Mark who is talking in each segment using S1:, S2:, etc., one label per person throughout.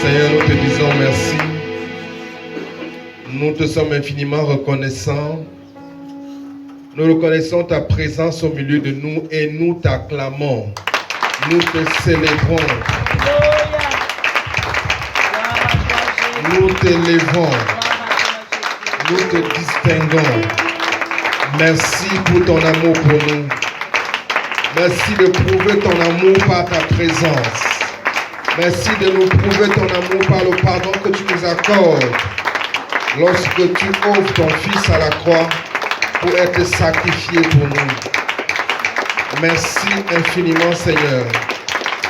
S1: Seigneur, nous te disons merci. Nous te sommes infiniment reconnaissants. Nous reconnaissons ta présence au milieu de nous et nous t'acclamons. Nous te célébrons. Nous t'élevons. Nous te distinguons. Merci pour ton amour pour nous. Merci de prouver ton amour par ta présence. Merci de nous prouver ton amour par le pardon que tu nous accordes lorsque tu offres ton Fils à la croix pour être sacrifié pour nous. Merci infiniment, Seigneur,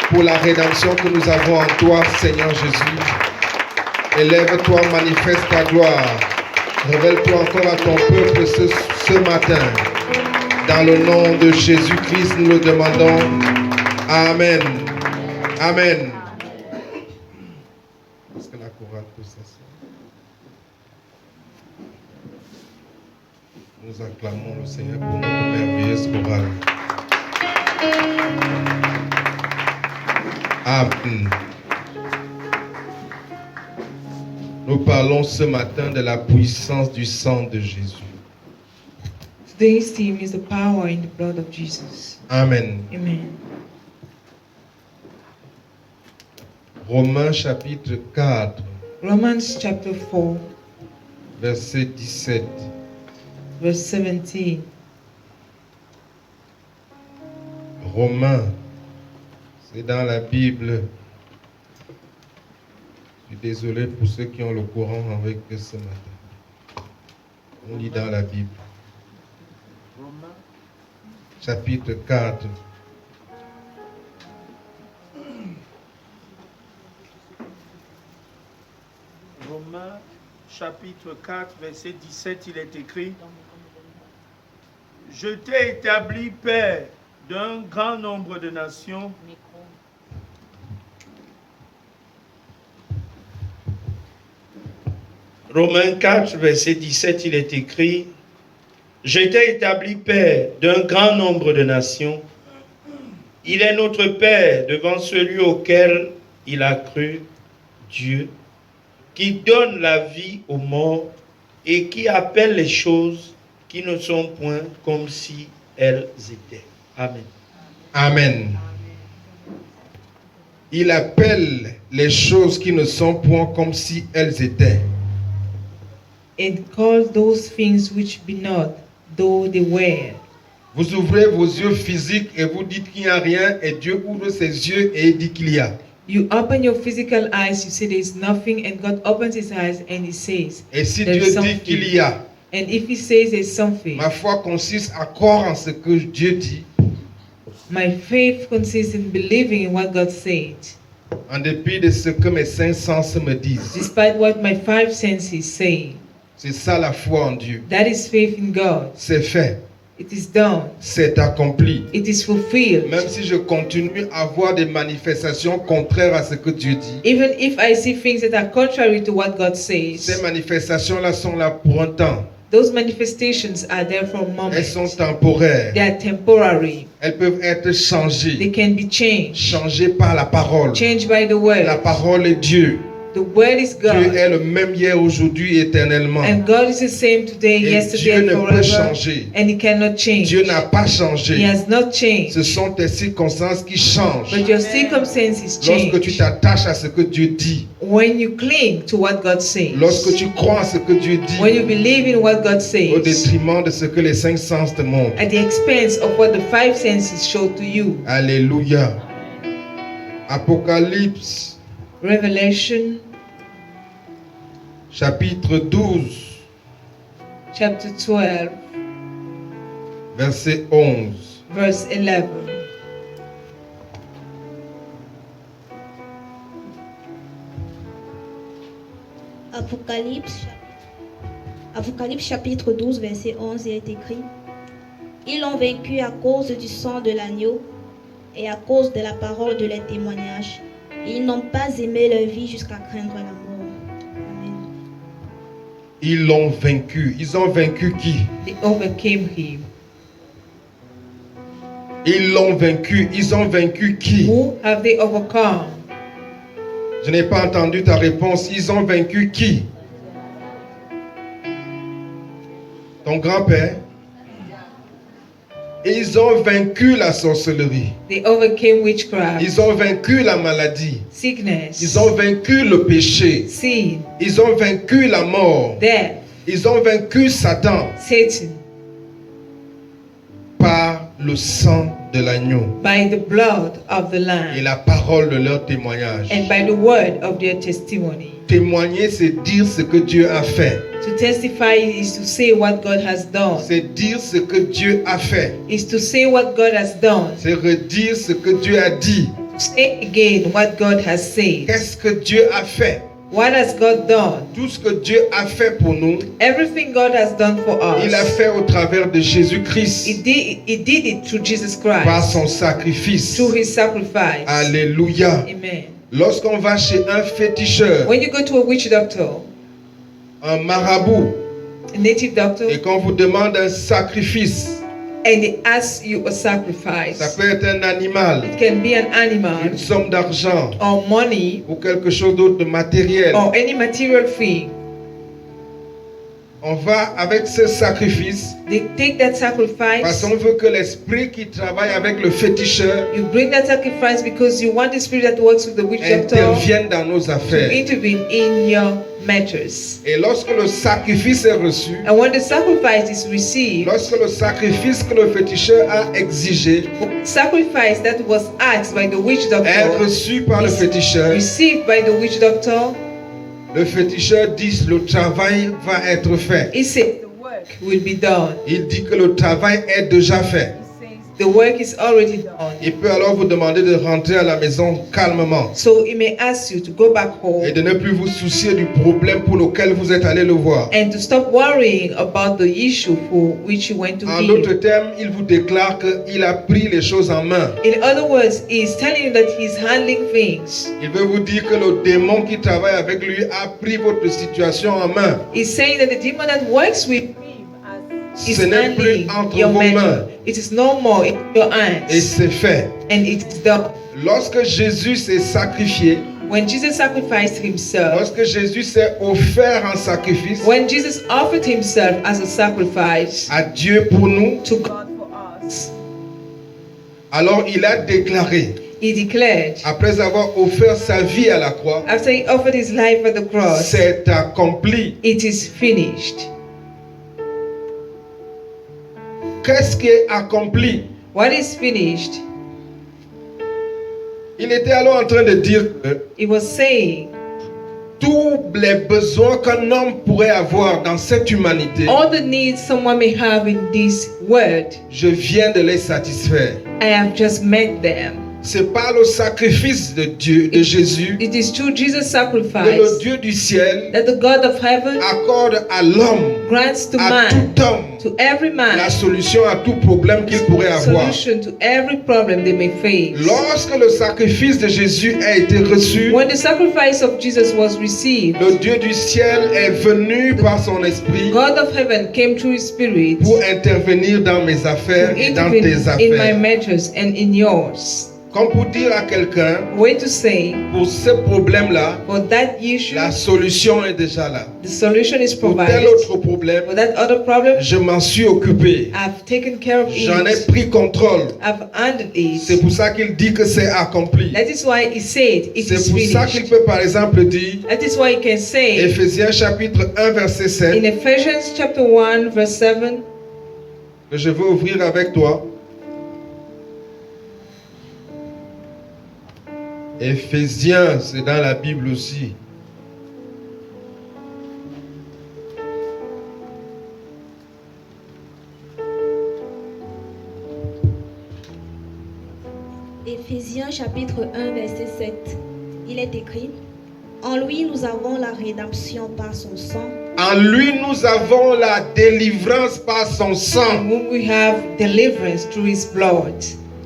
S1: pour la rédemption que nous avons en toi, Seigneur Jésus. Élève-toi, manifeste ta gloire. Révèle-toi encore à ton peuple ce matin. Dans le nom de Jésus-Christ, nous le demandons. Amen. Amen. Est-ce que la chorale peut s'asseoir? Nous acclamons le Seigneur pour notre merveilleuse chorale. Amen. Nous parlons ce matin de la puissance du sang de Jésus.
S2: Today's theme is the power in the blood of Jesus.
S1: Amen.
S2: Amen.
S1: Romains chapitre 4,
S2: Romans chapter 4,
S1: verset 17.
S2: verse 17.
S1: Romains, c'est dans la Bible. Je suis désolé pour ceux qui ont le courant avec eux ce matin. On lit dans la Bible.
S3: Romains,
S1: Chapitre 4.
S3: Romains, chapitre 4, verset 17, il est écrit: Je t'ai établi père d'un grand nombre de nations. Romains 4, verset 17, il est écrit: Je t'ai établi père d'un grand nombre de nations. Il est notre Père devant celui auquel il a cru, Dieu, qui donne la vie aux morts et qui appelle les choses qui ne sont point comme si elles étaient. Amen.
S1: Amen. Il appelle les choses qui ne sont point comme si elles étaient.
S2: And call those things which be not, though they were.
S1: Vous ouvrez vos yeux physiques et vous dites qu'il n'y a rien, et Dieu ouvre ses yeux et il dit qu'il y a.
S2: You open your physical eyes, you say there is nothing, and God opens his eyes and he says,
S1: Et si
S2: there
S1: Dieu
S2: is
S1: dit
S2: something.
S1: qu'il y a,
S2: And if he says there's something,
S1: ma foi consiste à croire en ce que Dieu dit,
S2: my faith consists in believing in what God said,
S1: en dépit de ce que mes cinq sens me disent.
S2: despite what my five senses say.
S1: C'est ça la foi en Dieu.
S2: That is faith in God.
S1: C'est fait,
S2: It is done.
S1: c'est accompli.
S2: It is fulfilled.
S1: Même si je continue à voir des manifestations contraires à ce que Dieu dit,
S2: Even if I see things that are contrary to what God
S1: ces
S2: says,
S1: manifestations-là sont là pour un temps.
S2: those manifestations are there for a moment.
S1: Elles sont temporaires.
S2: They are temporary.
S1: Elles peuvent être
S2: They
S1: changées.
S2: can be changed.
S1: Changées par la parole.
S2: Changed by the
S1: La
S2: word.
S1: parole est Dieu.
S2: The word is
S1: Dieu
S2: God.
S1: est le même hier, aujourd'hui, éternellement.
S2: And God is the same today,
S1: Et
S2: yesterday,
S1: Dieu
S2: and
S1: ne peut
S2: forever.
S1: changer.
S2: And He cannot change.
S1: Dieu n'a pas
S2: He
S1: changé.
S2: has not changed.
S1: Ce sont tes circonstances qui changent.
S2: But your circumstances
S1: Lorsque tu
S2: change.
S1: t'attaches à ce que Dieu dit,
S2: When you cling to what God says.
S1: lorsque tu crois à ce que Dieu
S2: When you
S1: dit,
S2: believe in what God
S1: au
S2: says.
S1: détriment de ce que les cinq sens te montrent.
S2: At the expense of what the five senses show to you.
S1: Alléluia. Apocalypse,
S2: Revelation
S1: chapitre 12,
S2: chapter 12,
S1: verset 11.
S2: verse 11.
S4: Apocalypse chapitre 12, verset 11, il est écrit: Ils l'ont vaincu à cause du sang de l'agneau et à cause de la parole de leur témoignage. Et ils n'ont pas aimé leur vie jusqu'à craindre la mort. Amen.
S1: Ils l'ont vaincu. Ils ont vaincu qui?
S2: They overcame him.
S1: Ils l'ont vaincu. Ils ont vaincu qui?
S2: Who have they overcome?
S1: Je n'ai pas entendu ta réponse. Ils ont vaincu qui? Ton grand-père. Et ils ont vaincu la sorcellerie.
S2: They overcame witchcraft,
S1: Ils ont vaincu la maladie.
S2: sickness,
S1: Ils ont vaincu le péché.
S2: sin,
S1: Ils ont vaincu la mort.
S2: death,
S1: Ils ont vaincu Satan
S2: Satan,
S1: par le sang de l'agneau
S2: by the blood of the
S1: et
S2: Lamb
S1: la parole de leur témoignage.
S2: and by the word of their testimony.
S1: Témoigner, c'est dire ce que Dieu a fait.
S2: To testify is to say what God has done.
S1: C'est dire ce que Dieu a fait.
S2: Is to say what God has done.
S1: C'est redire ce que Dieu a dit.
S2: To say again what God has said.
S1: Qu'est-ce que Dieu a fait?
S2: What has God done?
S1: Tout ce que Dieu a fait pour nous,
S2: Everything God has done for
S1: il a
S2: us.
S1: fait au travers de Jésus-Christ
S2: He did it through Jesus
S1: par
S2: Christ,
S1: son sacrifice.
S2: through His sacrifice.
S1: Alléluia.
S2: Amen.
S1: Lorsqu'on va chez un féticheur,
S2: When you go to a witch doctor,
S1: un marabout,
S2: a native doctor,
S1: et qu'on vous demande un sacrifice,
S2: and they ask you a sacrifice,
S1: ça peut être un animal,
S2: it can be an animal
S1: une somme d'argent
S2: or money
S1: ou quelque chose d'autre de matériel.
S2: or any material thing.
S1: On va avec ce sacrifice
S2: They take that
S1: parce
S2: sacrifice.
S1: qu'on veut que l'esprit qui travaille avec le féticheur
S2: You bring that sacrifice because you want the spirit that works with the witch doctor
S1: intervienne dans nos
S2: to
S1: affaires.
S2: intervene in your matters.
S1: Et lorsque le sacrifice est reçu,
S2: And when the sacrifice is received,
S1: lorsque le sacrifice que le féticheur a exigé
S2: sacrifice that was asked by the witch
S1: est
S2: doctor,
S1: reçu par le féticheur,
S2: received by the witch doctor,
S1: le féticheur dit le travail va être fait.
S2: he said the work will be done.
S1: Il dit que le travail est déjà fait.
S2: The work is already done.
S1: Il peut alors vous demander de rentrer à la maison calmement
S2: So he may ask you to go back
S1: et
S2: home
S1: de ne plus vous soucier du problème pour lequel vous êtes allé le voir.
S2: and to stop worrying about the issue for which you went to
S1: En d'autres
S2: him.
S1: termes, il vous déclare qu'il a pris les choses en main.
S2: In other words, he's telling you that he's handling things.
S1: Il veut vous dire que le démon qui travaille avec lui a pris votre situation en main.
S2: He's saying that the demon that works with him is
S1: Ce n'est plus
S2: handling
S1: entre
S2: your
S1: vos mains
S2: matter. It is no more in your
S1: et
S2: hands,
S1: c'est fait.
S2: and it is done.
S1: Lorsque Jésus s'est sacrifié,
S2: When Jesus sacrificed himself,
S1: lorsque Jésus s'est offert en sacrifice
S2: when Jesus offered himself as a sacrifice
S1: à Dieu pour nous,
S2: to God for us,
S1: alors il a déclaré,
S2: he declared,
S1: après avoir offert sa vie à la croix,
S2: after he offered his life at the cross,
S1: c'est accompli.
S2: it is finished.
S1: Qu'est-ce qui est accompli?
S2: What is finished?
S1: Il était alors en train de dire que
S2: He was saying,
S1: tous les besoins qu'un homme pourrait avoir dans cette humanité,
S2: all the needs someone may have in this world,
S1: je viens de les satisfaire.
S2: I have just met them.
S1: C'est par le sacrifice de Dieu, de Jésus,
S2: It is through Jesus'
S1: que le
S2: sacrifice
S1: Dieu du ciel
S2: that the God of heaven
S1: accorde à l'homme,
S2: grants to
S1: à
S2: man,
S1: tout homme,
S2: to every
S1: la
S2: man,
S1: solution à tout problème qu'il pourrait avoir.
S2: solution to every problem they may face.
S1: Lorsque le sacrifice de Jésus a été reçu,
S2: When the sacrifice of Jesus was received,
S1: le Dieu du ciel est venu par son esprit
S2: God of heaven came through his spirit
S1: pour intervenir dans mes affaires
S2: to
S1: et dans tes
S2: intervene in my
S1: affaires.
S2: matters and in yours.
S1: Comme pour dire à quelqu'un,
S2: Way to say,
S1: pour ce problème-là,
S2: for that issue,
S1: la solution est déjà là.
S2: the solution is
S1: Pour tel
S2: provided.
S1: autre problème,
S2: For that other problem,
S1: je m'en suis occupé.
S2: I've taken care of
S1: J'en ai
S2: it.
S1: pris contrôle.
S2: I've handled it.
S1: C'est pour ça qu'il dit que c'est accompli.
S2: That is why he said it
S1: C'est
S2: is
S1: pour ça qu'il
S2: finished.
S1: peut par exemple dire,
S2: That is why he can say
S1: Éphésiens chapitre 1 verset
S2: in
S1: 7,
S2: Ephesians chapter 1 verse 7,
S1: que je veux ouvrir avec toi. Éphésiens, c'est dans la Bible aussi.
S4: Éphésiens chapitre 1 verset 7. Il est écrit: En lui nous avons la rédemption par son sang,
S1: En lui, nous avons la délivrance par son
S2: in
S1: sang.
S2: whom we have deliverance through his blood.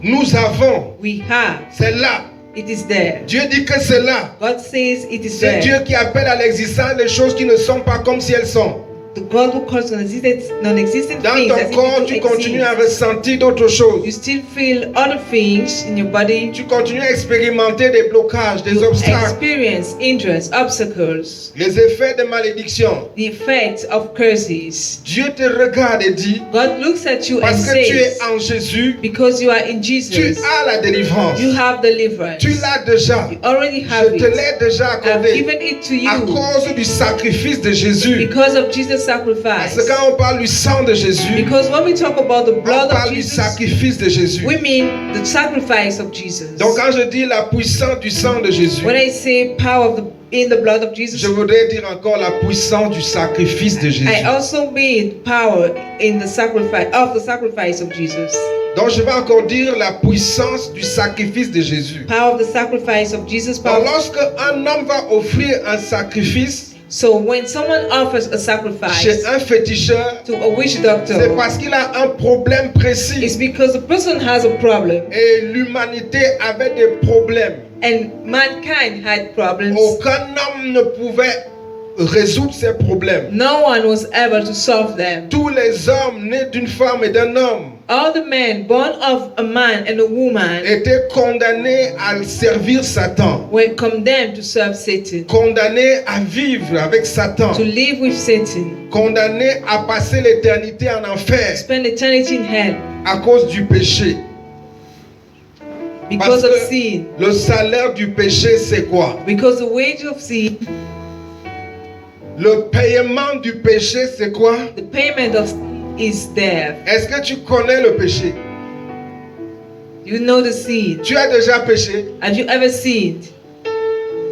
S1: Nous avons.
S2: We have.
S1: C'est là.
S2: It is there.
S1: Dieu dit que c'est là.
S2: God says it is
S1: C'est Dieu
S2: there.
S1: qui appelle à l'existence les choses qui ne sont pas comme si elles sont.
S2: the God who calls non-existent
S1: Dans
S2: things
S1: ton
S2: as if
S1: corps,
S2: they
S1: tu
S2: don't
S1: continues à
S2: exist.
S1: ressentir d'autres choses.
S2: You still feel other things in your body.
S1: Tu continues à expérimenter des blocages, des
S2: You
S1: obstacles,
S2: experience hindrance, obstacles,
S1: les effets de malédiction.
S2: the effects of curses.
S1: Dieu te regarde et dit,
S2: God looks at you and
S1: parce que tu es
S2: says,
S1: en Jésus,
S2: because you are in
S1: tu
S2: Jesus,
S1: as la délivrance.
S2: you have deliverance.
S1: Tu l'as déjà.
S2: You already
S1: Je
S2: have
S1: te
S2: it.
S1: l'ai déjà
S2: I've
S1: accordé
S2: given it to
S1: à
S2: you
S1: cause du sacrifice de Jésus.
S2: because of Jesus'
S1: Parce
S2: sacrifice.
S1: que quand on parle du sang de Jésus,
S2: Because when we talk about the
S1: on
S2: blood
S1: parle
S2: of
S1: du
S2: Jesus,
S1: sacrifice de Jésus.
S2: we mean the sacrifice of Jesus.
S1: Donc quand je dis la puissance du sang de Jésus,
S2: When I say power of in the blood of Jesus,
S1: je voudrais dire encore la puissance du sacrifice de Jésus.
S2: I also mean power in the sacrifice of Jesus.
S1: Donc je vais encore dire la puissance du sacrifice de Jésus.
S2: Power of the sacrifice of Jesus.
S1: Donc
S2: Power.
S1: lorsque un homme va offrir un sacrifice
S2: So when someone offers a
S1: chez
S2: sacrifice
S1: un féticheur,
S2: to a witch
S1: c'est
S2: doctor,
S1: parce qu'il a un problème
S2: it's
S1: précis.
S2: because the person has a problem
S1: Et l'humanité avait des problèmes.
S2: and mankind had problems.
S1: Aucun homme ne pouvait résoudre ces problèmes.
S2: No one was able to solve them.
S1: Tous les hommes nés d'une femme et d'un homme
S2: All the men born of a man and a woman
S1: étaient condamnés à servir Satan,
S2: were condemned to serve Satan,
S1: condamnés à vivre avec Satan,
S2: to live with Satan,
S1: condamnés à passer l'éternité en enfer
S2: spend eternity in hell
S1: à cause du péché.
S2: because
S1: Parce
S2: of
S1: que
S2: sin.
S1: le salaire du péché, c'est quoi?
S2: Because the wage of sin,
S1: Le paiement du péché, c'est quoi?
S2: the payment of sin is death.
S1: Est-ce que tu connais le péché?
S2: You know the sin.
S1: Tu as déjà péché?
S2: Have you ever sinned?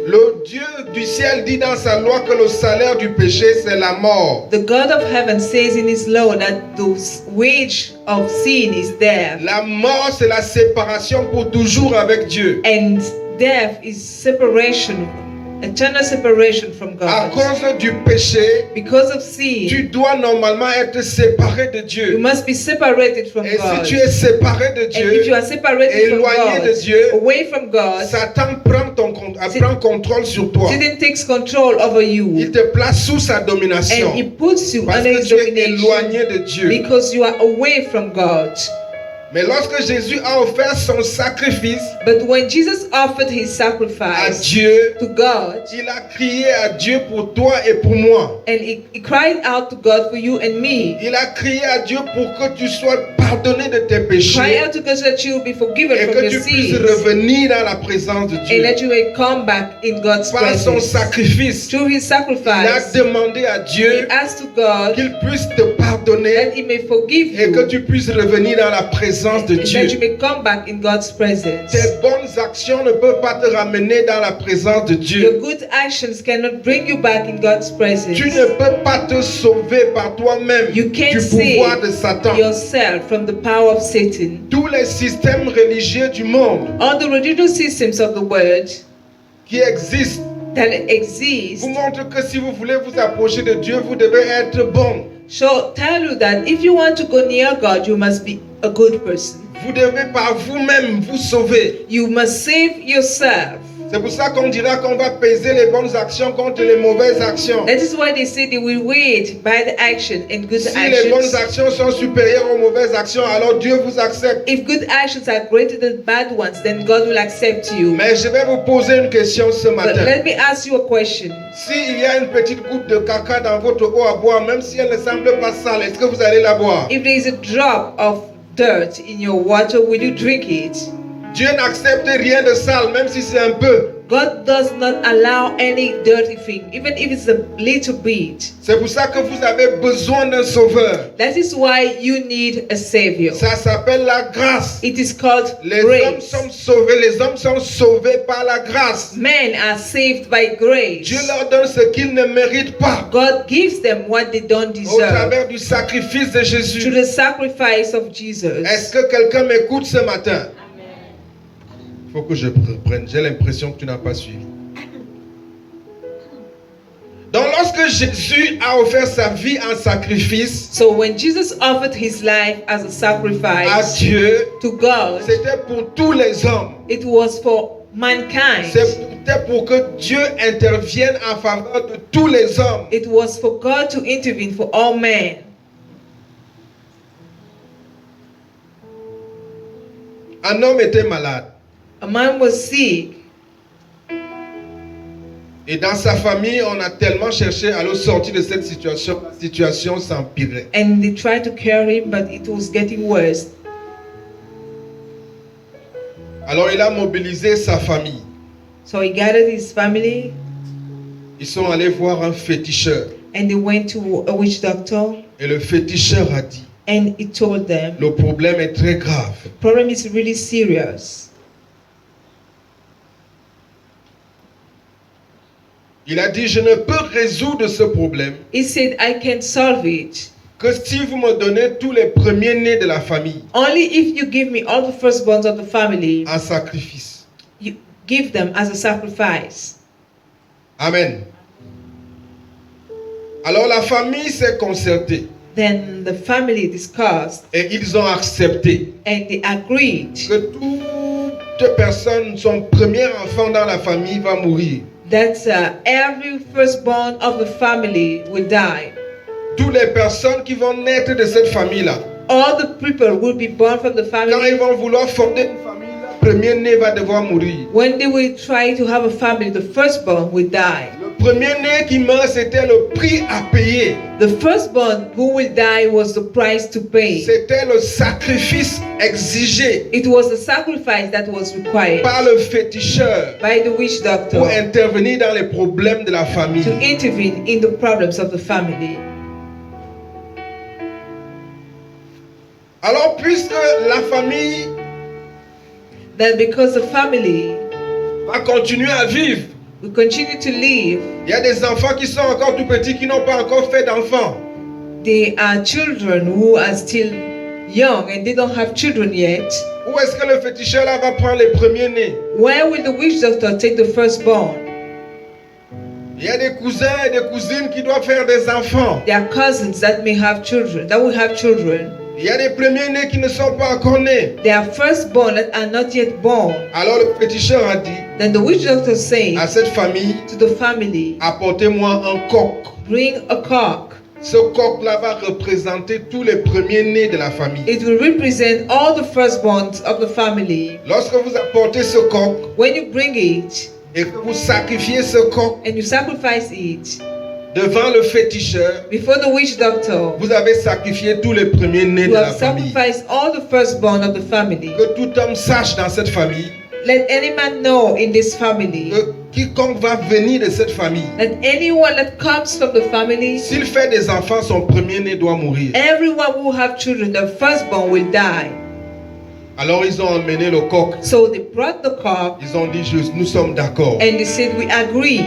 S1: Le Dieu du ciel dit dans sa loi que le salaire du péché, c'est la mort.
S2: The God of heaven says in his law that the wage of sin is death.
S1: La mort, c'est la séparation pour toujours avec Dieu.
S2: And death is separation, eternal separation from
S1: À
S2: God.
S1: cause du péché,
S2: Because of sin,
S1: tu dois normalement être séparé de
S2: you
S1: Dieu.
S2: must be separated from
S1: Et
S2: God.
S1: si tu es séparé de
S2: And if you
S1: Dieu,
S2: are separated from
S1: éloigné
S2: God,
S1: de Dieu,
S2: away from God,
S1: Satan prend contrôle sur toi.
S2: Satan takes control over
S1: Il
S2: you
S1: te place sous sa domination.
S2: and he puts you
S1: Parce
S2: under
S1: que
S2: his
S1: tu es
S2: domination
S1: éloigné de Dieu.
S2: because you are away from God.
S1: Mais lorsque Jésus a offert son sacrifice
S2: But when Jesus offered his
S1: à
S2: sacrifice
S1: Dieu,
S2: to God,
S1: il a crié à Dieu pour toi et pour moi.
S2: and he cried out to God for you and me,
S1: Il a crié à Dieu pour que tu sois pardonné de tes
S2: cry
S1: péchés
S2: out to God so that you will be forgiven
S1: et
S2: from
S1: que
S2: your
S1: tu puisses
S2: sins
S1: revenir dans la présence de
S2: and
S1: Dieu.
S2: that you may come back in God's
S1: Par son
S2: presence.
S1: sacrifice,
S2: Through his
S1: il a
S2: sacrifice,
S1: demandé à
S2: he
S1: Dieu
S2: asked to God
S1: qu'il puisse te pardonner
S2: that he may forgive
S1: et que
S2: you
S1: tu puisses revenir dans la présence de
S2: and that you
S1: Dieu.
S2: may come back in God's presence.
S1: Tes bonnes actions ne peuvent pas te ramener dans la présence de
S2: Your
S1: Dieu.
S2: good actions cannot bring you back in God's presence.
S1: Tu ne peux pas te sauver par toi-même
S2: You
S1: du
S2: can't
S1: pouvoir
S2: save
S1: de Satan.
S2: yourself from the power of Satan.
S1: Tous les systèmes religieux du monde
S2: All the religious systems of the world
S1: qui existent
S2: that exist
S1: vous montrent que si vous voulez vous approcher de Dieu, vous devez être bon.
S2: shall tell you that if you want to go near God, you must be a good person.
S1: Vous devez par vous-même vous sauver.
S2: You must save yourself.
S1: C'est pour ça qu'on dira qu'on va peser les bonnes actions contre les mauvaises actions.
S2: That is why they say they will wait by the action and good
S1: Si les bonnes
S2: actions.
S1: actions sont supérieures aux mauvaises actions, alors Dieu vous accepte.
S2: If good actions are greater than bad ones, then God will accept you.
S1: Mais je vais vous poser une question ce
S2: But
S1: matin.
S2: let me ask you a question.
S1: S'il y a une petite goutte de caca dans votre eau à boire, même si elle ne semble pas sale, est-ce que vous allez la boire?
S2: If there is a drop of dirt in your water, will you drink it?
S1: Dieu n'accepte rien de sale, même si c'est un peu.
S2: God does not allow any dirty thing, even if it's a little bit.
S1: C'est pour ça que vous avez besoin d'un sauveur.
S2: That is why you need a savior.
S1: Ça s'appelle la grâce.
S2: It is called
S1: Les hommes
S2: grace.
S1: sont sauvés, les hommes sont sauvés par la grâce.
S2: Men are saved by grace.
S1: Dieu leur donne ce qu'ils ne méritent pas.
S2: God gives them what they don't
S1: Au
S2: deserve
S1: travers du sacrifice de
S2: through
S1: Jésus.
S2: the sacrifice of Jesus.
S1: Est-ce que quelqu'un m'écoute ce matin? Il faut que je reprenne. J'ai l'impression que tu n'as pas suivi. Donc lorsque Jésus a offert sa vie en sacrifice
S2: So when Jesus offered his life as a
S1: à
S2: sacrifice
S1: Dieu,
S2: to God,
S1: c'était pour tous les hommes.
S2: it was for mankind.
S1: C'était pour que Dieu intervienne en faveur de tous les hommes.
S2: It was for God to intervene for all men.
S1: Un homme était malade.
S2: A man was sick,
S1: Et dans sa famille, on a tellement cherché à le sortir de cette situation. La situation s'empirait.
S2: and they tried to carry him, but it was getting worse.
S1: Alors il a mobilisé sa famille.
S2: So he gathered his family
S1: Ils sont allés voir un féticheur.
S2: and they went to a witch doctor,
S1: Et le féticheur a dit,
S2: and he told them,
S1: le problème est très grave.
S2: the problem is really serious.
S1: Il a dit, je ne peux résoudre ce problème
S2: He said, I can solve it
S1: que si vous me donnez tous les premiers-nés de la famille
S2: only if you give me all the firstborns of the family,
S1: en sacrifice.
S2: you give them as a sacrifice.
S1: Amen. Alors la famille s'est concertée
S2: Then the family discussed
S1: et ils ont accepté
S2: and they agreed
S1: que toute personne, son premier enfant dans la famille va mourir.
S2: that every firstborn of the family will die.
S1: Toutes les personnes qui vont naître de cette famille-là,
S2: All the people will be born from the
S1: quand ils
S2: family.
S1: vont vouloir fonder une famille, le premier-né va devoir mourir.
S2: When they will try to have a family, the firstborn will die.
S1: Le premier-né qui meurt, c'était le prix à payer.
S2: The firstborn who will die was the price to pay.
S1: C'était le sacrifice exigé
S2: It was the sacrifice that was required
S1: par le féticheur
S2: by the witch doctor
S1: pour intervenir dans les problèmes de la famille.
S2: to intervene in the problems of the family.
S1: Alors, puisque la famille
S2: That because the family
S1: va continuer à vivre,
S2: will continue to live,
S1: il y a des enfants qui sont encore tout petits, qui n'ont pas encore fait d'enfants.
S2: there are children who are still young and they don't have children yet.
S1: Où est-ce que le féticheur là va prendre les premiers-nés?
S2: Where will the witch doctor take the firstborn?
S1: Il y a des cousins et des cousines qui doivent faire des enfants.
S2: There are cousins that may have children, that will have children.
S1: Il y a des premiers-nés qui ne sont pas encore nés.
S2: There are firstborn that are not yet born.
S1: Alors le féticheur a dit
S2: Then the witch doctor said
S1: à cette famille,
S2: to the family,
S1: apportez-moi un coq.
S2: bring a cock.
S1: Ce coq-là va représenter tous les premiers-nés de la famille.
S2: It will represent all the firstborns of the family.
S1: Lorsque vous apportez ce coq
S2: When you bring it
S1: et que vous sacrifiez ce coq
S2: and you sacrifice it
S1: devant le féticheur,
S2: before the witch doctor,
S1: vous avez sacrifié tous les premiers-nés de
S2: you
S1: la
S2: have
S1: famille.
S2: sacrificed all the firstborn of the family.
S1: Que tout homme sache dans cette famille
S2: Let any man know in this family
S1: que quiconque va venir de cette famille,
S2: that anyone that comes from the family,
S1: s'il fait des enfants, son premier-né doit mourir.
S2: everyone who have children, the firstborn will die.
S1: Alors ils ont emmené le coq.
S2: So they brought the cock
S1: Ils ont dit juste, nous sommes d'accord.
S2: and they said, we agree.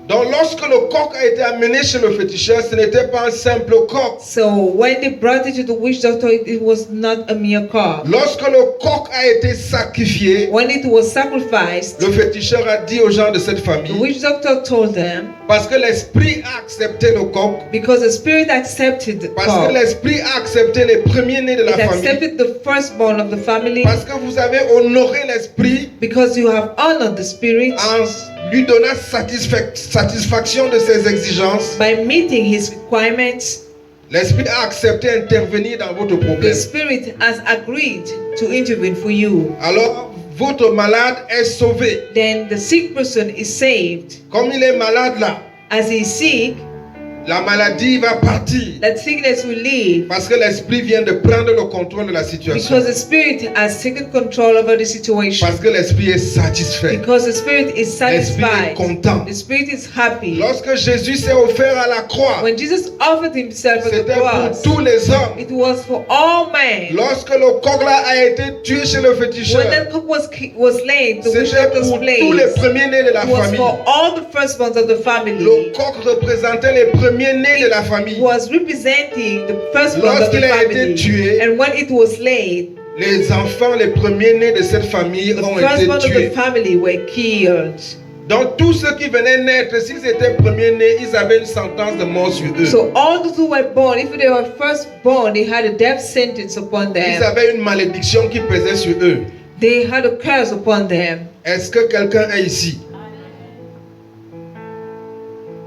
S1: Donc lorsque le coq a été amené chez le féticheur, ce n'était pas un simple coq.
S2: So when they brought it to the witch doctor, it was not a mere cock.
S1: Lorsque le coq a été sacrifié,
S2: When it was sacrificed,
S1: le féticheur a dit aux gens de cette
S2: the
S1: famille,
S2: witch doctor told them,
S1: parce que l'esprit a accepté le coq,
S2: because the spirit accepted the
S1: parce que
S2: cock,
S1: l'esprit a accepté les premiers-nés de la
S2: it
S1: famille,
S2: accepted the firstborn of the family,
S1: parce que vous avez honoré l'esprit
S2: because you have honored the spirit
S1: en lui donnant satisfaction de ses exigences.
S2: by meeting his requirements.
S1: L'esprit a accepté d'intervenir dans votre
S2: The
S1: problème.
S2: spirit has agreed to intervene for you.
S1: Alors, votre malade est sauvé.
S2: Then the sick person is saved.
S1: Comme il est malade là,
S2: As he is sick,
S1: la maladie va partir.
S2: that sickness will leave
S1: Parce que l'esprit vient de prendre le contrôle de la situation.
S2: because the spirit has taken control over the situation.
S1: Parce que l'esprit est satisfait.
S2: Because the spirit is
S1: L'esprit est
S2: satisfied.
S1: content.
S2: The spirit is happy.
S1: Lorsque Jésus s'est offert à la croix,
S2: When Jesus offered himself on the
S1: c'était pour
S2: cross,
S1: tous les hommes.
S2: it was for all men.
S1: Lorsque le coq là a été tué chez le
S2: When
S1: féticheur,
S2: that cook was laid, the witch
S1: c'était
S2: doctor's
S1: pour tous les
S2: place,
S1: premiers-nés de la
S2: it was
S1: famille.
S2: for all the firstborns of the family.
S1: Le coq représentait les premiers-nés de la famille.
S2: Was representing the firstborn of the
S1: Lorsqu'il a été
S2: family.
S1: tué,
S2: And when it was laid,
S1: les enfants, les premiers-nés de cette famille
S2: the
S1: ont été
S2: firstborn of the
S1: tués.
S2: family were killed.
S1: Donc tous ceux qui venaient naître, s'ils étaient premiers-nés, ils avaient une sentence de mort sur eux.
S2: So all those who were born, if they were firstborn, they had a death sentence upon
S1: Ils
S2: them.
S1: avaient une malédiction qui pesait sur eux.
S2: They had a curse upon them.
S1: Est-ce que quelqu'un est ici?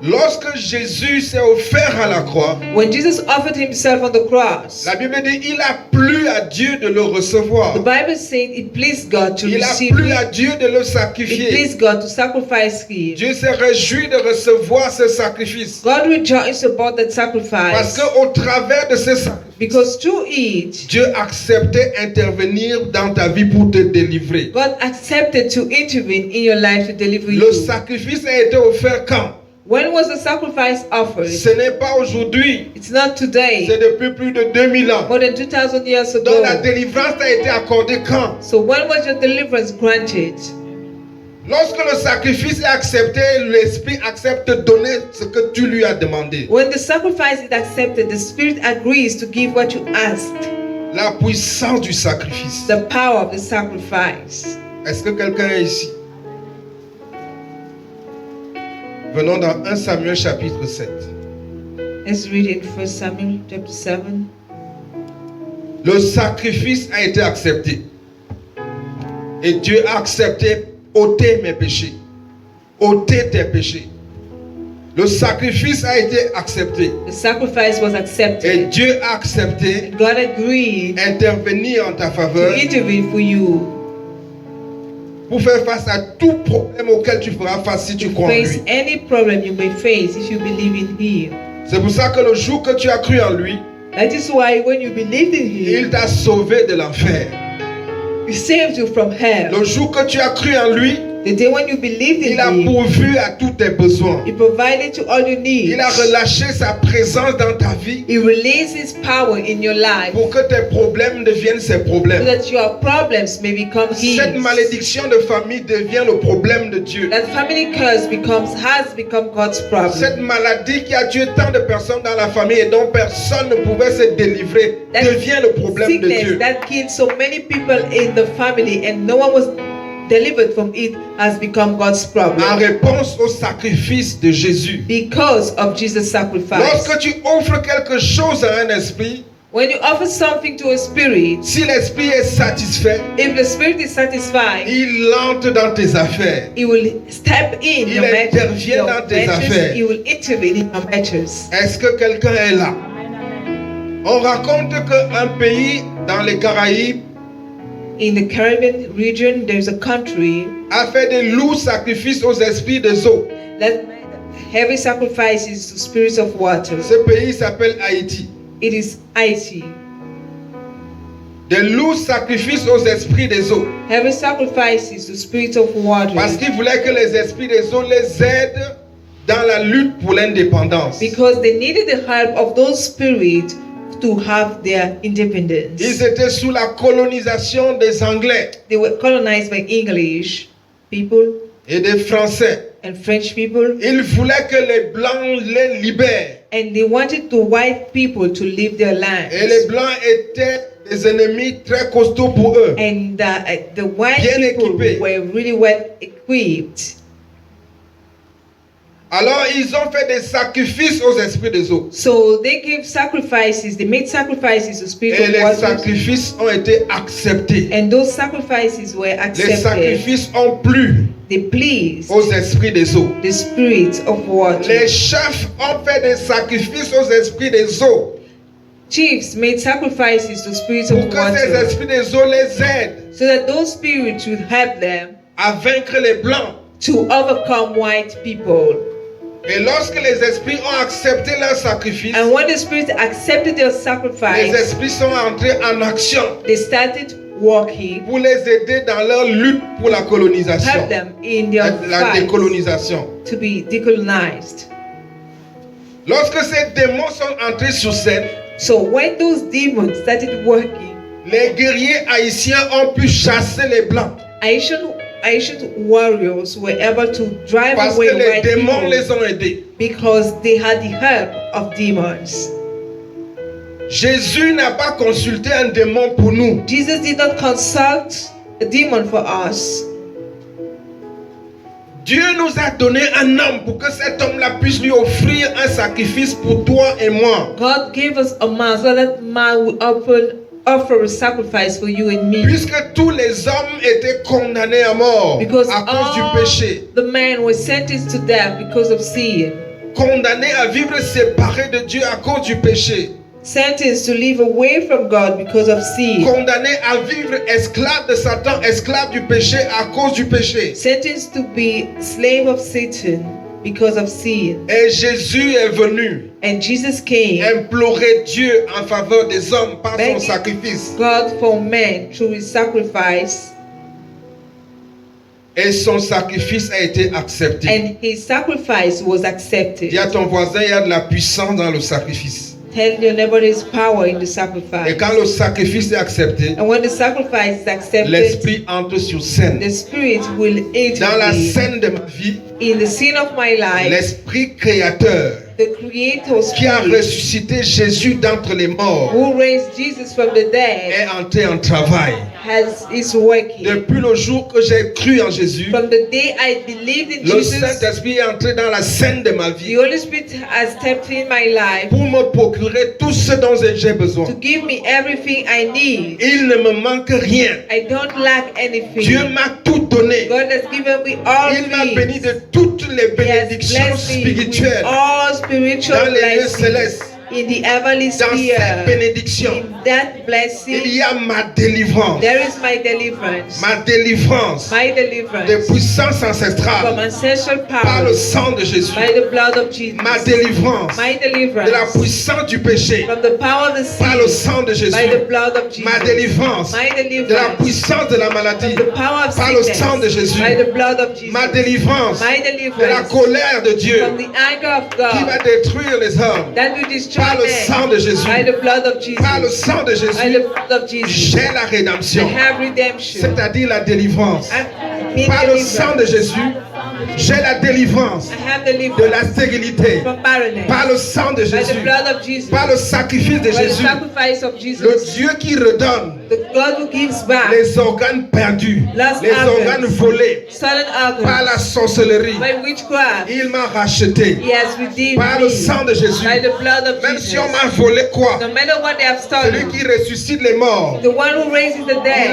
S1: Lorsque Jésus s'est offert à la croix,
S2: When Jesus offered himself on the cross,
S1: la Bible dit il a plu à Dieu de le recevoir.
S2: the Bible said it pleased God to
S1: Il a
S2: receive
S1: plu à
S2: him.
S1: Dieu de le
S2: It
S1: sacrifier.
S2: pleased God to sacrifice him.
S1: Dieu s'est réjoui de recevoir ce sacrifice.
S2: God rejoiced about that
S1: Parce
S2: sacrifice
S1: qu'au travers de ce sacrifice,
S2: because through it,
S1: Dieu acceptait intervenir dans ta vie pour te délivrer.
S2: God accepted to intervene in your life to deliver
S1: Le
S2: you.
S1: sacrifice a été offert quand?
S2: When was the sacrifice offered?
S1: Ce n'est pas aujourd'hui,
S2: It's not
S1: c'est
S2: today,
S1: depuis plus de 2000 ans.
S2: more than 2,000 years
S1: Donc la
S2: ago.
S1: délivrance a été accordée quand?
S2: So when was your deliverance granted?
S1: Lorsque le sacrifice est accepté, l'Esprit accepte de donner ce que tu lui as demandé.
S2: When the sacrifice is accepted, the Spirit agrees to give what you asked.
S1: La puissance du sacrifice.
S2: The power of the sacrifice.
S1: Est-ce que quelqu'un est ici? Venons dans 1 Samuel chapitre 7.
S2: Let's read in 1 Samuel chapter 7.
S1: Le sacrifice a été accepté. Et Dieu a accepté ôter mes péchés. Ôter tes péchés. Le sacrifice a été accepté.
S2: The sacrifice was
S1: Et
S2: accepted.
S1: Dieu a accepté
S2: God agreed
S1: intervenir en ta
S2: to
S1: faveur
S2: intervene for you.
S1: pour faire face à tout problème auquel tu feras face si tu crois en
S2: Face
S1: lui.
S2: any problem you may face if you believe in Him.
S1: C'est pour ça que le jour que tu as cru en lui,
S2: That is why when you believed in
S1: il
S2: Him,
S1: t'a sauvé de l'enfer.
S2: He saved you from hell.
S1: Le jour que tu as cru en lui,
S2: The day when you believed in
S1: il a
S2: Him,
S1: pourvu à tous tes besoins.
S2: He provided to all your needs.
S1: Il a relâché sa présence dans ta vie
S2: He released His power in your life
S1: pour que tes problèmes deviennent ses
S2: so
S1: problèmes.
S2: that your problems may become
S1: Cette
S2: His.
S1: malédiction de famille devient le problème de Dieu.
S2: That family curse has become God's problem.
S1: Cette maladie qui a tué tant de personnes dans la famille et dont personne ne pouvait se délivrer
S2: That
S1: devient le problème de
S2: sickness
S1: Dieu.
S2: that killed so many people in the family and no one was delivered from it has become God's
S1: En
S2: problem
S1: réponse au sacrifice de Jésus.
S2: because of Jesus' sacrifice.
S1: Lorsque tu offres quelque chose à un esprit,
S2: When you offer something to a spirit,
S1: si l'esprit est satisfait,
S2: if the spirit is satisfied,
S1: il entre dans tes affaires.
S2: he will step in
S1: Il
S2: your
S1: intervient dans tes affaires.
S2: He will intervene in your matters.
S1: Est-ce que quelqu'un est là? On raconte qu'un pays dans les Caraïbes
S2: In the Caribbean region, there's a country
S1: a fait des lourds sacrifices aux esprits des eaux.
S2: that made heavy sacrifices to spirits of water.
S1: Ce pays s'appelle Haïti.
S2: It is Haiti.
S1: Des lourds sacrifices aux esprits des eaux.
S2: Heavy sacrifices to spirits of water.
S1: Parce qu'ils voulaient que les esprits des eaux les aident dans la lutte pour l'indépendance.
S2: Because they needed the help of those spirits to have their independence.
S1: Ils étaient sous la colonisation des Anglais
S2: They were colonized by English people
S1: et des Français.
S2: and French people,
S1: Ils voulaient que les Blancs les libèrent.
S2: and they wanted the white people to leave their
S1: Et les
S2: lands.
S1: Blancs étaient des ennemis très costauds pour eux.
S2: And the white
S1: Bien
S2: people
S1: équipés.
S2: were really well equipped.
S1: Alors ils ont fait des sacrifices aux esprits des eaux.
S2: So they gave sacrifices, they made sacrifices to spirits
S1: Et
S2: of
S1: les
S2: water.
S1: sacrifices ont été acceptés.
S2: And those sacrifices were
S1: Les
S2: accepted.
S1: sacrifices ont plu
S2: They pleased
S1: aux esprits des eaux.
S2: the spirits of water.
S1: Les chefs ont fait des sacrifices aux esprits des eaux
S2: Chiefs made sacrifices to spirits
S1: pour
S2: of
S1: que ces
S2: water
S1: esprits des eaux les aident
S2: so that those spirits would help them
S1: à vaincre les Blancs.
S2: to overcome white people.
S1: Et lorsque les esprits ont accepté leur sacrifice,
S2: And when the spirits accepted their
S1: les
S2: sacrifice,
S1: esprits sont entrés en action
S2: they started walking,
S1: pour les aider dans leur lutte pour la colonisation,
S2: help them in their
S1: la
S2: fight
S1: décolonisation.
S2: to be decolonized.
S1: Lorsque ces démons sont entrés sur scène,
S2: So when those demons started working,
S1: les guerriers haïtiens ont pu chasser les Blancs
S2: Asian warriors were able to drive
S1: parce
S2: away
S1: que les
S2: white
S1: démons
S2: people
S1: les ont aidés.
S2: because they had the help of demons.
S1: Jésus n'a pas consulté un démon pour nous.
S2: Jesus did not consult a demon for us.
S1: Dieu nous a donné un homme pour que cet homme-là puisse lui offrir un sacrifice pour toi et moi.
S2: God gave us a man so that man will offer offer a sacrifice for you and me.
S1: Puisque tous les hommes étaient condamnés à mort
S2: Because
S1: à cause du
S2: all
S1: péché.
S2: the men were sentenced to death because of sin.
S1: Condamnés à vivre séparés de Dieu à cause du péché.
S2: Sentenced to live away from God because of sin.
S1: Condamnés à vivre esclaves de Satan, esclaves du péché à cause du péché.
S2: Sentenced to be slave of Satan because of sin.
S1: Et Jésus est venu
S2: And Jesus came,
S1: implorer Dieu en faveur des hommes par son
S2: begging
S1: sacrifice.
S2: God for men through his sacrifice.
S1: Et son sacrifice a été accepté.
S2: And his sacrifice was accepted.
S1: Dis à ton voisin, il y a de la puissance dans le sacrifice.
S2: Tell your neighbor there's power in the
S1: Et
S2: sacrifice.
S1: quand le sacrifice est accepté,
S2: And when the sacrifice is accepted,
S1: l'esprit entre sur scène.
S2: the Spirit will
S1: Dans la
S2: enter me.
S1: scène de ma vie,
S2: In the scene of my life,
S1: l'esprit créateur
S2: the Creator's
S1: qui a
S2: Spirit,
S1: ressuscité Jésus d'entre les morts
S2: who raised Jesus from the dead,
S1: est entré en travail.
S2: is working.
S1: Depuis le jour que j'ai cru en Jésus,
S2: From the day I believed in
S1: le
S2: Jesus,
S1: Saint-Esprit est entré dans la scène de ma
S2: the
S1: vie
S2: Holy Spirit has stepped in my life
S1: pour me procurer tout ce dont j'ai besoin.
S2: to give me everything I need.
S1: Il ne me manque rien.
S2: I don't lack
S1: Dieu
S2: anything.
S1: m'a tout donné.
S2: God has given me all
S1: Il m'a béni
S2: things.
S1: de toutes les
S2: He has
S1: bénédictions
S2: blessed me with
S1: spirituelles
S2: all spiritual
S1: dans les lieux
S2: blessings
S1: célestes.
S2: in the heavenly
S1: Dans cette
S2: sphere.
S1: bénédiction,
S2: In that
S1: il
S2: blessing,
S1: y a ma délivrance.
S2: there is my deliverance.
S1: Ma délivrance
S2: My
S1: de
S2: deliverance
S1: puissance
S2: from
S1: ancestrale
S2: ancestral
S1: par le
S2: power,
S1: sang de Jésus.
S2: by the blood of Jesus.
S1: Ma délivrance
S2: My
S1: de la
S2: deliverance
S1: puissance du péché
S2: from the power of the
S1: par le
S2: sin,
S1: sang de Jésus.
S2: by the blood of
S1: Ma
S2: Jesus.
S1: délivrance
S2: My
S1: de la
S2: deliverance
S1: puissance de la maladie
S2: from the power of
S1: par le sang de
S2: sickness,
S1: Jésus.
S2: by the blood of Jesus.
S1: Ma délivrance
S2: My
S1: de la
S2: deliverance
S1: colère de Dieu
S2: from the anger of
S1: qui va
S2: God
S1: détruire les hommes
S2: that will destroy
S1: par le sang de
S2: men,
S1: Jésus.
S2: by the blood of Jesus.
S1: Par le sang de
S2: By
S1: Jésus,
S2: the blood of Jesus.
S1: j'ai la
S2: I
S1: rédemption,
S2: have redemption.
S1: c'est-à-dire la délivrance.
S2: I mean
S1: Par le sang de
S2: deliverance.
S1: Jésus, j'ai la délivrance
S2: I have
S1: de
S2: deliverance
S1: la stérilité.
S2: from barrenness.
S1: Par le sang de
S2: By the
S1: Jésus,
S2: blood of Jesus.
S1: par le sacrifice de
S2: By the
S1: Jésus,
S2: sacrifice of
S1: le
S2: Jesus.
S1: Dieu qui redonne
S2: The God who gives back
S1: les organes perdus,
S2: Lost
S1: les
S2: organs.
S1: organes volés
S2: stolen
S1: par la
S2: organs,
S1: sorcellerie.
S2: by witchcraft.
S1: Il m'a racheté
S2: He has redeemed
S1: par le
S2: me
S1: sang de Jésus.
S2: by the blood of
S1: Même si
S2: Jesus.
S1: on m'a volé quoi?
S2: No matter what they have
S1: Celui
S2: stolen,
S1: qui ressuscite les morts,
S2: the one who raises the dead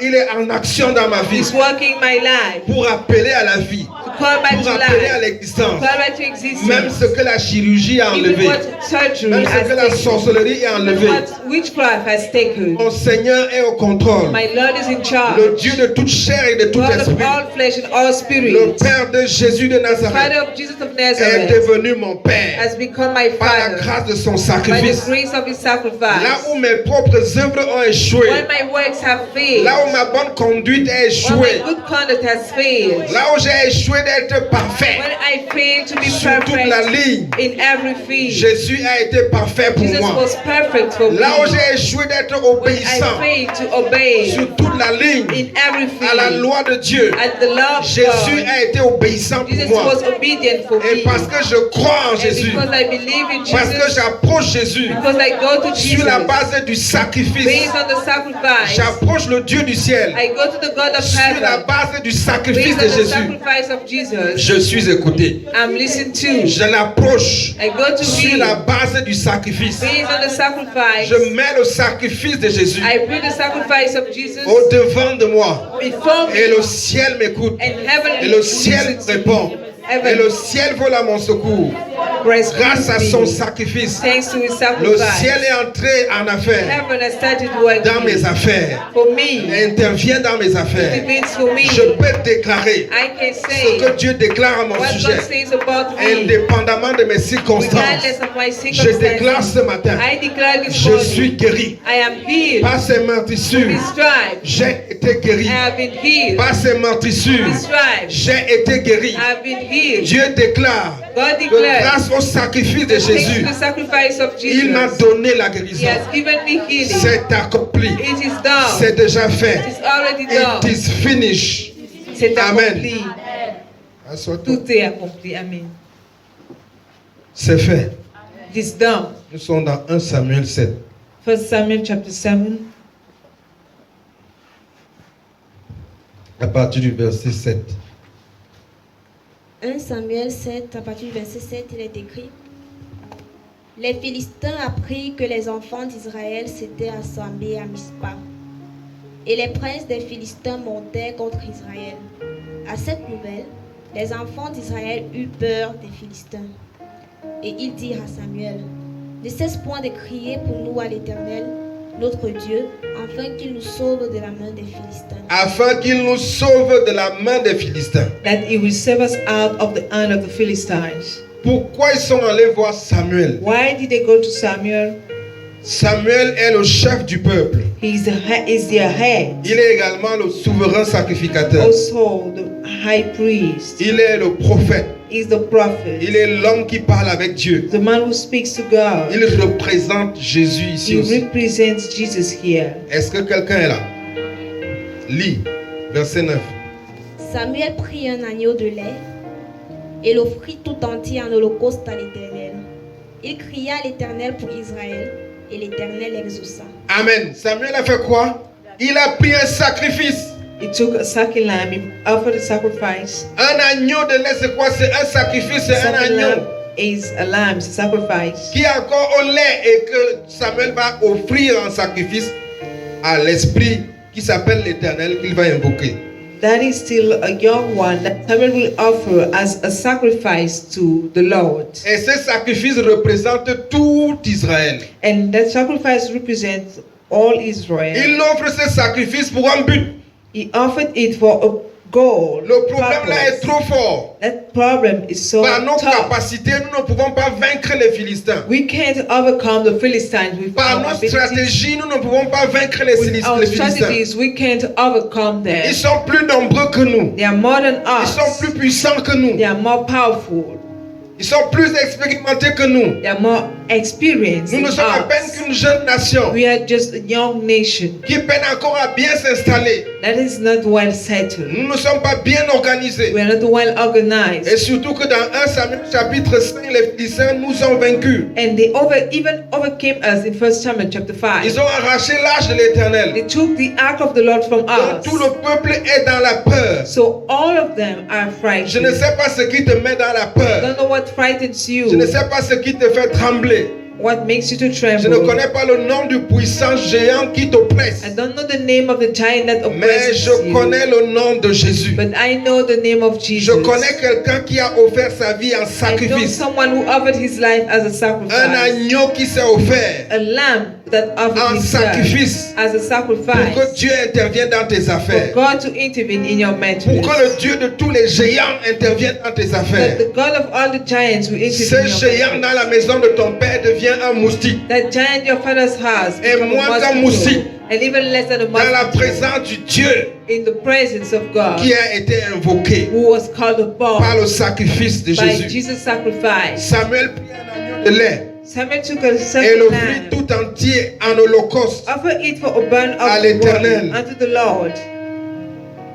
S1: il est en action dans ma vie
S2: is working my life
S1: pour appeler à la vie,
S2: to call back
S1: pour
S2: to
S1: appeler à
S2: life, to
S1: l'existence.
S2: call back to
S1: Même
S2: existence.
S1: ce que la chirurgie a
S2: Even
S1: enlevé,
S2: what surgery
S1: même ce
S2: has
S1: que la
S2: taken,
S1: sorcellerie a
S2: even
S1: enlevé,
S2: what witchcraft has taken.
S1: mon Seigneur est au contrôle.
S2: My Lord is in
S1: Le
S2: charge.
S1: Dieu de toute chair et de tout
S2: God of
S1: esprit,
S2: all flesh and all
S1: le
S2: spirit,
S1: Père de Jésus de Nazareth,
S2: Father of Jesus of
S1: est
S2: Nazareth,
S1: devenu mon Père
S2: has become my
S1: par la
S2: Father
S1: grâce de son
S2: by the
S1: sacrifice.
S2: grace of His
S1: Là
S2: sacrifice.
S1: où mes propres œuvres ont échoué,
S2: When my works have failed,
S1: là où ma bonne conduite a
S2: when
S1: échoué,
S2: my good conduct has failed,
S1: là où j'ai échoué d'être parfait
S2: when I failed to be
S1: sur toute la
S2: perfect
S1: ligne,
S2: in every field,
S1: Jésus a été parfait pour
S2: Jesus
S1: moi.
S2: was perfect for me.
S1: Là où j'ai échoué d'être
S2: When I
S1: obéissant
S2: failed to obey
S1: sur toute la ligne
S2: in every
S1: à la
S2: field,
S1: loi de Dieu,
S2: at the law of
S1: Jésus
S2: God,
S1: a été obéissant pour
S2: Jesus
S1: moi.
S2: was obedient for
S1: Et
S2: me.
S1: parce que je crois en
S2: And
S1: Jésus,
S2: because I believe in
S1: parce que
S2: Jesus,
S1: j'approche Jésus
S2: because I go to
S1: sur
S2: Jesus,
S1: la base du sacrifice,
S2: based on the sacrifice,
S1: j'approche le Dieu du ciel
S2: I go to the God of
S1: sur la
S2: heaven,
S1: base du sacrifice
S2: based
S1: de
S2: on the
S1: Jésus.
S2: sacrifice of Jesus.
S1: Je suis écouté.
S2: I'm listened to.
S1: Je l'approche
S2: I go to
S1: sur
S2: him,
S1: la base du sacrifice.
S2: based on the sacrifice.
S1: Je mets le sacrifice de Jésus
S2: I put the sacrifice of Jesus
S1: au devant de moi.
S2: before
S1: Et
S2: me,
S1: le ciel m'écoute.
S2: and heaven
S1: Et le ciel
S2: listens to
S1: répond.
S2: me.
S1: Et
S2: Heaven
S1: le ciel vole à mon secours. Grâce à son sacrifice,
S2: thanks to his
S1: le
S2: sacrifice,
S1: ciel est entré en affaire
S2: heaven has started working
S1: dans mes affaires.
S2: for me.
S1: Il intervient dans mes
S2: It
S1: affaires.
S2: means for me.
S1: Je peux déclarer
S2: I can
S1: ce
S2: say
S1: que Dieu déclare à mon
S2: what
S1: sujet,
S2: God says about me,
S1: indépendamment de mes circonstances.
S2: regardless of my
S1: Je déclare
S2: circumstances.
S1: ce matin,
S2: I declare this
S1: je
S2: morning,
S1: suis guéri.
S2: I am healed.
S1: Par ces meurtrissures,
S2: His stripes,
S1: j'ai été guéri.
S2: I have been healed.
S1: Par ces meurtrissures,
S2: His stripes,
S1: j'ai été guéri.
S2: I have been healed.
S1: Dieu déclare
S2: God
S1: que
S2: declares,
S1: grâce au sacrifice de
S2: thanks to
S1: Jésus,
S2: the sacrifice of
S1: il m'a
S2: Jesus,
S1: donné la
S2: He
S1: guérison.
S2: has given me healing.
S1: C'est accompli.
S2: It is done.
S1: C'est déjà fait.
S2: It is already
S1: It
S2: done.
S1: is finished.
S2: C'est
S1: Amen.
S2: accompli.
S1: Assois-toi.
S2: Tout est accompli. Amen.
S1: C'est fait.
S2: It is done.
S1: Nous sommes dans 1 Samuel 7.
S2: 1 Samuel chapter 7,
S1: À partir du verset 7.
S4: 1 Samuel 7, à partir du verset 7, il est écrit: les Philistins apprirent que les enfants d'Israël s'étaient assemblés à Mispa. Et les princes des Philistins montèrent contre Israël. À cette nouvelle, les enfants d'Israël eurent peur des Philistins. Et ils dirent à Samuel, ne cesse point de crier pour nous à l'Éternel, notre Dieu, afin qu'il nous sauve de la main des Philistins.
S1: Afin qu'il nous sauve de la main des Philistins.
S2: that he will save us out of the hand of the Philistines.
S1: Pourquoi ils sont allés voir Samuel?
S2: Why did they go to Samuel?
S1: Samuel est le chef du peuple.
S2: He is their head,
S1: Il est également le souverain sacrificateur.
S2: also the high priest.
S1: Il est le prophète.
S2: He is the prophet,
S1: Il est l'homme qui parle avec Dieu.
S2: the man who speaks to God.
S1: Il représente Jésus ici
S2: He
S1: aussi.
S2: represents Jesus here.
S1: Est-ce que quelqu'un est là? Lis, verset 9.
S4: Samuel prit un agneau de lait et l'offrit tout entier en holocauste à l'Éternel. Il cria à l'Éternel pour Israël, et l'Éternel exauça.
S1: Amen. Samuel a fait quoi? Il a pris un sacrifice.
S2: He took a sucking lamb, he offered a sacrifice.
S1: Un agneau de lait, c'est quoi? C'est un sacrifice, c'est un
S2: Sucking
S1: agneau
S2: lamb is a lamb, it's a sacrifice.
S1: qui est encore au lait et que Samuel va offrir en sacrifice à l'esprit qui s'appelle l'Éternel qu'il va invoquer.
S2: That is still a young one that Samuel will offer as a sacrifice to the Lord.
S1: Et ce sacrifice représente tout Israël.
S2: And that sacrifice represents all Israel.
S1: Il offre ce sacrifice pour un but.
S2: He offered it for a goal.
S1: Le problème là est
S2: purpose.
S1: trop fort.
S2: That problem is so
S1: Par nos
S2: tough.
S1: capacités, nous ne pouvons pas vaincre les Philistins.
S2: We can't overcome the Philistines with
S1: Par
S2: our
S1: nos
S2: abilities.
S1: stratégies, nous ne pouvons pas vaincre les
S2: With our
S1: Philistins.
S2: strategies, we can't overcome them.
S1: Ils sont plus nombreux que nous.
S2: They are more than
S1: Ils sont
S2: us.
S1: plus puissants que nous.
S2: They are more powerful.
S1: Ils sont plus expérimentés que nous.
S2: They are more experienced
S1: Nous
S2: than
S1: ne sommes à peine
S2: us.
S1: qu'une jeune nation
S2: We are just a young nation
S1: qui peine encore à bien s'installer.
S2: that is not well settled.
S1: Nous ne sommes pas bien organisés.
S2: We are not well
S1: Et
S2: organized.
S1: surtout que dans 1 Samuel chapitre 5, les Philistins nous ont vaincus.
S2: And they even overcame us in 1 Samuel chapter 5.
S1: Ils ont arraché l'arche de l'Éternel.
S2: They took the ark of the Lord from
S1: Donc
S2: us.
S1: tout le peuple est dans la peur.
S2: So all of them are
S1: Je ne
S2: frightened.
S1: sais pas ce qui te met dans la
S2: I
S1: peur.
S2: don't know what frightens
S1: Je ne
S2: you,
S1: sais pas ce qui te fait trembler.
S2: what makes you to
S1: Je ne
S2: tremble.
S1: connais pas le nom du puissant géant qui t'oppresse.
S2: I don't know the name of the giant that
S1: Mais
S2: oppresses
S1: je
S2: you,
S1: connais le nom de Jésus.
S2: but I know the name of
S1: Je
S2: Jesus.
S1: connais quelqu'un qui a offert sa vie en
S2: I know
S1: sacrifice.
S2: someone who offered his life as a
S1: Un
S2: sacrifice.
S1: agneau qui s'est offert
S2: A lamb that offered
S1: en
S2: himself
S1: sacrifice
S2: as a
S1: pour que
S2: sacrifice.
S1: Dieu intervienne dans tes
S2: For
S1: affaires.
S2: God to intervene in your
S1: Pour
S2: matters.
S1: que le Dieu de tous les géants intervienne dans tes
S2: That
S1: affaires.
S2: the God of all the giants will
S1: Ce
S2: intervene in your
S1: géant dans
S2: matters.
S1: la maison de ton père devient un moustique.
S2: That giant your father's house
S1: Et
S2: become
S1: moins
S2: a
S1: qu'un
S2: mosquito,
S1: moustique.
S2: and even less than a
S1: Dans la
S2: mosquito,
S1: présence du Dieu
S2: in the presence of God,
S1: qui a été invoqué
S2: who was called upon
S1: par le sacrifice de
S2: by
S1: Jésus.
S2: Jesus' sacrifice.
S1: Samuel prit un agneau de lait
S2: Samuel took a
S1: et
S2: second
S1: l'offrit
S2: lamb,
S1: tout entier en holocauste.
S2: offered it for a burnt
S1: À
S2: offering
S1: l'Éternel.
S2: unto the Lord.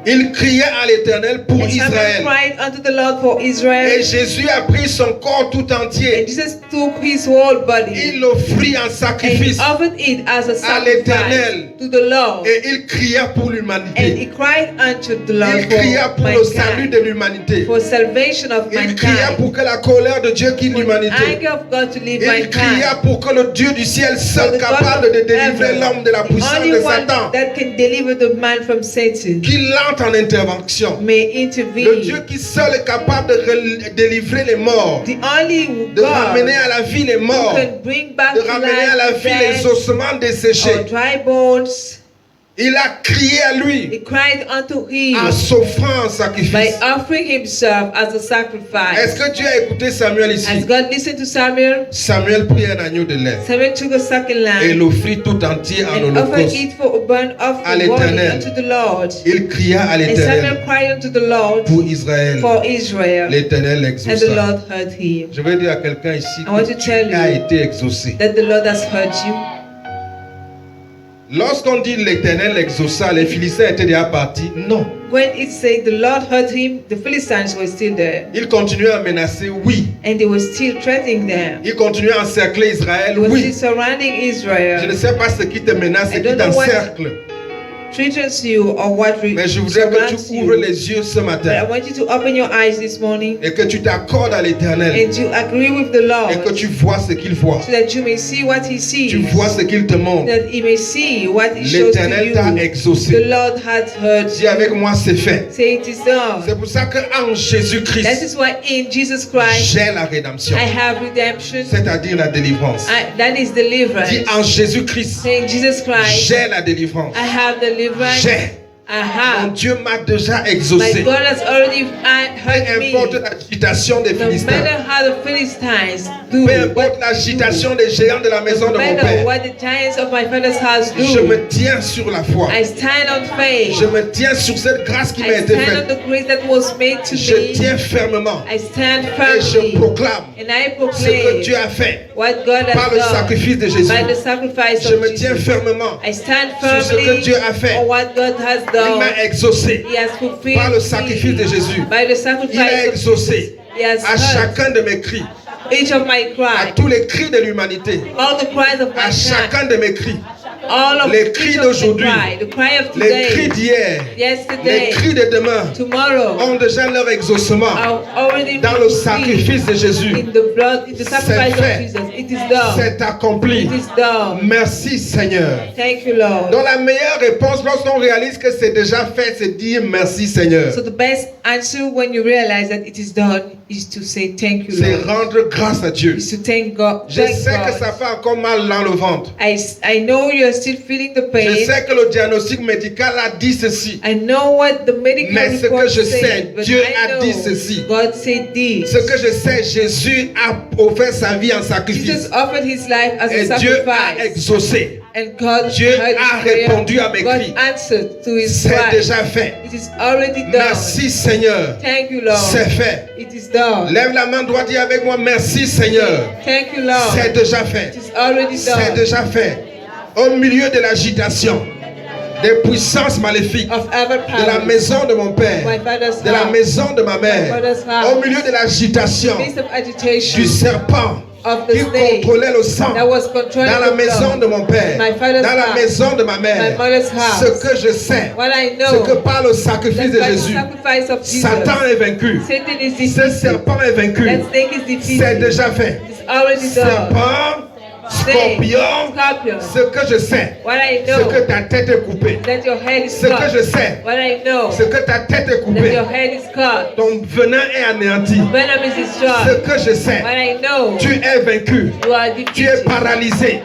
S1: Il criait à l'Éternel pour
S2: And Samuel
S1: Israël.
S2: cried unto the Lord for
S1: Et
S2: Israel.
S1: Jésus a pris son corps tout
S2: And
S1: entier.
S2: Jesus took his whole body
S1: Il l'offrit en
S2: and he
S1: sacrifice.
S2: offered it as a
S1: à l'Éternel.
S2: sacrifice to the Lord.
S1: Et il cria pour
S2: And
S1: l'humanité.
S2: he cried unto the Lord
S1: Il cria pour le salut de
S2: mankind,
S1: l'humanité.
S2: for salvation of
S1: Il cria
S2: mankind,
S1: pour que la colère de Dieu quitte
S2: for the
S1: l'humanité.
S2: anger of God to leave
S1: Il cria
S2: mankind,
S1: pour que le Dieu du ciel
S2: for
S1: seul
S2: the God
S1: capable
S2: of
S1: de délivrer
S2: heaven,
S1: l'homme de la
S2: the
S1: puissance
S2: only
S1: de
S2: one
S1: Satan,
S2: that can deliver the man from Satan,
S1: qu'il entre en intervention.
S2: may
S1: Le Dieu
S2: intervene.
S1: qui seul est capable de délivrer les morts,
S2: The only
S1: de
S2: God
S1: ramener à la vie les
S2: who
S1: morts,
S2: can bring back
S1: de
S2: to
S1: ramener à la
S2: life
S1: vie
S2: the
S1: les
S2: dead
S1: ossements
S2: or
S1: desséchés.
S2: dry bones.
S1: Il a crié à lui
S2: He cried unto him
S1: en s'offrant en
S2: by
S1: sacrifice.
S2: offering himself as a
S1: Est-ce
S2: sacrifice.
S1: que Dieu a écouté Samuel
S2: As
S1: ici?
S2: God listened to Samuel,
S1: Samuel prit un agneau de lait
S2: Samuel took a second
S1: et
S2: lamb
S1: l'offrit tout entier en
S2: and offered
S1: holocauste.
S2: it for a burnt
S1: À
S2: offering
S1: l'Éternel.
S2: unto the Lord.
S1: Il cria à
S2: And Samuel
S1: l'Éternel
S2: cried unto the Lord
S1: pour Israël.
S2: for Israel,
S1: L'Éternel
S2: and the
S1: l'exauça.
S2: Lord heard him.
S1: Je veux dire à quelqu'un ici
S2: I want to
S1: que tu
S2: tell
S1: as
S2: you
S1: été exaucé.
S2: that the Lord has heard you.
S1: Lorsqu'on dit l'Éternel l'exauça, les Philistins étaient déjà partis. Non.
S2: When it said the Lord heard him, the Philistines were still there,
S1: Ils continuaient à menacer, oui.
S2: and they were still threatening them.
S1: Ils continuaient à encercler Israël,
S2: They were
S1: oui.
S2: still surrounding
S1: Je ne
S2: Israel.
S1: sais pas ce qui te menace, ce
S2: I
S1: qui
S2: don't know what-
S1: t'encercle.
S2: threatens you or what
S1: Mais je voudrais que
S2: surrounds
S1: tu ouvres
S2: you.
S1: les yeux ce
S2: But I
S1: matin
S2: want you to open your eyes this morning
S1: et que tu t'accordes à l'Éternel
S2: and to agree with the Lord
S1: et que tu vois ce qu'il voit.
S2: so that you may see what He sees,
S1: Tu vois ce qu'il te montre.
S2: that He may see what He shows to
S1: L'Éternel t'a
S2: you. The
S1: exaucé.
S2: Lord has heard
S1: Dis
S2: you.
S1: avec moi, c'est fait.
S2: Say it is done.
S1: C'est pour ça qu'en
S2: That
S1: Jésus-Christ,
S2: is why in Jesus Christ
S1: j'ai la rédemption,
S2: I have redemption.
S1: c'est-à-dire la délivrance.
S2: That is deliverance.
S1: Dis en Jésus-Christ,
S2: Say in Jesus Christ
S1: j'ai la délivrance.
S2: I have deliverance.
S1: J'ai.
S2: I
S1: Mon
S2: have.
S1: Dieu m'a déjà
S2: My
S1: exaucé.
S2: God has already
S1: Peu
S2: heard me.
S1: importe l'agitation des
S2: No
S1: Philistins.
S2: matter how the Philistines do,
S1: Peu importe l'agitation des géants de la maison de
S2: no
S1: mon
S2: matter
S1: père.
S2: what the giants of my father's house
S1: Je
S2: do,
S1: me tiens sur la foi.
S2: I stand on faith.
S1: Je me tiens sur cette grâce qui m'a
S2: I
S1: été
S2: stand on
S1: faite.
S2: the grace that was made to
S1: Je
S2: me.
S1: tiens fermement
S2: I stand
S1: et je
S2: firmly
S1: proclame
S2: and I
S1: ce que
S2: proclaim
S1: Dieu a fait
S2: what God
S1: par le
S2: has done
S1: sacrifice de Jésus.
S2: by the sacrifice
S1: Je
S2: of
S1: me tiens
S2: Jesus.
S1: fermement
S2: I stand
S1: sur ce que
S2: firmly
S1: Dieu a fait.
S2: on what God has
S1: Il
S2: done.
S1: m'a exaucé
S2: He has fulfilled
S1: par le sacrifice de Jésus.
S2: by the
S1: Il a
S2: sacrifice of
S1: exaucé
S2: He has
S1: à
S2: heard
S1: chacun de mes cris,
S2: each of my
S1: à
S2: cries,
S1: tous les cris de l'humanité,
S2: all the cries of
S1: à
S2: my
S1: chacun
S2: time,
S1: de mes cris,
S2: all of
S1: les cris
S2: each of
S1: d'aujourd'hui,
S2: my cry, the cry of
S1: les cris
S2: today,
S1: d'hier, les
S2: yesterday,
S1: cris de demain
S2: tomorrow,
S1: ont déjà leur exaucement
S2: are already
S1: dans le sacrifice de Jésus.
S2: in the blood, in the sacrifice
S1: fait.
S2: of Jesus. It is done.
S1: C'est accompli.
S2: It is done.
S1: Merci Seigneur.
S2: Thank you, Lord.
S1: Donc la meilleure réponse lorsqu'on réalise que c'est déjà fait, c'est dire merci Seigneur.
S2: So the best answer when you realize that it is done is to say thank you,
S1: C'est
S2: Lord.
S1: rendre grâce à Dieu.
S2: Is to thank God.
S1: Je
S2: Thank
S1: sais que ça
S2: God.
S1: fait encore mal dans le ventre.
S2: I know you're still feeling the
S1: Je
S2: pain.
S1: sais que le diagnostic médical a dit ceci.
S2: I know what the medical
S1: Mais ce que
S2: report
S1: je
S2: said,
S1: sais,
S2: but
S1: Dieu
S2: I
S1: a
S2: know
S1: dit ceci.
S2: God said this.
S1: Ce que je sais, Jésus a offert sa vie en sacrifice.
S2: Jesus offered His life as
S1: Et
S2: a
S1: Dieu a
S2: sacrifice,
S1: exaucé.
S2: and God
S1: Dieu
S2: heard
S1: a
S2: His prayer.
S1: répondu à mes
S2: God
S1: cris.
S2: answered to His
S1: C'est
S2: cry.
S1: déjà fait.
S2: It is already done.
S1: Merci Seigneur.
S2: Thank you, Lord.
S1: C'est fait.
S2: It is done.
S1: Lève la main droite, dis avec moi merci Seigneur.
S2: Thank you, Lord.
S1: C'est déjà fait.
S2: It is already
S1: C'est
S2: done.
S1: déjà fait. Au milieu de l'agitation, des puissances maléfiques,
S2: Of ever
S1: de la
S2: power.
S1: maison de mon père,
S2: My father's
S1: de la
S2: house.
S1: maison de ma mère,
S2: My father's house.
S1: au milieu de l'agitation,
S2: Midst of agitation
S1: du serpent
S2: of the
S1: qui
S2: snake
S1: contrôlait le sang
S2: that was controlling
S1: dans la
S2: the
S1: maison
S2: blood.
S1: de mon père,
S2: My father's
S1: dans la
S2: house.
S1: maison de ma mère.
S2: My mother's house.
S1: Ce que je sais,
S2: What I
S1: c'est
S2: know,
S1: que par le sacrifice de
S2: that by the
S1: Jésus,
S2: sacrifice of Jesus,
S1: Satan est vaincu.
S2: Satan is
S1: Ce
S2: defeated.
S1: serpent est vaincu.
S2: That snake is
S1: C'est
S2: defeated.
S1: déjà fait.
S2: It's already done.
S1: Serpent,
S2: Snake,
S1: scorpion,
S2: scorpion.
S1: ce que je sais,
S2: What I
S1: c'est
S2: know,
S1: que ta tête est coupée.
S2: that your head is
S1: Ce que je
S2: cut.
S1: sais,
S2: What I know,
S1: c'est que ta tête est
S2: that
S1: coupée.
S2: your head is cut.
S1: Ton venin est anéanti.
S2: Venom is
S1: Ce
S2: destroyed.
S1: que je sais,
S2: What I know,
S1: tu es vaincu.
S2: you are
S1: Tu es
S2: defeated,
S1: paralysé.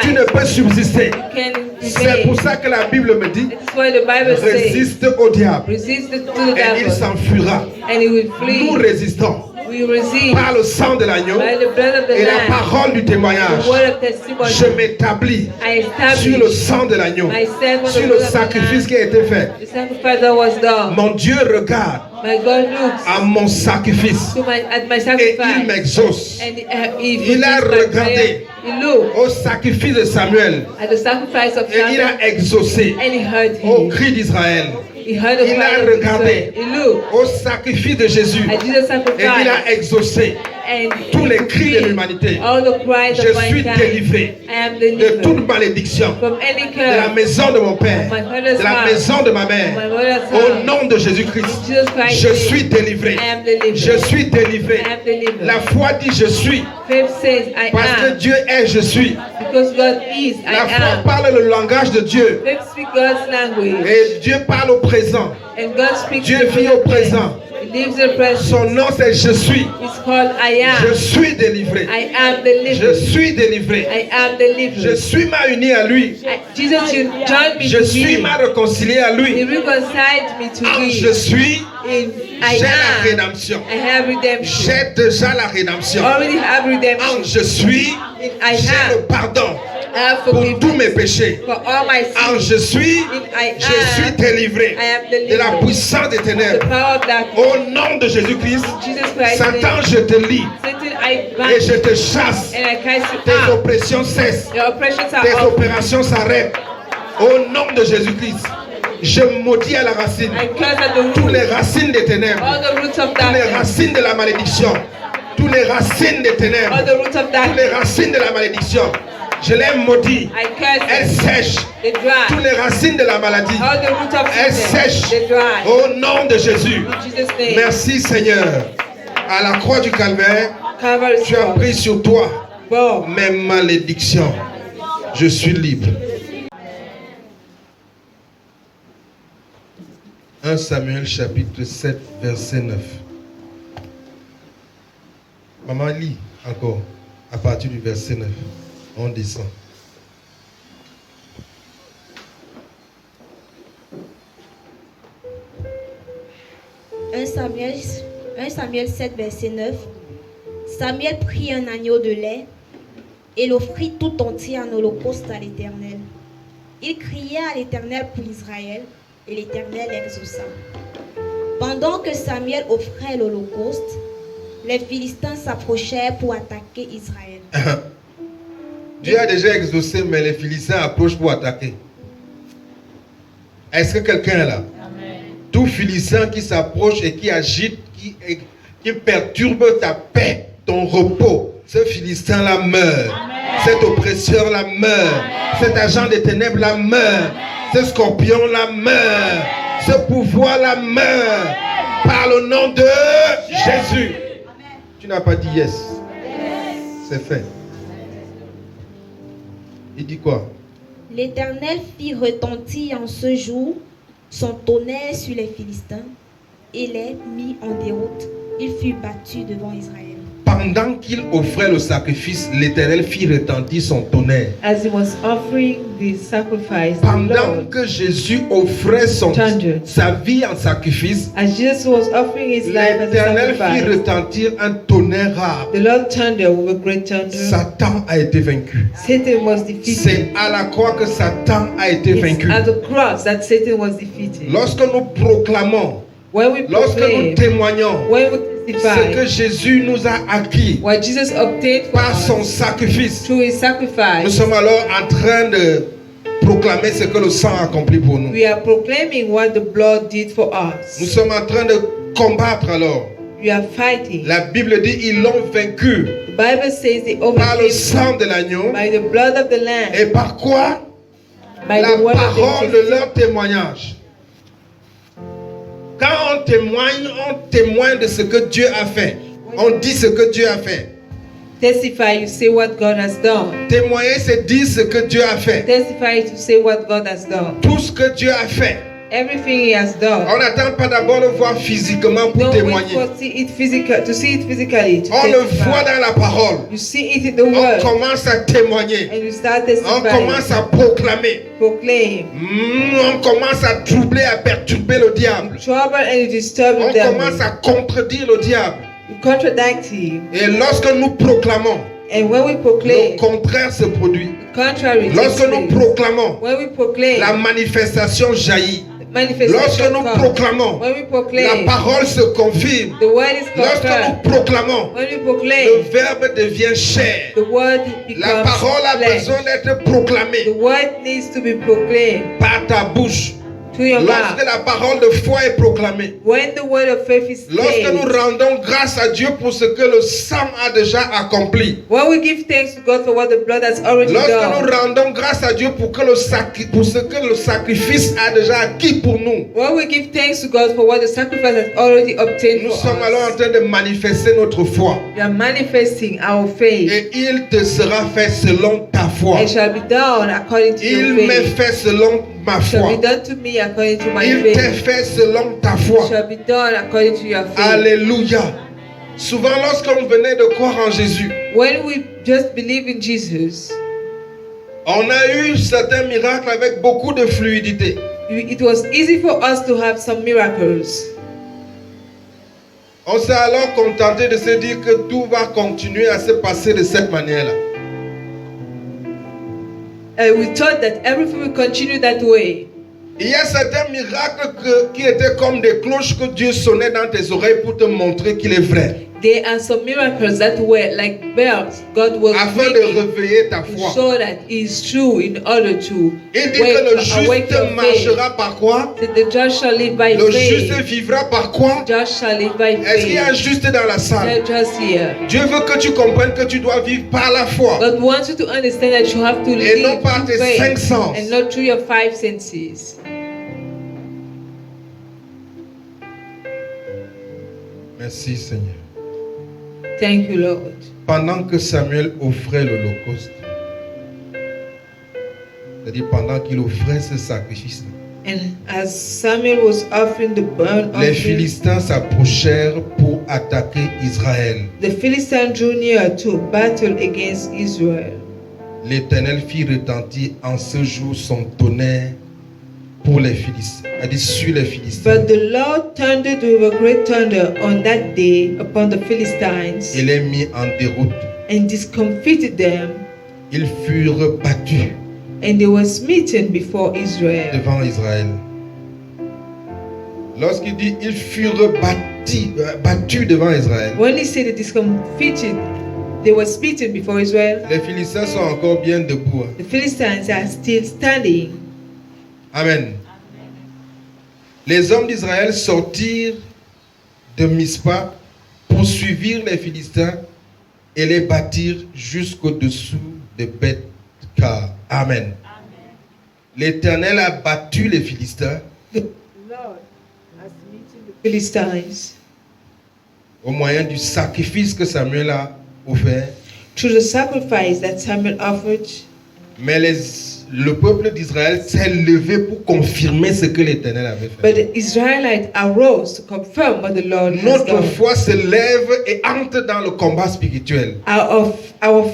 S1: Tu ne
S2: paralyzed.
S1: peux subsister.
S2: You can
S1: C'est
S2: remain.
S1: pour ça que la Bible me dit,
S2: That is why the Bible says,
S1: résiste au diable
S2: resist to the
S1: et il
S2: devil,
S1: s'enfuira.
S2: and he will
S1: Nous
S2: flee.
S1: résistons
S2: We resist
S1: par le sang de l'agneau
S2: by the blood of the
S1: et la
S2: Lamb,
S1: parole du témoignage.
S2: the word of testimony.
S1: Je m'établis
S2: I
S1: sur le
S2: establish
S1: sang de l'agneau,
S2: myself on the
S1: sur le
S2: blood of the
S1: sacrifice
S2: Lamb,
S1: qui a été fait.
S2: the sacrifice that was done.
S1: Mon Dieu regarde
S2: My God looks
S1: à mon sacrifice
S2: at my
S1: et il
S2: sacrifice,
S1: m'exauce.
S2: and he
S1: Il a
S2: fulfills my
S1: regardé
S2: prayer. He looked
S1: au sacrifice de Samuel
S2: at the sacrifice of
S1: et il
S2: Samuel,
S1: a exaucé
S2: and he heard
S1: au
S2: him.
S1: cri d'Israël.
S2: He heard the
S1: Il
S2: cry
S1: a
S2: of
S1: regardé
S2: Israel. He looked
S1: au sacrifice de Jésus
S2: at Jesus'
S1: et il
S2: sacrifice,
S1: a exaucé
S2: and
S1: tous les
S2: he
S1: cris de
S2: fulfilled
S1: l'humanité.
S2: all the cries
S1: Je
S2: of
S1: suis
S2: mankind.
S1: délivré
S2: I am
S1: de
S2: delivered
S1: toute malédiction
S2: from any
S1: de la
S2: curse,
S1: maison de mon père,
S2: my father's
S1: de la
S2: house,
S1: maison de ma
S2: my
S1: mère.
S2: mother's
S1: Au
S2: house.
S1: nom de Jésus-Christ,
S2: Jesus Christ,
S1: je suis délivré.
S2: I am delivered.
S1: Je suis délivré.
S2: I am delivered.
S1: La foi dit je suis
S2: Faith says I
S1: parce que
S2: am,
S1: Dieu est je suis.
S2: because God is
S1: La
S2: I
S1: foi
S2: am.
S1: parle le langage de Dieu
S2: Faith speaks God's language,
S1: et Dieu parle au présent.
S2: and God speaks
S1: Dieu
S2: the
S1: vit au
S2: present.
S1: présent.
S2: He lives the present.
S1: Son nom c'est je suis.
S2: It's called I
S1: Je
S2: am.
S1: suis délivré.
S2: I am
S1: Je
S2: delivered.
S1: suis délivré.
S2: I am
S1: Je
S2: delivered.
S1: suis m'a uni à lui.
S2: Jesus, you joined me
S1: Je
S2: to
S1: suis
S2: him.
S1: m'a réconcilié à
S2: He
S1: lui.
S2: reconciled me to
S1: Ah, je
S2: him.
S1: suis,
S2: In I
S1: j'ai la
S2: am.
S1: rédemption.
S2: I have redemption.
S1: J'ai déjà la rédemption.
S2: Already have
S1: Ah,
S2: redemption.
S1: je suis,
S2: In I
S1: j'ai le
S2: have.
S1: pardon
S2: I have
S1: pour tous
S2: forgiveness
S1: mes péchés.
S2: for all my
S1: Ah,
S2: sins.
S1: je suis,
S2: In I
S1: je suis
S2: am.
S1: délivré
S2: I am
S1: de la
S2: delivered.
S1: puissance des
S2: The
S1: ténèbres.
S2: power of darkness.
S1: Au nom de Jésus-Christ,
S2: Jesus Christ.
S1: Satan, je te lis
S2: Satan, I
S1: et
S2: bind
S1: je te chasse.
S2: and I cast you
S1: Tes
S2: out.
S1: oppressions cessent.
S2: Your oppressions are
S1: Tes
S2: over.
S1: opérations s'arrêtent. Au nom de Jésus-Christ, je maudis à la racine
S2: I curse at the
S1: toutes
S2: root.
S1: les racines des ténèbres,
S2: All the roots of
S1: toutes les
S2: darkness.
S1: racines de la malédiction, toutes les racines des ténèbres,
S2: All the roots of
S1: toutes les
S2: darkness.
S1: racines de la malédiction. Je les maudis.
S2: I curse
S1: Elles
S2: them.
S1: sèchent.
S2: They dry.
S1: Toutes les racines de la maladie.
S2: All the root of
S1: Elles
S2: sickness.
S1: sèchent.
S2: They dry.
S1: Au nom de Jésus.
S2: In Jesus' name.
S1: Merci Seigneur. À la croix du Calvaire,
S2: Calvary's
S1: tu as
S2: cross.
S1: pris sur toi
S2: Boom.
S1: mes malédictions. Je suis libre. 1 Samuel chapitre 7 verset 9. Maman lit encore à partir du verset 9. On descend.
S4: Un Samuel 7, verset 9. Samuel prit un agneau de lait et l'offrit tout entier en holocauste à l'Éternel. Il cria à l'Éternel pour Israël, et l'Éternel exauça. Pendant que Samuel offrait l'holocauste, les Philistins s'approchèrent pour attaquer Israël.
S1: Dieu a déjà exaucé, mais les Philistins approchent pour attaquer. Est-ce que quelqu'un est là? Tout Philistin qui s'approche et qui agite, qui perturbe ta paix, ton repos, ce Philistin-là meurt. Cet oppresseur-là meurt. Cet agent des ténèbres-là meurt. Ce scorpion-là meurt. Ce pouvoir-là meurt. Par le nom de Jésus. Tu n'as pas dit yes. C'est fait. Il dit quoi?
S4: L'Éternel fit retentir en ce jour son tonnerre sur les Philistins et les mit en déroute. Il fut battu devant Israël.
S1: Pendant qu'il offrait le sacrifice, l'Éternel fit retentir son tonnerre.
S2: As he was offering the sacrifice, the
S1: Pendant
S2: Lord,
S1: que Jésus offrait sa vie en sacrifice,
S2: as Jesus was offering his life as a
S1: l'Éternel fit
S2: sacrifice,
S1: retentir un tonnerre rare.
S2: the Lord thundered with a great thunder.
S1: Satan a été vaincu.
S2: Satan was defeated.
S1: C'est à la croix que Satan a été
S2: It's
S1: vaincu.
S2: at the cross that Satan was defeated.
S1: Lorsque nous proclamons,
S2: When we
S1: lorsque nous
S2: proclaim,
S1: témoignons
S2: when we
S1: ce
S2: testify,
S1: que Jésus nous a acquis
S2: what Jesus obtained for
S1: par son
S2: us
S1: sacrifice,
S2: through his
S1: nous
S2: sacrifice,
S1: sommes alors en train de proclamer ce que le sang a accompli pour nous.
S2: we are proclaiming what the blood did for us.
S1: Nous sommes en train de combattre alors.
S2: We are fighting.
S1: La Bible dit ils l'ont vaincu
S2: The Bible says they
S1: par le
S2: overcame
S1: sang de l'agneau
S2: by the blood of the Lamb,
S1: et par quoi?
S2: by
S1: La
S2: the word of
S1: parole
S2: their
S1: de leur témoignage. Quand on témoigne de ce que Dieu a fait. On dit ce que Dieu a fait.
S2: testify, you say what God has done.
S1: Témoigner, c'est dire ce que Dieu a fait.
S2: Testify to say what God has done.
S1: Tout ce que Dieu a fait.
S2: Everything he has done.
S1: On n'attend pas d'abord le voir physiquement pour
S2: Don't wait
S1: témoigner.
S2: for to see it physically. To
S1: On le
S2: testify.
S1: voit dans la parole.
S2: You see it in the
S1: On
S2: word,
S1: commence à témoigner.
S2: and you start
S1: On
S2: testifying.
S1: commence à proclamer.
S2: Proclaim.
S1: On commence à troubler, à perturber le diable.
S2: Trouble and you disturb
S1: On
S2: the
S1: commence
S2: devil.
S1: à contredire le diable.
S2: You contradict him.
S1: Et lorsque nous proclamons,
S2: And when we
S1: le
S2: proclaim,
S1: contraire se produit.
S2: contrary takes
S1: Lorsque nous
S2: place.
S1: proclamons,
S2: When we proclaim,
S1: la manifestation jaillit. Lorsque
S2: manifestation
S1: nous
S2: comes.
S1: proclamons,
S2: When we
S1: la
S2: proclaim,
S1: parole se confirme.
S2: the word is
S1: Lorsque
S2: confirmed.
S1: nous proclamons,
S2: When we
S1: le
S2: proclaim,
S1: verbe devient chair.
S2: the word
S1: La
S2: becomes
S1: parole a
S2: flesh.
S1: besoin d'être
S2: The
S1: proclamée
S2: word needs to be proclaimed
S1: par ta bouche.
S2: to your
S1: Lorsque
S2: mouth.
S1: la parole de foi est proclamée.
S2: When the word of faith is
S1: Lorsque nous
S2: said,
S1: rendons grâce à Dieu pour ce que le sang a déjà accompli.
S2: when we give thanks to God for what the blood has already
S1: Lorsque nous
S2: done,
S1: rendons grâce à Dieu pour ce que le sacrifice a déjà acquis pour nous.
S2: when we give thanks to God for what the sacrifice has already obtained
S1: Nous
S2: for
S1: sommes alors en
S2: us,
S1: train de manifester notre foi.
S2: we are manifesting our faith.
S1: Et il te sera fait selon ta foi.
S2: It shall be done according to
S1: Il
S2: your
S1: m'est
S2: faith.
S1: fait selon ma
S2: It shall
S1: foi.
S2: be done to me according to my
S1: Il t'est
S2: faith.
S1: fait selon ta
S2: It
S1: foi.
S2: shall be done according to your faith.
S1: Alléluia. Souvent lorsqu'on venait de croire en Jésus,
S2: When we just believe in Jesus,
S1: on a eu certains miracles avec beaucoup de fluidité.
S2: it was easy for us to have some miracles.
S1: On s'est alors contenté de se dire que tout va continuer à se passer de cette manière-là.
S2: And we thought that everything will continue that way.
S1: Il y a certains miracles qui étaient comme des cloches que Dieu sonnait dans tes oreilles pour te montrer qu'il est vrai.
S2: There are some miracles that were like bells God was
S1: afin de
S2: making
S1: réveiller ta
S2: to
S1: foi.
S2: show that is true in order to
S1: Il dit que le
S2: awake
S1: juste
S2: your faith.
S1: marchera par quoi?
S2: That the just shall live by
S1: Le juste
S2: faith.
S1: vivra par quoi?
S2: Just shall live by
S1: Est-ce qu'il y a un
S2: faith.
S1: juste dans la salle?
S2: Just here.
S1: Dieu veut que tu comprennes que tu dois vivre par la foi
S2: God wants you to understand that you have to
S1: et non
S2: live
S1: par
S2: through
S1: tes cinq
S2: faith
S1: sens.
S2: and not through your five senses.
S1: Merci Seigneur.
S2: Thank you, Lord.
S1: Pendant que Samuel offrait l'holocauste, c'est-à-dire pendant qu'il offrait ce sacrifice,
S2: And as Samuel was offering the burnt
S1: les
S2: offering,
S1: Philistins s'approchèrent pour attaquer Israël.
S2: the Philistines drew near to battle against Israel.
S1: L'Éternel fit retentir en ce jour son tonnerre pour les Philistins, c'est-à-dire sur les Philistins.
S2: But the Lord thundered with a great thunder on that day upon the Philistines
S1: Et les mit en déroute.
S2: and discomfited them,
S1: Ils furent battus
S2: and they were smitten before Israel.
S1: devant Israël. Lorsqu'il dit ils furent battus devant Israël,
S2: When he said they discomfited, they were smitten before Israel.
S1: les Philistins sont encore bien debout.
S2: The Philistines are still standing.
S1: Amen. Les hommes d'Israël sortirent de Mispa, poursuivirent les Philistins et les battirent jusqu'au-dessous de Beth-Kar. Amen. L'Éternel a battu les Philistins
S2: The Lord has smitten the Philistines
S1: au moyen du sacrifice que Samuel a offert.
S2: through the sacrifice that Samuel offered.
S1: Mais le peuple d'Israël s'est levé pour confirmer ce que l'Éternel avait fait.
S2: But the Israelites arose to confirm what the Lord has
S1: Notre
S2: done.
S1: foi se lève et entre dans le combat spirituel
S2: Our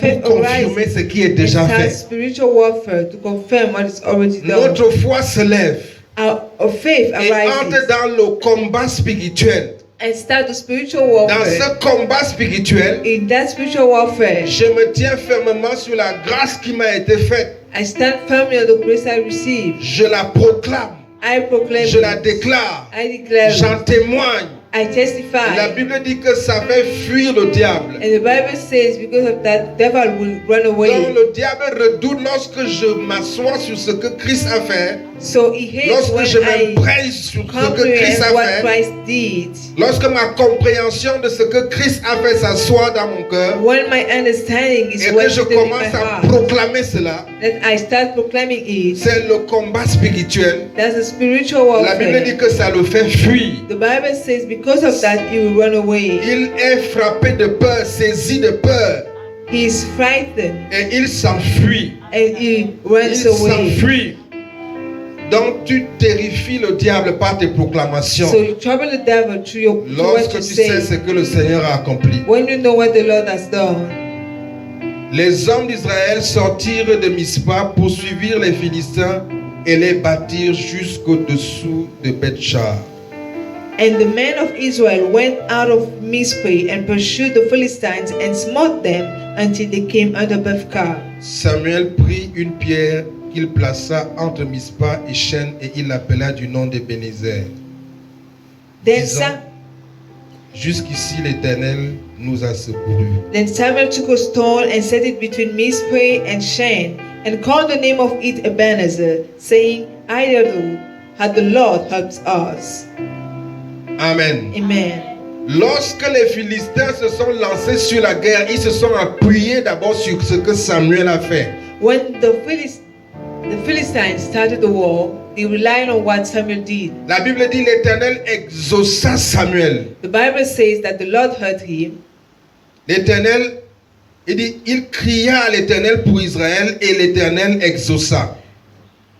S2: faith
S1: pour confirmer
S2: arises
S1: ce qui est
S2: and
S1: déjà
S2: starts
S1: fait.
S2: spiritual warfare to confirm what is already done.
S1: Notre foi se lève
S2: Our faith
S1: et entre
S2: arises
S1: dans le combat spirituel.
S2: and start the spiritual
S1: Dans
S2: warfare.
S1: ce combat spirituel,
S2: In that spiritual warfare,
S1: je me tiens fermement sur la grâce qui m'a été faite.
S2: I stand firmly on the grace I received.
S1: Je la proclame,
S2: I proclaim
S1: je la
S2: it.
S1: déclare,
S2: I declare
S1: j'en
S2: it.
S1: témoigne.
S2: I testify.
S1: La Bible dit que ça fait fuir le diable.
S2: And the Bible says because of that, devil will run
S1: Donc
S2: away.
S1: le diable redoute lorsque je m'assois sur ce que Christ a fait,
S2: So he hates
S1: lorsque
S2: when
S1: je
S2: I
S1: m'embraye sur ce que Christ
S2: comprehend
S1: a
S2: what
S1: fait,
S2: Christ did.
S1: lorsque ma compréhension de ce que Christ a fait s'assoit dans mon cœur,
S2: When my understanding is
S1: et que
S2: well
S1: je
S2: seated in my
S1: commence à
S2: heart,
S1: proclamer cela,
S2: that I start proclaiming it.
S1: c'est le combat spirituel.
S2: That's a spiritual
S1: La Bible dit
S2: warfare.
S1: que ça le fait fuir.
S2: The Bible says because of that he will run away.
S1: Il est frappé de peur, saisi de peur,
S2: He is frightened
S1: et il s'enfuit.
S2: and he
S1: Il
S2: runs away.
S1: s'enfuit. Donc tu terrifies le diable par tes proclamations.
S2: So you trouble the devil through what
S1: Lorsque
S2: you
S1: tu sais ce
S2: say.
S1: que le Seigneur a accompli.
S2: When you know what the Lord has done.
S1: Les hommes d'Israël sortirent de Mispa, poursuivirent les Philistins et les battirent jusqu'au-dessous de Beth-Char.
S2: And the men of Israel went out of Mizpah and pursued the Philistines and smote them until they came under Bethkar.
S1: Samuel prit une pierre qu'il plaça entre Mispa et Chêne et il l'appela du nom de Bénézer.
S2: Then,
S1: disant, jusqu'ici l'Éternel nous a secourus.
S2: Then Samuel took a stone and set it between Mizpah and Shen and called the name of it Ebenezer, saying, "Either had the Lord helped us."
S1: Amen.
S2: Amen.
S1: Lorsque les Philistins se sont lancés sur la guerre, ils se sont appuyés d'abord sur ce que Samuel a fait.
S2: When the Philistines started the war, they relied on what Samuel did.
S1: La Bible dit l'Éternel exauça Samuel.
S2: The Bible says that the Lord heard him.
S1: L'Éternel, il dit, il cria à l'Éternel pour Israël et l'Éternel exauça.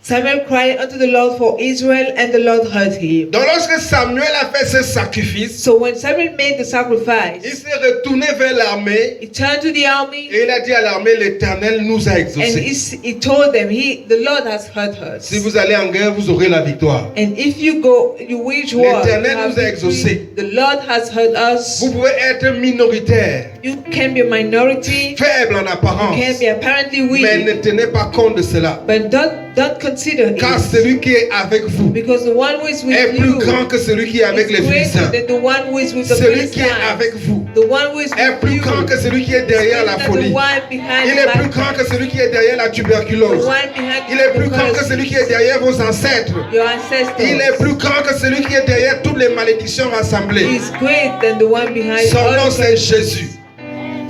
S2: Samuel cried unto the Lord for Israel, and the Lord heard him.
S1: Donc lorsque Samuel a fait ce sacrifice,
S2: So when Samuel made the
S1: il
S2: sacrifice,
S1: s'est retourné vers l'armée
S2: he turned to the army
S1: et il a dit à l'armée, l'Éternel nous a
S2: and
S1: exaucés.
S2: he told them, the Lord has heard us.
S1: Si vous allez en guerre, vous aurez la victoire.
S2: And if you go, you wage war, you
S1: L'Éternel
S2: have
S1: nous a
S2: victory.
S1: exaucés.
S2: The Lord has heard us.
S1: Vous pouvez être minoritaire,
S2: You can be a minority,
S1: faible en
S2: you
S1: apparence,
S2: can be apparently
S1: mais ne
S2: weak,
S1: tenez pas compte de cela.
S2: but don't Don't consider
S1: car
S2: it.
S1: celui qui est avec vous
S2: Because the one who is
S1: est
S2: with
S1: plus
S2: you
S1: grand que celui qui est avec les
S2: is greater
S1: Philistins.
S2: than the one who is with the
S1: Celui qui est
S2: Philistines.
S1: avec vous
S2: The one who is
S1: est
S2: with
S1: plus
S2: you
S1: grand que celui qui est derrière la
S2: is greater than the
S1: folie.
S2: one behind
S1: Il
S2: the
S1: est plus
S2: back.
S1: grand que celui qui est derrière la
S2: The
S1: tuberculose.
S2: one behind
S1: Il est plus grand que
S2: tuberculosis.
S1: celui qui est derrière vos ancêtres.
S2: Your ancestors.
S1: Il est plus grand que celui qui est derrière toutes les malédictions rassemblées.
S2: He is great than the one behind
S1: Son
S2: all
S1: nom
S2: the
S1: c'est Jésus.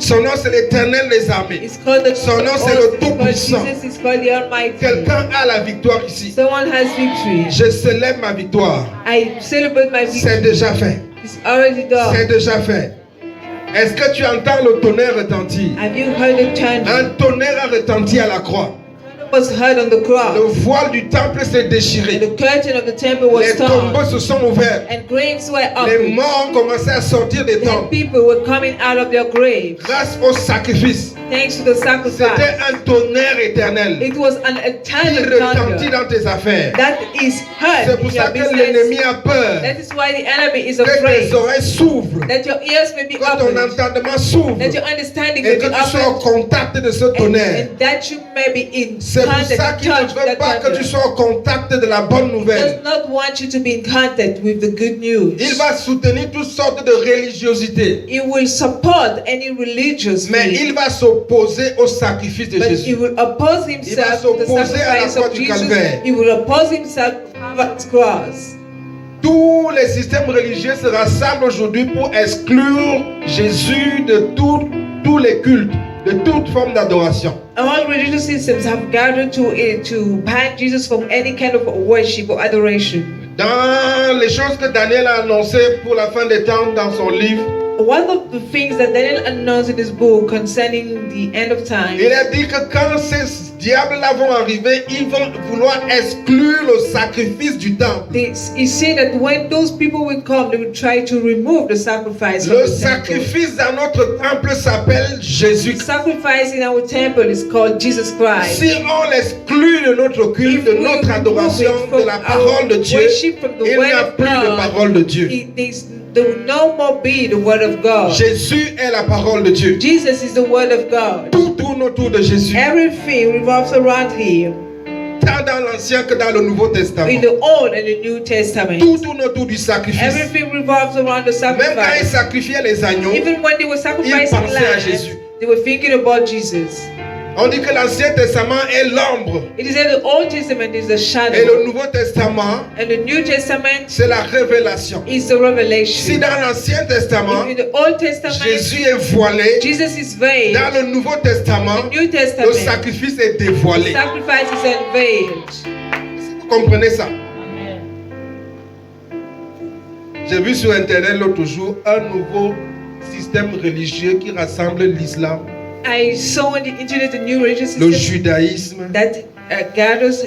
S1: Son nom c'est l'Éternel des armées.
S2: It's called the
S1: Son nom, c'est
S2: All-
S1: le
S2: it's called
S1: Tout-Puissant.
S2: Jesus is called the Almighty.
S1: Quelqu'un a la victoire ici.
S2: Someone has victory.
S1: Je célèbre ma victoire.
S2: I celebrate my
S1: C'est
S2: victory.
S1: déjà fait.
S2: It's already done.
S1: C'est déjà fait. Est-ce que tu entends le tonnerre retentir?
S2: Have you heard the thunder?
S1: Un tonnerre a retenti à la croix.
S2: It was heard on the
S1: Le
S2: cross.
S1: voile du temple s'est
S2: And
S1: déchiré.
S2: the curtain of the temple was
S1: Les tombeaux
S2: torn.
S1: se sont ouverts.
S2: And graves were
S1: Les
S2: opened.
S1: morts ont commencé à sortir des
S2: And
S1: tombes.
S2: people were coming out of their graves.
S1: Grâce au sacrifice.
S2: Thanks to the
S1: C'était
S2: sacrifice.
S1: un tonnerre éternel.
S2: It was an
S1: Il
S2: eternal
S1: retentit
S2: thunder.
S1: dans tes affaires.
S2: That is heard
S1: C'est pour
S2: in your
S1: ça que l'ennemi
S2: business.
S1: a peur.
S2: That is why the enemy is
S1: Que
S2: afraid.
S1: tes oreilles s'ouvrent.
S2: That your ears may be
S1: Que ton
S2: opened.
S1: entendement s'ouvre.
S2: That your understanding
S1: Et
S2: may
S1: que
S2: be
S1: tu sois au
S2: opened.
S1: contact de ce tonnerre.
S2: And that you may be in
S1: C'est pour
S2: contact,
S1: ça qu'il ne
S2: touch
S1: veut
S2: that
S1: pas que
S2: thunder.
S1: tu sois au contact de la bonne
S2: Does
S1: nouvelle.
S2: not want you to be in contact with the good news.
S1: Il va soutenir toutes sortes de religiosité.
S2: He will support any religious
S1: Mais
S2: faith,
S1: il va s'opposer au sacrifice de
S2: but he
S1: Jésus.
S2: will oppose
S1: Il va
S2: himself to the
S1: s'opposer à la
S2: sacrifice
S1: croix
S2: of
S1: du
S2: Jesus.
S1: calvaire.
S2: He will oppose himself to Calvary's cross.
S1: Tous les systèmes religieux se rassemblent aujourd'hui pour exclure Jésus de tous les cultes, de toute forme d'adoration.
S2: All religious systems have gathered to ban Jesus from any kind of worship or adoration.
S1: Dans les choses que Daniel a annoncées pour la fin des temps dans son livre,
S2: One of the things that Daniel announced in his book concerning the end of time,
S1: il a dit que quand ces diables-là vont arriver, ils vont vouloir exclure le sacrifice du temple.
S2: he said that when those people will come, they will try to remove the sacrifice from
S1: Le
S2: the temple.
S1: sacrifice dans notre temple s'appelle Jésus.
S2: The sacrifice in our temple is called Jesus Christ.
S1: Si on l'exclut de notre culte, de notre adoration, de la parole de Dieu, il n'y a plus de parole de Dieu.
S2: There will no more be the word of God.
S1: Jésus est la parole de Dieu.
S2: Jesus is the word of God.
S1: Tout tourne autour de Jésus,
S2: Everything revolves around him.
S1: tant dans l'Ancien que dans le Nouveau Testament.
S2: In the Old and the New Testament.
S1: Tout tourne autour du sacrifice.
S2: Everything revolves around the
S1: Même quand ils
S2: sacrifice.
S1: sacrifiaient les agneaux,
S2: Even when they were sacrificing
S1: pensaient à
S2: lambs,
S1: Jésus.
S2: they were thinking about Jesus.
S1: on dit que l'Ancien Testament est l'ombre
S2: It is that the Old Testament is the
S1: et
S2: shadow,
S1: le Nouveau Testament,
S2: and the New Testament
S1: c'est la révélation.
S2: is the
S1: Si
S2: revelation.
S1: dans l'Ancien Testament,
S2: In the Old Testament,
S1: Jésus est voilé,
S2: Jesus is veiled.
S1: dans le Nouveau Testament,
S2: New
S1: le
S2: Testament,
S1: sacrifice est dévoilé.
S2: sacrifice is unveiled.
S1: Vous comprenez ça? J'ai vu sur Internet l'autre jour un nouveau système religieux qui rassemble l'islam,
S2: I saw on the internet a new religious
S1: le
S2: system
S1: judaïsme,
S2: that gathers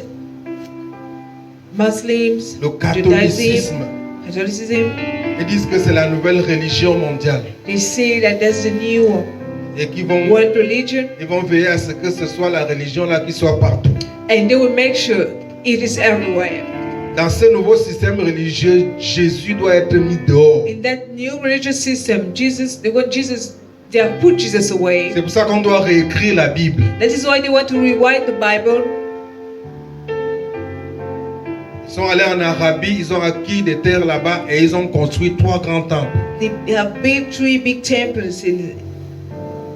S2: Muslims,
S1: le
S2: Judaism,
S1: catholicisme.
S2: Catholicism.
S1: Ils disent que c'est la nouvelle religion mondiale
S2: They say that that's the new
S1: et qu'ils vont,
S2: world religion,
S1: ils vont veiller à ce que ce soit la religion là qui soit partout.
S2: and they will make sure it is everywhere.
S1: Dans ce nouveau système religieux, Jésus doit être mis dehors.
S2: In that new religious system, they have put Jesus away.
S1: C'est pour ça qu'on doit réécrire la Bible.
S2: That is why they want to rewrite the Bible.
S1: Ils sont allés en Arabie, ils ont acquis des terres là-bas et ils ont construit 3 grands temples.
S2: They have built 3 big temples in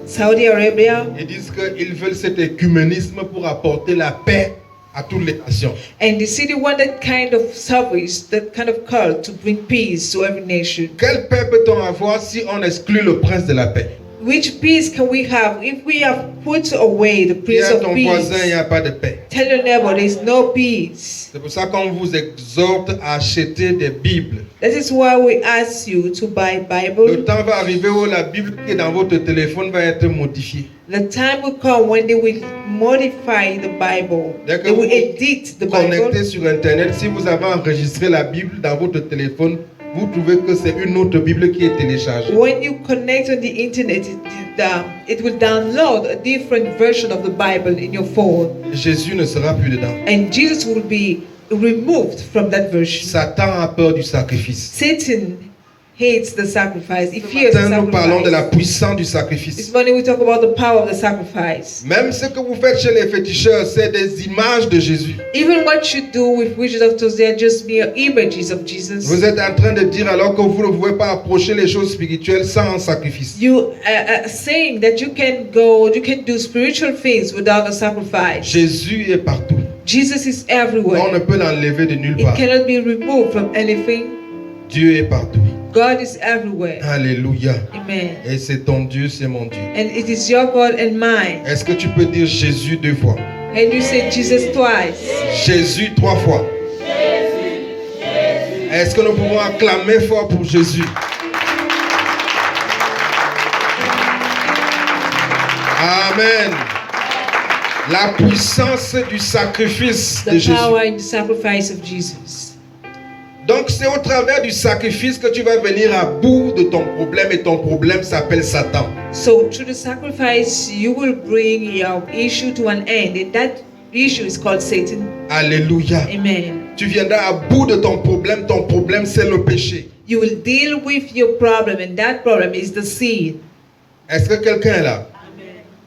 S2: Saudi Arabia,
S1: Ils disent qu'ils veulent cet écuménisme pour apporter la paix à toutes les nations.
S2: and the city want that kind of service, that kind of cult to bring peace to every nation.
S1: Quelle paix peut-on avoir si on exclut le prince de la paix?
S2: Which peace can we have if we have put away the
S1: Dis
S2: Prince
S1: à
S2: of
S1: ton
S2: Peace?
S1: voisin, il n'y a pas de paix.
S2: Tell your neighbor there is no peace.
S1: C'est pour ça qu'on vous exhorte à acheter des Bibles.
S2: That is why we ask you to buy
S1: Le
S2: Bible.
S1: temps va arriver où la Bible qui est dans votre téléphone va être modifiée.
S2: The time will come when they will modify the Bible.
S1: Dès que
S2: They will
S1: vous
S2: edit the
S1: connectez
S2: Bible.
S1: sur Internet, si vous avez enregistré la Bible dans votre téléphone, vous trouvez que c'est une autre Bible qui est téléchargée.
S2: When you connect on the internet, it will download a different version of the Bible in your phone,
S1: Jésus ne sera plus dedans.
S2: and Jesus will be removed from that version.
S1: Satan a peur du sacrifice.
S2: Satan hates the sacrifice. He
S1: Ce
S2: fears the
S1: matin, nous parlons de la
S2: sacrifice.
S1: puissance du
S2: This
S1: sacrifice.
S2: morning we talk about the power of the sacrifice.
S1: Même ce que vous faites chez les féticheurs, c'est des images de Jésus.
S2: Even what you do with witch doctors, they are just mere images of Jesus.
S1: Vous êtes en train de dire alors que vous ne pouvez pas approcher les choses spirituelles sans un sacrifice.
S2: You are saying that you can do spiritual things without a sacrifice.
S1: Jésus est partout.
S2: Jesus is
S1: On
S2: everywhere.
S1: ne peut l'enlever de nulle
S2: It
S1: part.
S2: cannot be removed from anything.
S1: Dieu est partout.
S2: God is everywhere.
S1: Alléluia.
S2: Amen.
S1: Et c'est ton Dieu, c'est mon Dieu.
S2: And it is your God and mine.
S1: Est-ce que tu peux dire Jésus 2 fois?
S2: And you say Jesus twice.
S1: Jésus 3 fois. Est-ce que nous pouvons acclamer fort pour Jésus? Amen. La puissance du sacrifice de
S2: The
S1: Jésus.
S2: power in the sacrifice of Jesus.
S1: Donc c'est au travers du sacrifice que tu vas venir à bout de ton problème et ton problème s'appelle Satan.
S2: So through the sacrifice, you will bring your issue to an end, and that issue is called Satan.
S1: Alléluia.
S2: Amen.
S1: Tu viendras à bout de ton problème c'est le péché.
S2: You will deal with your problem, and that problem is the sin.
S1: Est-ce que quelqu'un est là?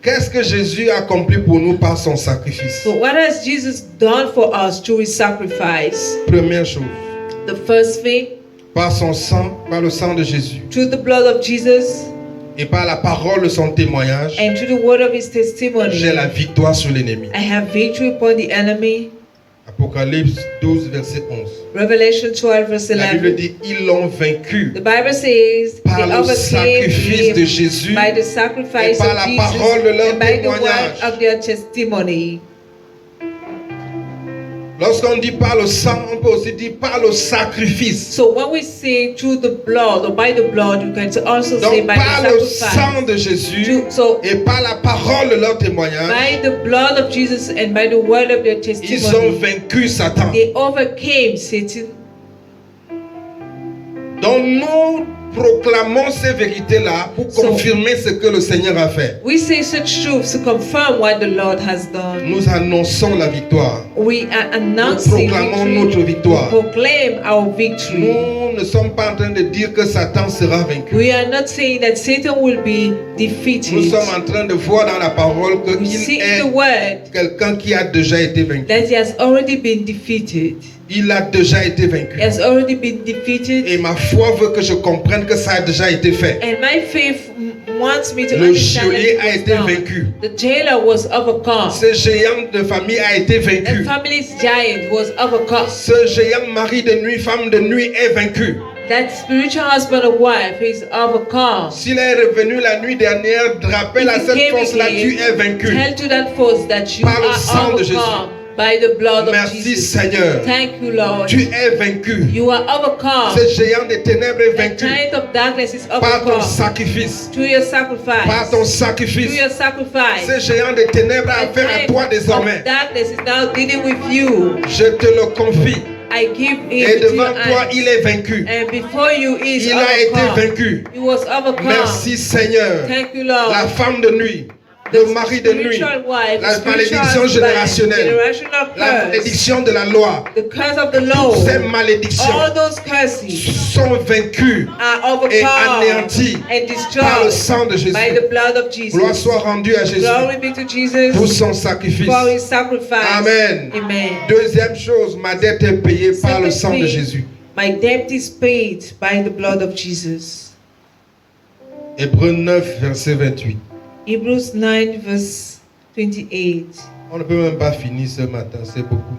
S1: Qu'est-ce que Jésus a accompli pour nous par son sacrifice?
S2: So what has Jesus done for us through his sacrifice?
S1: Première chose,
S2: The first thing,
S1: par son sang, par le sang de Jésus
S2: through the blood of Jesus
S1: et par la parole de son témoignage,
S2: and through the word of his testimony,
S1: j'ai la victoire sur l'ennemi.
S2: I have victory upon the enemy.
S1: Apocalypse 12, verset 11.
S2: Revelation 12, verse
S1: La Bible
S2: 11.
S1: dit, ils l'ont vaincu
S2: The Bible says
S1: par
S2: they
S1: le
S2: overcame
S1: sacrifice de
S2: him
S1: Jésus
S2: by the sacrifice
S1: et par
S2: of
S1: la
S2: Jesus
S1: parole de leur
S2: and by the
S1: témoignage.
S2: word of their testimony.
S1: Lorsqu'on dit par le sang, on peut aussi dire par le sacrifice.
S2: So when we say through the blood or by the blood, you can also say
S1: Donc
S2: by
S1: par
S2: the
S1: le
S2: sacrifice.
S1: sang de Jésus
S2: So
S1: et par la parole de leur témoignage,
S2: by the blood of Jesus and by the word of their
S1: ils ont
S2: testimony,
S1: vaincu Satan.
S2: they overcame Satan.
S1: Donc nous proclamons ces vérités-là pour
S2: So-
S1: confirmer ce que le Seigneur a fait.
S2: We say such truths to confirm what the Lord has done.
S1: Nous annonçons la victoire.
S2: We are
S1: Nous
S2: announcing
S1: proclamons
S2: victory.
S1: notre victoire.
S2: Proclaim our victory.
S1: Nous ne sommes pas en train de dire que Satan sera vaincu.
S2: We are not saying that Satan will be
S1: Nous
S2: defeated.
S1: sommes en train de voir dans la parole
S2: We
S1: qu'il
S2: see
S1: est
S2: in the word
S1: quelqu'un qui a déjà été vaincu.
S2: that he has already been defeated.
S1: Il a déjà été vaincu.
S2: He has already been defeated.
S1: Et ma foi veut que je comprenne que ça a déjà été fait.
S2: And my faith wants me to
S1: Le
S2: understand that
S1: geôlier
S2: it
S1: a
S2: was
S1: été
S2: done.
S1: vaincu.
S2: The jailer was overcome.
S1: Ce géant de famille a été
S2: The
S1: vaincu.
S2: family's giant was overcome.
S1: Ce géant mari de nuit, femme de nuit est vaincu.
S2: That spiritual husband or wife is overcome.
S1: S'il est revenu la nuit dernière, rappelle à
S2: If
S1: cette
S2: he came
S1: force-là,
S2: again,
S1: tu es vaincu.
S2: Tell to that force that you
S1: Par le
S2: are
S1: sang de
S2: overcome by the blood of
S1: Merci
S2: Jesus.
S1: Seigneur.
S2: Thank you, Lord.
S1: Tu es vaincu.
S2: You are overcome.
S1: Ce géant des ténèbres est
S2: The
S1: vaincu
S2: giant of darkness is
S1: par ton
S2: overcome
S1: sacrifice.
S2: through your sacrifice.
S1: Par ton
S2: Through
S1: sacrifice.
S2: your sacrifice.
S1: Ce géant des ténèbres a
S2: The
S1: affaire à
S2: giant
S1: toi désormais.
S2: of darkness is now dealing with you.
S1: Je te le confie.
S2: I give
S1: Et
S2: it to
S1: devant
S2: your
S1: toi,
S2: hands.
S1: il est vaincu.
S2: And before you is
S1: Il a été
S2: overcome.
S1: vaincu.
S2: He was overcome.
S1: Merci Seigneur.
S2: Thank you, Lord.
S1: La femme de nuit, le mari de nuit,
S2: spiritual wife,
S1: la
S2: spiritual
S1: malédiction
S2: husband,
S1: générationnelle,
S2: generational
S1: la
S2: curse,
S1: malédiction de la loi,
S2: the curse of the law,
S1: ces malédictions
S2: all those curses
S1: sont vaincues
S2: are
S1: et
S2: overcome
S1: anéanties
S2: and
S1: par le
S2: destroyed
S1: sang de Jésus.
S2: by the blood of Jesus.
S1: Gloire soit rendue à Jésus
S2: Glory be to Jesus
S1: pour son sacrifice.
S2: for his sacrifice.
S1: Amen.
S2: Amen.
S1: Deuxième chose, ma dette est payée par le sang de
S2: Secondly,
S1: Jésus.
S2: my debt is paid by the blood of Jesus.
S1: Hébreux 9, verset 28.
S2: Hebrews 9 verse 28.
S1: On ne peut même pas finir ce matin, c'est beaucoup.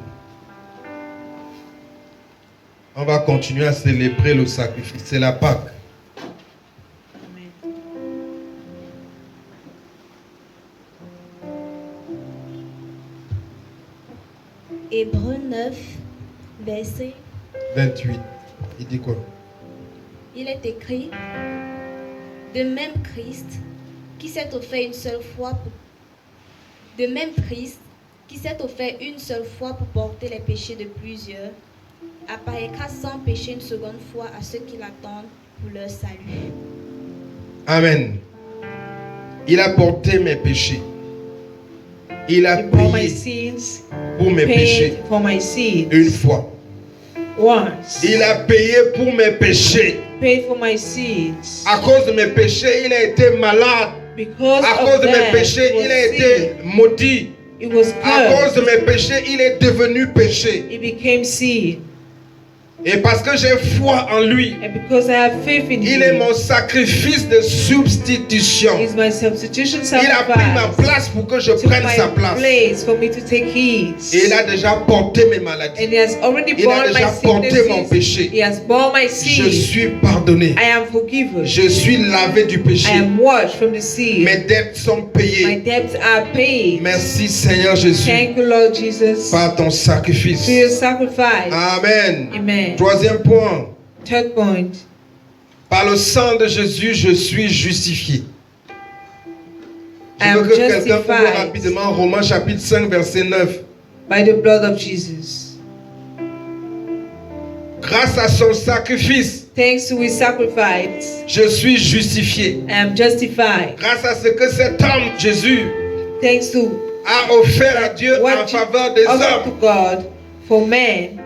S1: On va continuer à célébrer le sacrifice. C'est la Pâque.
S2: Amen.
S4: Hébreux 9, verset,
S1: 28. Il dit quoi?
S4: il est écrit, de même Christ, qui s'est offert une seule fois pour, de même Christ, qui s'est offert une seule fois pour porter les péchés de plusieurs, apparaîtra sans péché une seconde fois à ceux qui l'attendent pour leur salut.
S1: Amen. Il a porté mes péchés. Il a
S2: He bore my
S1: payé
S2: sins,
S1: pour mes péchés
S2: paid for my sins
S1: une fois.
S2: once.
S1: Il a payé pour mes péchés
S2: paid for my sins.
S1: À cause de mes péchés, il a été malade.
S2: Because
S1: À
S2: of
S1: cause de mes
S2: that,
S1: péchés,
S2: he
S1: il a
S2: was
S1: été
S2: sick.
S1: maudit.
S2: It was
S1: À cause de
S2: cursed.
S1: mes péchés, il est devenu péché.
S2: It became sin.
S1: Et parce que j'ai foi en lui,
S2: And because I have faith in
S1: il est
S2: him,
S1: mon sacrifice de substitution.
S2: he's my substitution
S1: Il a pris ma
S2: sacrifice.
S1: place pour que je
S2: Took
S1: prenne sa
S2: my
S1: place.
S2: place for me to take his.
S1: Et il a déjà porté mes maladies.
S2: And he has already
S1: Il a
S2: borne
S1: déjà
S2: my
S1: porté mon
S2: sicknesses.
S1: péché.
S2: He has borne my
S1: Je
S2: sins.
S1: suis pardonné.
S2: I am forgiven.
S1: Je suis lavé du
S2: I
S1: péché.
S2: am washed from the sin.
S1: Mes dettes sont
S2: My
S1: payées.
S2: debts are paid.
S1: Merci Seigneur Jésus
S2: Thank you, Lord Jesus,
S1: par ton sacrifice.
S2: for your sacrifice.
S1: Amen.
S2: Amen.
S1: Troisième point.
S2: Third point.
S1: Par le sang de Jésus, je suis justifié.
S2: I
S1: Je veux
S2: am
S1: que quelqu'un ouvre
S2: justified
S1: rapidement Romains chapitre 5 verset 9.
S2: by the blood of Jesus.
S1: Grâce à son sacrifice,
S2: Thanks to his sacrifice,
S1: je suis justifié.
S2: I am justified.
S1: Grâce à ce que cet homme, Jésus,
S2: Thanks to
S1: a offert à Dieu en
S2: what
S1: faveur des
S2: offered to
S1: hommes.
S2: God for man.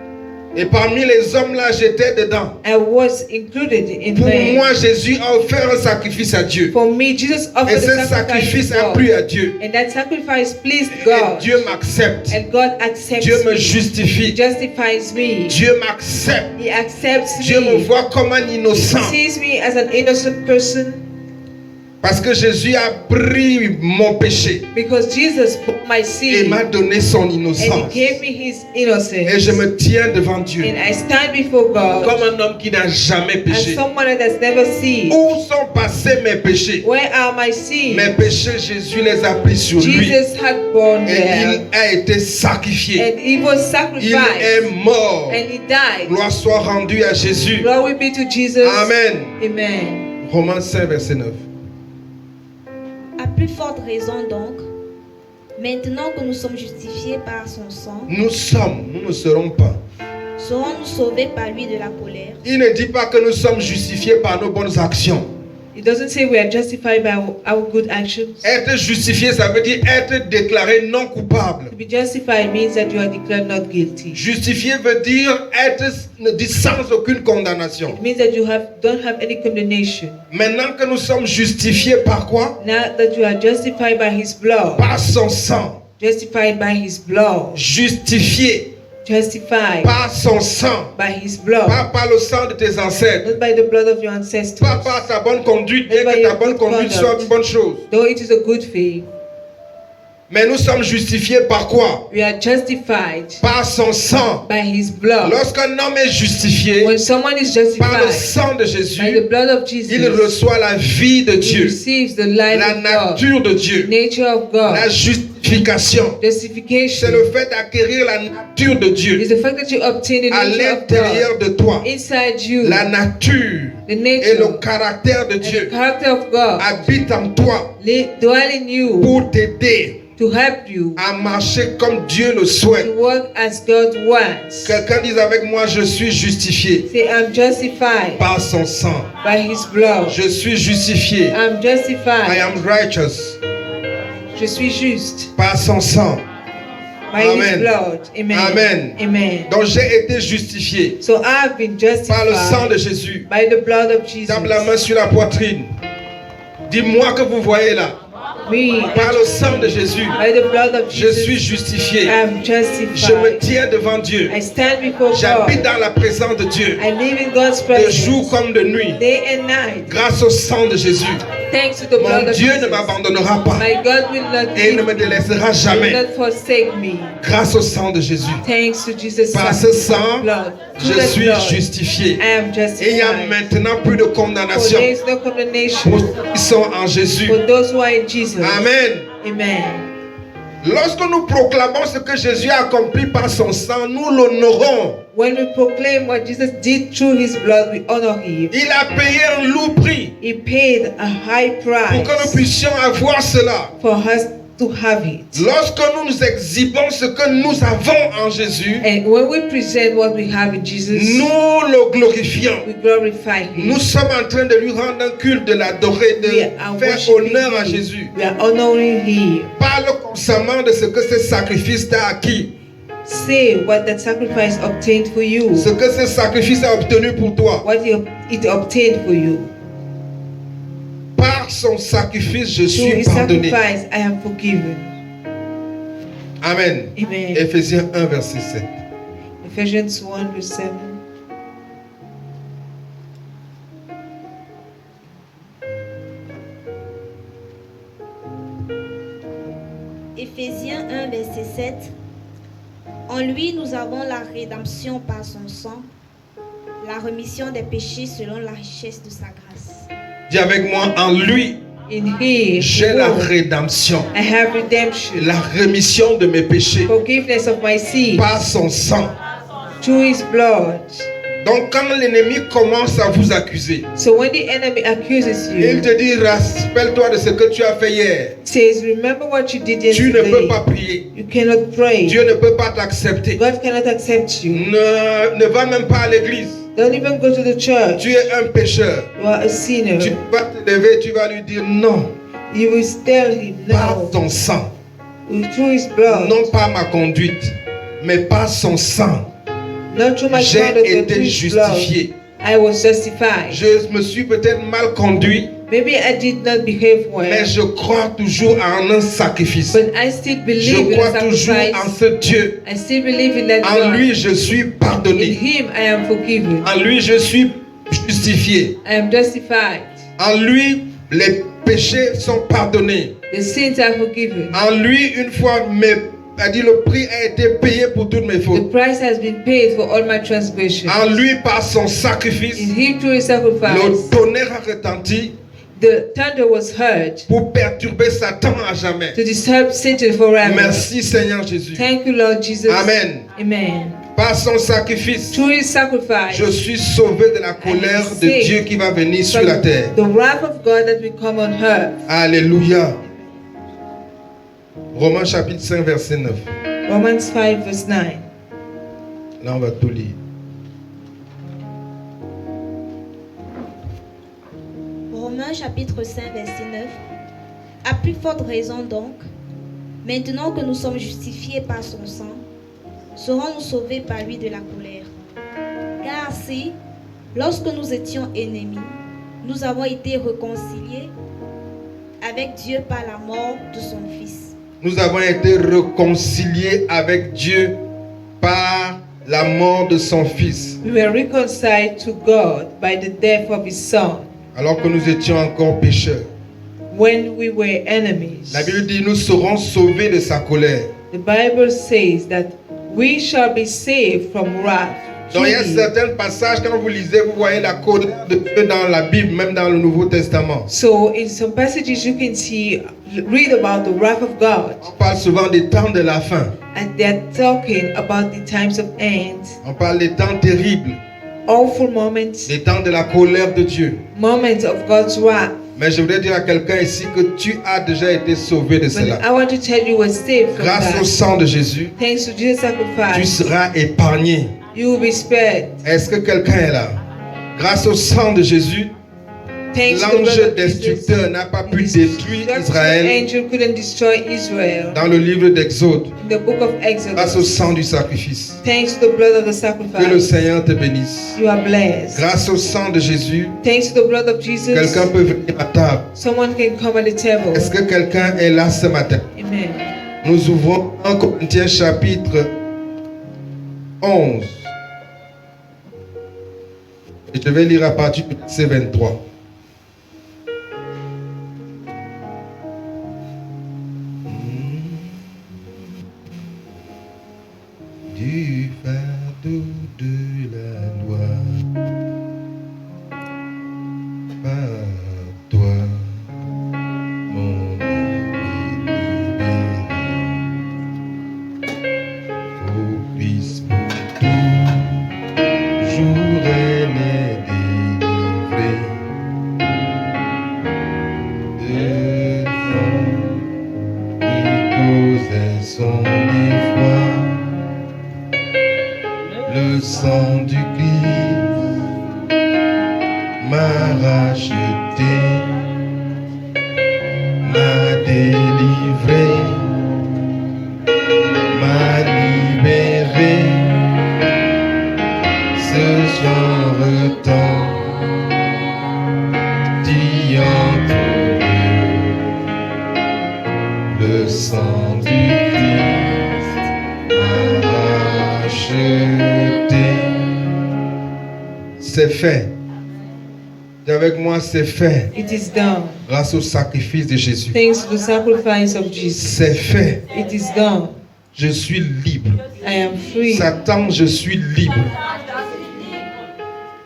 S1: Et parmi les hommes là, j'étais dedans.
S2: I was included in
S1: Pour
S2: man.
S1: moi, Jésus a offert un sacrifice à Dieu.
S2: For me, Jesus
S1: Et
S2: offered
S1: ce
S2: a sacrifice
S1: sacrifice
S2: to
S1: a
S2: God.
S1: plu à Dieu.
S2: And that sacrifice pleased
S1: Et
S2: God.
S1: Dieu m'accepte.
S2: And God accepts
S1: Dieu me
S2: me. He
S1: justifie.
S2: justifies me.
S1: Dieu m'accepte.
S2: He accepts
S1: Dieu me
S2: me.
S1: voit comme un
S2: He
S1: innocent.
S2: sees me as an innocent person
S1: Parce que Jésus a pris mon péché
S2: because Jesus bore my
S1: et
S2: sin
S1: m'a donné son
S2: and
S1: innocence.
S2: He gave me His
S1: Et je
S2: innocence.
S1: me tiens devant Dieu
S2: And I stand before God
S1: comme un homme qui n'a jamais
S2: as
S1: péché.
S2: someone that's never sinned.
S1: Où sont passés mes péchés?
S2: Where are my sins?
S1: Mes péchés, Jésus les a pris sur lui.
S2: Jesus had borne
S1: Et
S2: them.
S1: il a été sacrifié.
S2: And He was
S1: Il
S2: sacrificed.
S1: est mort.
S2: And He died.
S1: Gloire soit rendue à Jésus.
S2: Glory be to Jesus.
S1: Amen.
S2: Amen.
S1: Romains 5, verset 9.
S4: À plus forte raison donc, maintenant que nous sommes justifiés par son sang,
S1: Nous sommes, nous ne serons pas.
S4: serons-nous sauvés par lui de la colère.
S1: Il ne dit pas que nous sommes justifiés par nos bonnes actions.
S2: It doesn't say we are justified by our good actions.
S1: Être justifié, ça veut dire être déclaré non coupable.
S2: To be justified means that you are declared not guilty.
S1: Justifié veut dire être dit sans aucune condamnation.
S2: It means that you don't have any condemnation.
S1: Maintenant que nous sommes justifiés par quoi?
S2: Now that you are justified by His blood,
S1: Par son sang.
S2: justified by His blood,
S1: Justifié
S2: justified
S1: par son sang.
S2: by His blood,
S1: Pas par le sang de tes ancêtres.
S2: not by the blood of your ancestors,
S1: Pas par ta bonne conduite, bien que ta bonne conduite soit une bonne chose.
S2: though it is a good thing.
S1: Mais nous sommes justifiés par quoi?
S2: We are justified
S1: Par son sang.
S2: by His blood.
S1: Lorsqu'un homme est justifié
S2: When someone is
S1: par le
S2: justified
S1: sang de
S2: by the
S1: Jésus,
S2: blood of
S1: il
S2: Jesus,
S1: reçoit la vie de
S2: he
S1: Dieu,
S2: receives the life
S1: la
S2: of God,
S1: nature de Dieu,
S2: nature of God,
S1: la justification. C'est
S2: justification.
S1: le fait d'acquérir la nature de Dieu
S2: Is the fact that you obtain the
S1: à
S2: nature of
S1: l'intérieur
S2: God
S1: de toi.
S2: inside you,
S1: La nature
S2: the
S1: et
S2: nature
S1: le caractère de
S2: and the
S1: Dieu
S2: character of God
S1: habitent en toi
S2: dwell in you
S1: pour t'aider
S2: to help you
S1: à marcher comme Dieu le
S2: to
S1: souhaite.
S2: work as God wants.
S1: Quelqu'un dise avec moi, je suis justifié
S2: Say, I'm justified
S1: par son sang.
S2: by His blood.
S1: Je suis justifié.
S2: I'm
S1: I
S2: justified.
S1: am righteous
S2: Je suis juste
S1: par son sang.
S2: by
S1: Amen.
S2: His blood. Amen.
S1: Amen.
S2: Amen.
S1: Donc j'ai été justifié
S2: So I've been
S1: par le sang
S2: justified
S1: de Jésus.
S2: by the blood of Jesus.
S1: Tape la main sur la poitrine. Dis-moi que vous voyez là.
S2: Me,
S1: Par le sang de Jésus,
S2: by the blood of
S1: je suis
S2: Jesus,
S1: justifié.
S2: I am
S1: Je me
S2: justified.
S1: tiens devant Dieu.
S2: I stand before
S1: J'habite
S2: God.
S1: dans la présence de Dieu,
S2: I live in God's
S1: de jour
S2: presence,
S1: comme de nuit,
S2: day and night.
S1: grâce au sang de Jésus.
S2: Thanks to the blood
S1: Mon
S2: of
S1: Dieu ne
S2: Jesus.
S1: m'abandonnera pas
S2: My God will not
S1: et il ne
S2: leave
S1: me
S2: me,
S1: délaissera
S2: will
S1: jamais.
S2: not forsake me.
S1: Grâce au sang de Jésus,
S2: Thanks to Jesus'
S1: par ce sang,
S2: blood.
S1: je
S2: Through that
S1: suis
S2: blood,
S1: justifié.
S2: I am
S1: Et il n'y a
S2: justified.
S1: maintenant plus de
S2: For
S1: condamnation
S2: there is no
S1: pour
S2: condemnation
S1: ceux qui sont en Jésus.
S2: for those who are in Jesus.
S1: Amen.
S2: Amen.
S1: Lorsque nous proclamons ce que Jésus a accompli par son sang, nous l'honorons.
S2: When we proclaim what Jesus did through His blood, we honor Him.
S1: Il a payé un lourd prix
S2: He paid a high
S1: pour que nous
S2: price
S1: puissions avoir cela.
S2: for us to have it.
S1: Lorsque nous exhibons ce que nous avons en Jésus,
S2: And when we present what we have in Jesus,
S1: nous le glorifions.
S2: we glorify Him.
S1: Nous sommes en train de lui rendre un culte, de l'adorer, de
S2: We are
S1: faire
S2: worshiping
S1: honneur à
S2: Him.
S1: Jésus.
S2: We are honoring Him.
S1: Parle constamment de ce que ce sacrifice t'a acquis.
S2: say what that sacrifice obtained for you,
S1: Ce que ce sacrifice a obtenu pour toi.
S2: what it obtained for you.
S1: Par son sacrifice, je
S2: Through
S1: suis
S2: his
S1: pardonné.
S2: sacrifice, I am forgiven.
S1: Amen.
S2: Amen.
S1: Éphésiens 1, verset 7.
S2: Ephesians 1 verse 7.
S4: Éphésiens 1, verset 7. En lui, nous avons la rédemption par son sang, la rémission des péchés selon la richesse de sa grâce.
S1: Dis avec moi, en lui,
S2: In him,
S1: j'ai la rédemption,
S2: I have redemption,
S1: la rémission de mes péchés
S2: forgiveness of my sins
S1: par son sang.
S2: through his blood.
S1: Donc quand l'ennemi commence à vous accuser,
S2: So when the enemy accuses
S1: il
S2: you,
S1: te dit, rappelle-toi de ce que tu as fait hier.
S2: says, remember what you did
S1: Tu ne peux
S2: yesterday.
S1: pas prier.
S2: You cannot pray.
S1: Dieu ne peut pas t'accepter.
S2: God cannot accept you.
S1: Ne va même pas à l'église.
S2: Don't even go to the church.
S1: Tu es un pécheur.
S2: You are a sinner.
S1: Tu vas te lever, tu vas lui dire non,
S2: You will tell him
S1: par
S2: no.
S1: ton sang.
S2: Through his blood.
S1: Non pas ma conduite, mais par son sang.
S2: Not through my
S1: J'ai
S2: conduct, but
S1: été
S2: through his blood.
S1: justifié.
S2: I was justified.
S1: Je me suis peut-être mal conduit,
S2: Maybe I did not behave well,
S1: mais je crois toujours en un sacrifice.
S2: but I still believe
S1: Je
S2: in
S1: crois
S2: the
S1: toujours en
S2: sacrifice.
S1: ce Dieu.
S2: I still believe in that
S1: En
S2: God.
S1: lui, je suis
S2: In
S1: pardonné.
S2: him, I am forgiven.
S1: En lui, je suis justifié.
S2: I am justified.
S1: En lui, les péchés sont pardonnés.
S2: The sins are forgiven.
S1: En lui, une fois, le prix a été payé pour toutes mes
S2: The
S1: fautes.
S2: price has been paid for all my transgressions.
S1: En lui, par son sacrifice,
S2: In him, through his
S1: le
S2: sacrifice,
S1: tonnerre a retenti
S2: the thunder was heard
S1: pour perturber Satan à jamais.
S2: to disturb Satan forever.
S1: Merci Seigneur Jésus.
S2: Thank you, Lord Jesus.
S1: Amen.
S2: Amen.
S1: Par son sacrifice,
S2: Through his sacrifice,
S1: je suis sauvé de la colère de Dieu qui va venir sur la terre.
S2: the wrath of God that will come on her.
S1: Alléluia. Romains chapitre 5 verset 9.
S2: Romans 5 verse 9.
S1: Là on va tout lire.
S4: Romains chapitre 5, verset 9. À plus forte raison donc, maintenant que nous sommes justifiés par son sang, serons-nous sauvés par lui de la colère. Car si, lorsque nous étions ennemis, nous avons été réconciliés avec Dieu par la mort de son Fils.
S1: Nous avons été réconciliés avec Dieu par la mort de son Fils.
S2: We were reconciled to God by the death of his Son
S1: Alors que nous étions encore pécheurs.
S2: when we were enemies.
S1: La Bible dit nous serons sauvés de sa colère.
S2: The Bible says that we shall be saved from wrath.
S1: Donc il y a
S2: Truly.
S1: certains passages, quand vous lisez, vous voyez la colère de Dieu dans la Bible, même dans le Nouveau Testament.
S2: So in some passages you can read about the wrath of God,
S1: On parle souvent des temps de la fin.
S2: and they're talking about the times of end,
S1: On parle des temps terribles,
S2: awful moments,
S1: des temps de la colère de Dieu.
S2: moments of God's wrath.
S1: Mais je voudrais dire à quelqu'un ici que tu as déjà été sauvé de
S2: But
S1: cela.
S2: I want to tell you we're saved from
S1: Grâce au
S2: that.
S1: sang de Jésus,
S2: Thanks to Jesus'
S1: tu
S2: sacrifice,
S1: seras épargné.
S2: you will be spared.
S1: Est-ce que quelqu'un est là? Grâce au sang de Jésus,
S2: Thanks to the blood
S1: l'ange
S2: of
S1: destructeur
S2: Jesus,
S1: n'a pas pu
S2: the
S1: détruire
S2: destruction
S1: Israël
S2: angel couldn't destroy Israel.
S1: dans le livre d'Exode.
S2: In the book of
S1: Grâce au
S2: Exodus,
S1: sang du sacrifice.
S2: thanks to the blood of the
S1: Que le
S2: sacrifice,
S1: Seigneur te bénisse.
S2: you are blessed.
S1: Grâce au sang de Jésus,
S2: Thanks to the blood of Jesus,
S1: quelqu'un peut venir à table.
S2: someone can come at the table.
S1: Est-ce que quelqu'un est là ce matin?
S2: Amen.
S1: Nous ouvrons 1 Corinthiens chapitre 11. Et je vais lire à partir du verset 23. Du fardeau de la loi, par toi, mon âme est libérée. Au Christ pour toujours elle est délivrée. De sang qui causait son effroi. Le sang du Christ m'a racheté, m'a délivré, m'a libéré. sang du Christ m'a racheté. C'est fait. Dis avec moi, c'est fait.
S2: It is done.
S1: Grâce au sacrifice de Jésus.
S2: Thanks to the sacrifice of Jesus.
S1: C'est fait.
S2: It is done.
S1: Je suis libre.
S2: I am free.
S1: Satan, je suis libre.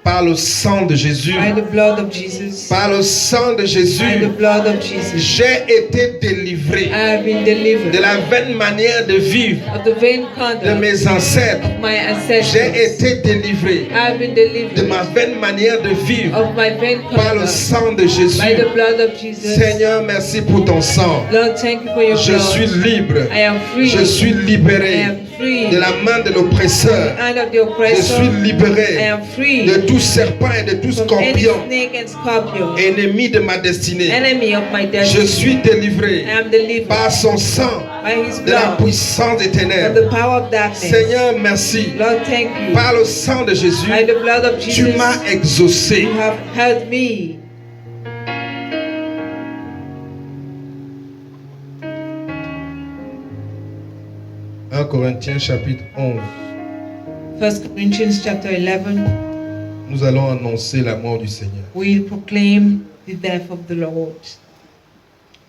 S1: Par le sang de Jésus.
S2: By the blood of Jesus.
S1: Par le sang de
S2: By
S1: Jésus.
S2: the blood of Jesus.
S1: J'ai été délivré
S2: I have been delivered
S1: de la vaine manière de vivre
S2: of the vain
S1: de
S2: conduct
S1: mes ancêtres.
S2: of my
S1: J'ai
S2: ancestors.
S1: été délivré
S2: I have been
S1: de
S2: delivered
S1: ma vaine manière de vivre
S2: of my vain
S1: par le
S2: conduct
S1: sang de Jésus.
S2: by the blood of Jesus.
S1: Seigneur, merci pour ton sang.
S2: Lord, thank you for your
S1: Je suis
S2: blood.
S1: libre.
S2: I am free.
S1: Je suis
S2: I
S1: libéré
S2: am free.
S1: de la main de l'oppresseur.
S2: Hand of the
S1: Je
S2: oppressor.
S1: suis
S2: I
S1: libéré
S2: am free
S1: de tout serpent et de tout
S2: from any
S1: scorpion,
S2: snake and scorpion,
S1: ennemi de ma destinée.
S2: enemy of my
S1: Je
S2: destiny.
S1: suis délivré
S2: I am delivered
S1: par son sang
S2: by His
S1: de la
S2: blood
S1: puissance des
S2: from
S1: ténèbres.
S2: the power of darkness.
S1: Seigneur, merci.
S2: Lord, thank you.
S1: Par le sang de Jésus,
S2: By the blood of
S1: tu
S2: Jesus,
S1: m'as exaucé.
S2: you have helped me.
S1: Corinthiens chapitre 11.
S2: 1 Corinthians chapter 11,
S1: Nous allons annoncer la mort du Seigneur.
S2: we proclaim the death of the Lord.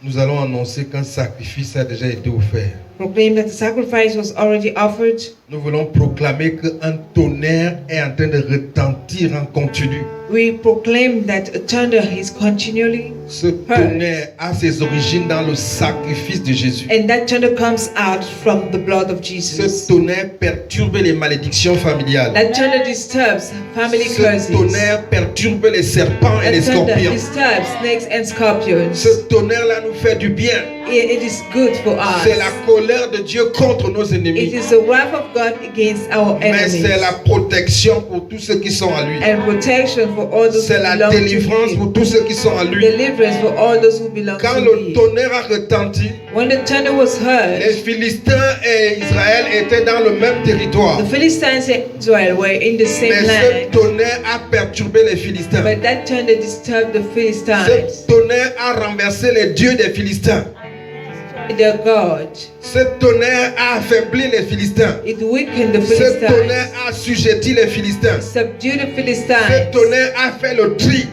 S1: Nous allons annoncer qu'un sacrifice a déjà été offert.
S2: Proclaim that the sacrifice was already offered.
S1: Nous voulons proclamer qu'un tonnerre est en train de retentir en continu.
S2: We proclaim that a thunder is continually,
S1: Ce tonnerre a ses origines dans le sacrifice de Jésus.
S2: and that thunder comes out from the blood of
S1: Ce
S2: Jesus.
S1: tonnerre perturbe les malédictions familiales.
S2: That thunder disturbs family
S1: Ce
S2: curses.
S1: tonnerre perturbe les serpents et
S2: That
S1: les
S2: thunder
S1: scorpions.
S2: disturbs snakes and scorpions.
S1: Ce tonnerre-là nous fait du bien.
S2: It is good for us.
S1: C'est la colère de Dieu contre nos
S2: It
S1: ennemis.
S2: is the wrath of God against our
S1: Mais
S2: enemies.
S1: c'est la protection pour tous ceux qui sont à lui.
S2: And protection for all those
S1: C'est
S2: who
S1: la
S2: belong to
S1: délivrance
S2: Him.
S1: pour tous ceux qui sont à lui.
S2: Deliverance for all those who belong
S1: Quand
S2: to
S1: le
S2: Him.
S1: tonnerre a retenti,
S2: When the thunder was
S1: les
S2: heard,
S1: Philistins et Israël étaient dans le même territoire.
S2: the Philistines and Israel were in the same
S1: Mais ce
S2: land.
S1: tonnerre a perturbé les Philistins.
S2: But that thunder disturbed the Philistines,
S1: Ce tonnerre a renversé les dieux des Philistins.
S2: their God.
S1: Ce tonnerre a affaibli les Philistins.
S2: It weakened the
S1: Ce
S2: Philistines,
S1: tonnerre a assujetti les Philistins.
S2: subdued the
S1: Ce
S2: Philistines.
S1: tonnerre a fait le tri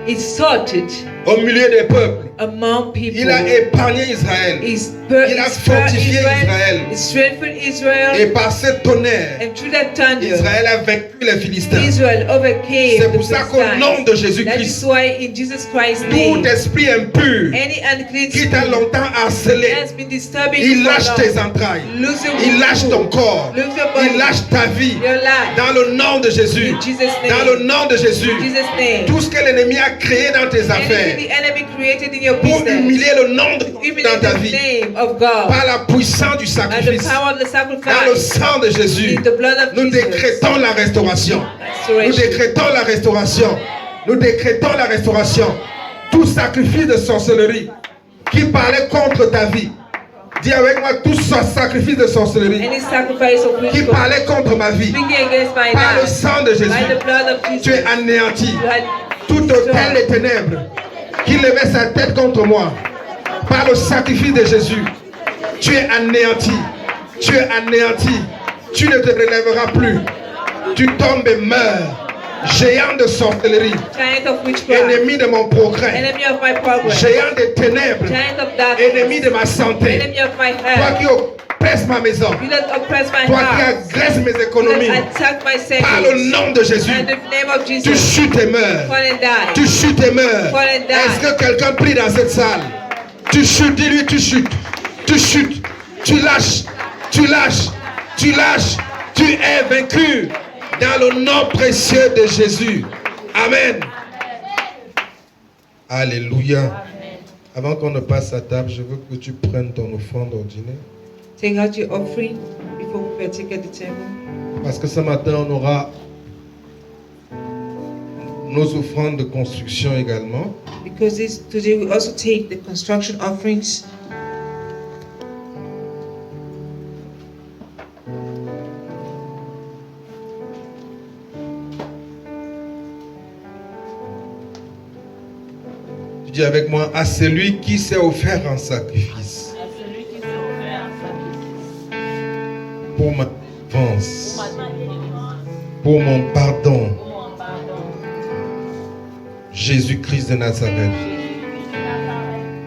S2: It sorted
S1: au milieu des peuples.
S2: among people.
S1: Il a épargné Israël.
S2: He
S1: Il a fortifié Israël.
S2: He strengthened Israel.
S1: Et par ce tonnerre,
S2: And through that thunder,
S1: Israël a vaincu les Philistins.
S2: Israel overcame
S1: C'est
S2: the
S1: pour ça qu'au nom
S2: Philistines.
S1: de
S2: That is
S1: Jésus-Christ,
S2: why in Jesus Christ's
S1: tout
S2: name,
S1: esprit impur
S2: any unclean
S1: qui t'a
S2: spirit
S1: longtemps harcelé,
S2: has been disturbing
S1: il
S2: you for
S1: lâche
S2: long.
S1: tes entrailles.
S2: Lose your
S1: Il lâche ton corps.
S2: Lose your body.
S1: Il lâche ta vie.
S2: Your life.
S1: Dans le nom de Jésus.
S2: In Jesus' name.
S1: Dans le nom de Jésus.
S2: In Jesus' name.
S1: Tout ce que l'ennemi a créé dans tes affaires
S2: Anything the enemy created in your
S1: pour
S2: business,
S1: humilier le nom de
S2: even
S1: dans
S2: in
S1: ta
S2: the
S1: vie,
S2: name of God,
S1: par la puissance du
S2: and the
S1: sacrifice,
S2: power of the
S1: dans le
S2: sacrifice,
S1: sang de Jésus,
S2: in the blood of
S1: nous
S2: Jesus,
S1: décrétons la restauration. Nous
S2: restoration.
S1: décrétons la restauration. Nous décrétons la restauration. Tout sacrifice de sorcellerie qui parlait contre ta vie. Dis avec moi, tout sacrifice de sorcellerie
S2: Any sacrifice of
S1: qui
S2: witchcraft,
S1: parlait contre ma vie.
S2: speaking against my
S1: Par le
S2: life,
S1: sang de
S2: by the
S1: Jésus,
S2: blood of Jesus,
S1: tu es anéanti.
S2: you had
S1: Tout hôtel des ténèbres qui levait sa tête contre moi, par le sacrifice de Jésus, tu es anéanti. Tu es anéanti. Tu ne te relèveras plus. Tu tombes et meurs. Géant de sorcellerie,
S2: giant of witchcraft,
S1: ennemi de mon progrès,
S2: enemy of my progress,
S1: géant des ténèbres,
S2: giant of darkness,
S1: ennemi de ma santé,
S2: enemy of my
S1: toi
S2: health,
S1: qui oppresses ma maison,
S2: you that oppress my
S1: toi qui
S2: house,
S1: agresses mes
S2: you
S1: économies,
S2: that attack my
S1: par le
S2: savings,
S1: nom de Jésus,
S2: in the name of
S1: tu
S2: Jesus,
S1: chutes et meurs.
S2: fall and die.
S1: Tu chutes et meurs.
S2: Fall and die.
S1: Est-ce que quelqu'un prie dans cette salle? Tu chutes, dis-lui, tu chutes. Tu chutes. Tu lâches. Tu lâches. Tu lâches. Tu es vaincu dans le nom précieux de Jésus. Amen. Alléluia. Avant qu'on ne passe à table, je veux que tu prennes ton offrande ordinaire.
S2: Take out your offering before we partake at the table.
S1: Parce que ce matin, on aura nos offrandes de construction également.
S2: Because today we also take the construction offerings.
S1: Tu dis avec moi, à celui qui s'est offert en sacrifice. pour ma délivrance, pour mon pardon. Jésus-Christ de Nazareth,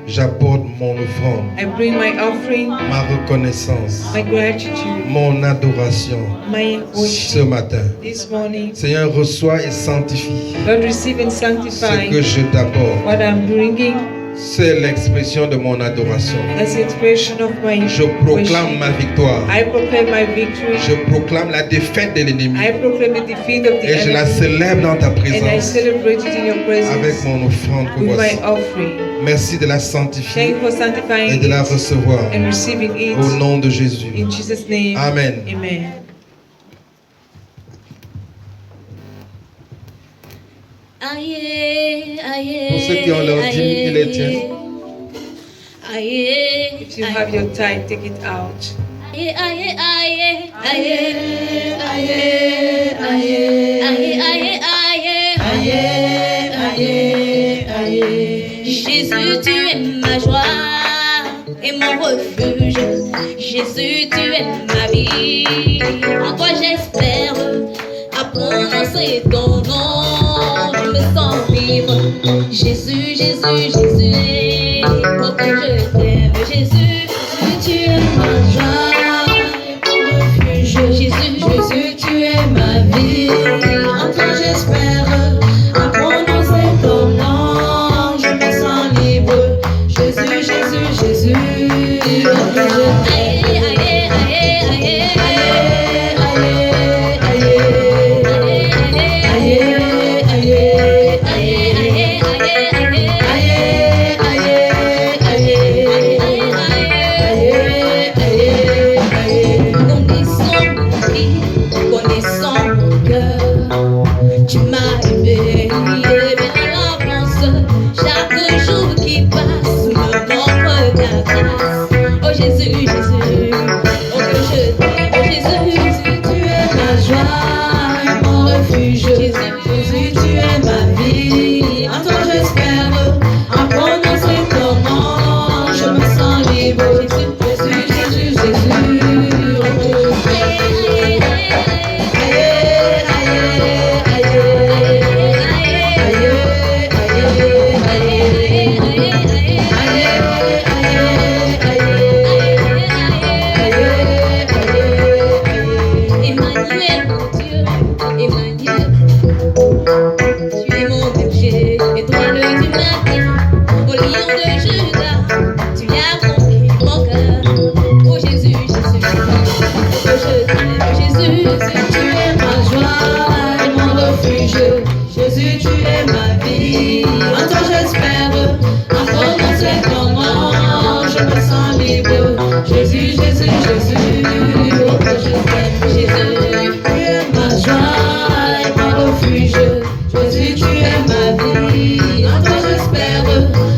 S1: j'apporte mon offrande,
S2: I bring my offering,
S1: ma reconnaissance,
S2: my gratitude,
S1: mon adoration
S2: my
S1: ce
S2: worship
S1: matin.
S2: this morning.
S1: Seigneur, reçois et sanctifie
S2: Lord, receive and
S1: ce
S2: sanctify
S1: que je t'apporte.
S2: what I'm bringing.
S1: C'est l'expression de mon adoration.
S2: That's the expression of my
S1: Je proclame
S2: worship.
S1: ma victoire.
S2: I proclaim my victory.
S1: Je proclame la défaite de l'ennemi.
S2: I proclaim the defeat of the
S1: Et je la
S2: enemy.
S1: célèbre dans ta
S2: And I
S1: présence
S2: celebrate it in your
S1: avec
S2: presence
S1: mon offrande que
S2: with my
S1: voici.
S2: offering.
S1: Merci de la
S2: Thank
S1: sanctifier
S2: you for
S1: et
S2: sanctifying
S1: de la
S2: it
S1: recevoir.
S2: and receiving it.
S1: Au nom de Jésus.
S2: In Jesus' name.
S1: Amen.
S2: Amen.
S4: Aïe, aïe,
S1: Pour ceux qui ont leur dîme, il les tient.
S4: Aïe,
S2: If you have your tithe, take it out.
S4: aïe, aïe, aïe, aïe, aïe, aïe, aïe, aïe, aïe. Jésus, tu es ma joie et mon refuge. Jésus, tu es ma vie. En toi j'espère à prononcer ton nom. Je me sens vivre. Jésus, Jésus, Jésus. Pourquoi je t'aime, Jésus. Tu es ma joie et mon refuge. Jésus, Jésus, tu es ma vie. En toi j'espère à prononcer ton nom. Je me sens libre. Jésus, Jésus, Jésus. Aïe, aïe, aïe, aïe, connaissant mon cœur, tu m'as aimé, bien à l'avance. Chaque jour qui passe me montre ta grâce. Oh Jésus, Jésus, oh que je t'aime. Oh Jésus, Jésus, tu es ma joie et mon refuge. Jésus, Jésus, tu es ma vie. En toi j'espère à prononcer ton nom. Je me sens libre. Jésus, Jésus, Jésus, Jésus, oh que je t'aime. Emmanuel, mon Dieu, Emmanuel, tu es mon berger, étoile du matin, au lion de Juda, tu as conquis mon cœur. Oh Jésus, Jésus, oh que je t'aime, Jésus, tu es ma joie et mon refuge. Jésus, tu es ma vie, en toi j'espère, à prononcer ton nom, je me sens libre. Jésus, Jésus, Jésus, oh que je t'aime, Jésus, tu es ma joie et mon refuge. Jésus, tu es ma vie, en toi j'espère,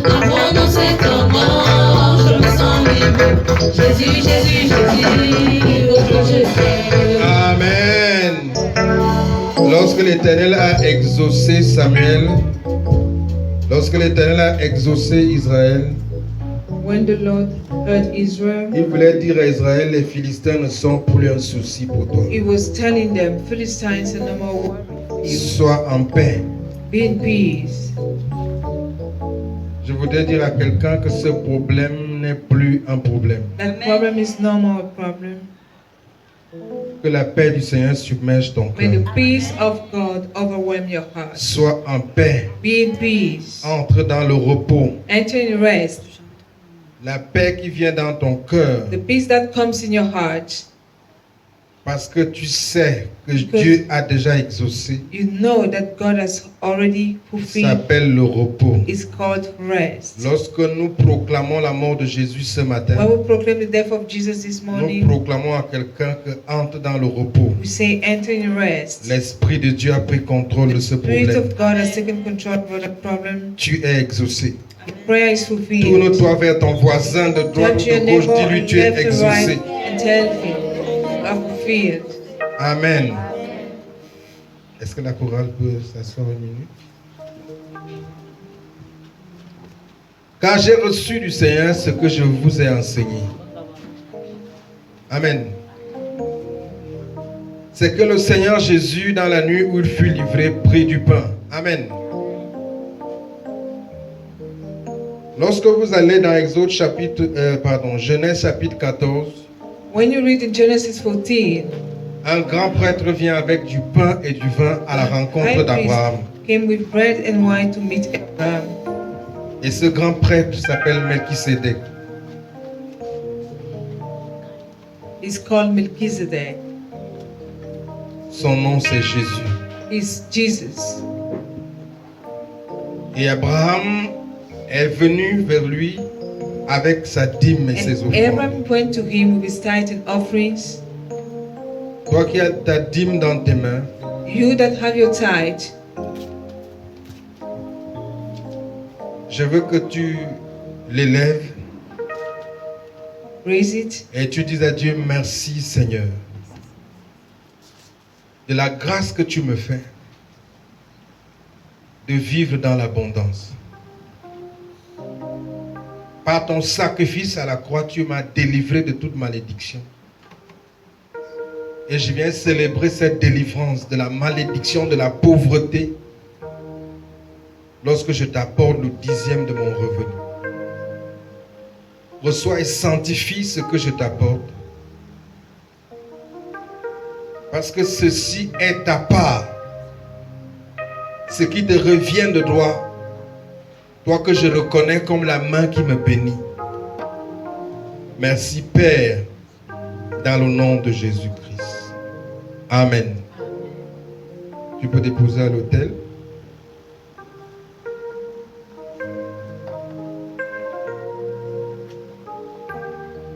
S4: à prononcer ton nom, je me sens libre. Jésus, Jésus, Jésus, oh que je t'aime.
S1: Amen. Lorsque l'Éternel a exaucé Samuel, lorsque l'Éternel a exaucé Israël,
S2: When the Lord heard Israel,
S1: il voulait dire à Israël, les Philistins ne sont plus un souci pour toi.
S2: he was telling them, Philistines are no more worried.
S1: Sois en paix.
S2: Be in peace.
S1: Je voudrais dire à quelqu'un que ce problème n'est plus un problème.
S2: That problem is no more a problem.
S1: Que la paix du Seigneur submerge ton
S2: May
S1: cœur.
S2: the peace of God overwhelm your heart.
S1: Sois en paix.
S2: Be in peace.
S1: Entre dans le repos.
S2: Enter in rest.
S1: La paix qui vient dans ton cœur.
S2: The peace that comes in your heart.
S1: Parce que tu sais que Dieu a déjà exaucé.
S2: You know that God has already
S1: Ça
S2: fulfilled.
S1: s'appelle le repos.
S2: It's called rest.
S1: Lorsque nous proclamons la mort de Jésus ce matin,
S2: When we proclaim the death of Jesus this
S1: nous
S2: morning,
S1: proclamons à quelqu'un que entre dans le repos.
S2: we say enter in rest.
S1: L'Esprit de Dieu a pris contrôle de ce
S2: The Spirit
S1: problème.
S2: of God has taken control over the problem.
S1: Tu es exaucé.
S2: The prayer is fulfilled.
S1: Tourne-toi vers ton voisin de droite
S2: Turn
S1: ou
S2: to your
S1: de gauche,
S2: neighbor
S1: dis-lui
S2: and
S1: tu es
S2: left and
S1: exaucé.
S2: right and tell him, you are fulfilled.
S1: Amen. Est-ce que la chorale peut s'asseoir une minute? Car j'ai reçu du Seigneur ce que je vous ai enseigné. Amen. c'est que le Seigneur Jésus, dans la nuit où il fut livré, prit du pain. Amen. Lorsque vous allez dans Genèse chapitre 14,
S2: When you read in Genesis 14,
S1: un grand prêtre vient avec du pain et du vin à la rencontre
S2: high
S1: d'Abraham.
S2: priest came with bread and wine to meet Abraham.
S1: Et ce grand prêtre s'appelle Melchisédek.
S2: He's called Melchizedek.
S1: Son nom c'est Jésus.
S2: He's Jesus.
S1: Et Abraham est venu vers lui avec sa dîme et ses
S2: And
S1: offrandes.
S2: Abraham went to him with his tithes and offerings.
S1: Toi qui as ta dîme dans tes mains,
S2: You that have your tithe,
S1: je veux que tu l'élèves
S2: raise it
S1: et tu dises à Dieu merci Seigneur de la grâce que tu me fais de vivre dans l'abondance. Par ton sacrifice à la croix, tu m'as délivré de toute malédiction. Et je viens célébrer cette délivrance de la malédiction, de la pauvreté, lorsque je t'apporte le 10e de mon revenu. Reçois et sanctifie ce que je t'apporte. Parce que ceci est ta part. Ce qui te revient de droit. Toi que je reconnais comme la main qui me bénit. Merci Père, dans le nom de Jésus-Christ. Amen. Tu peux déposer à l'autel.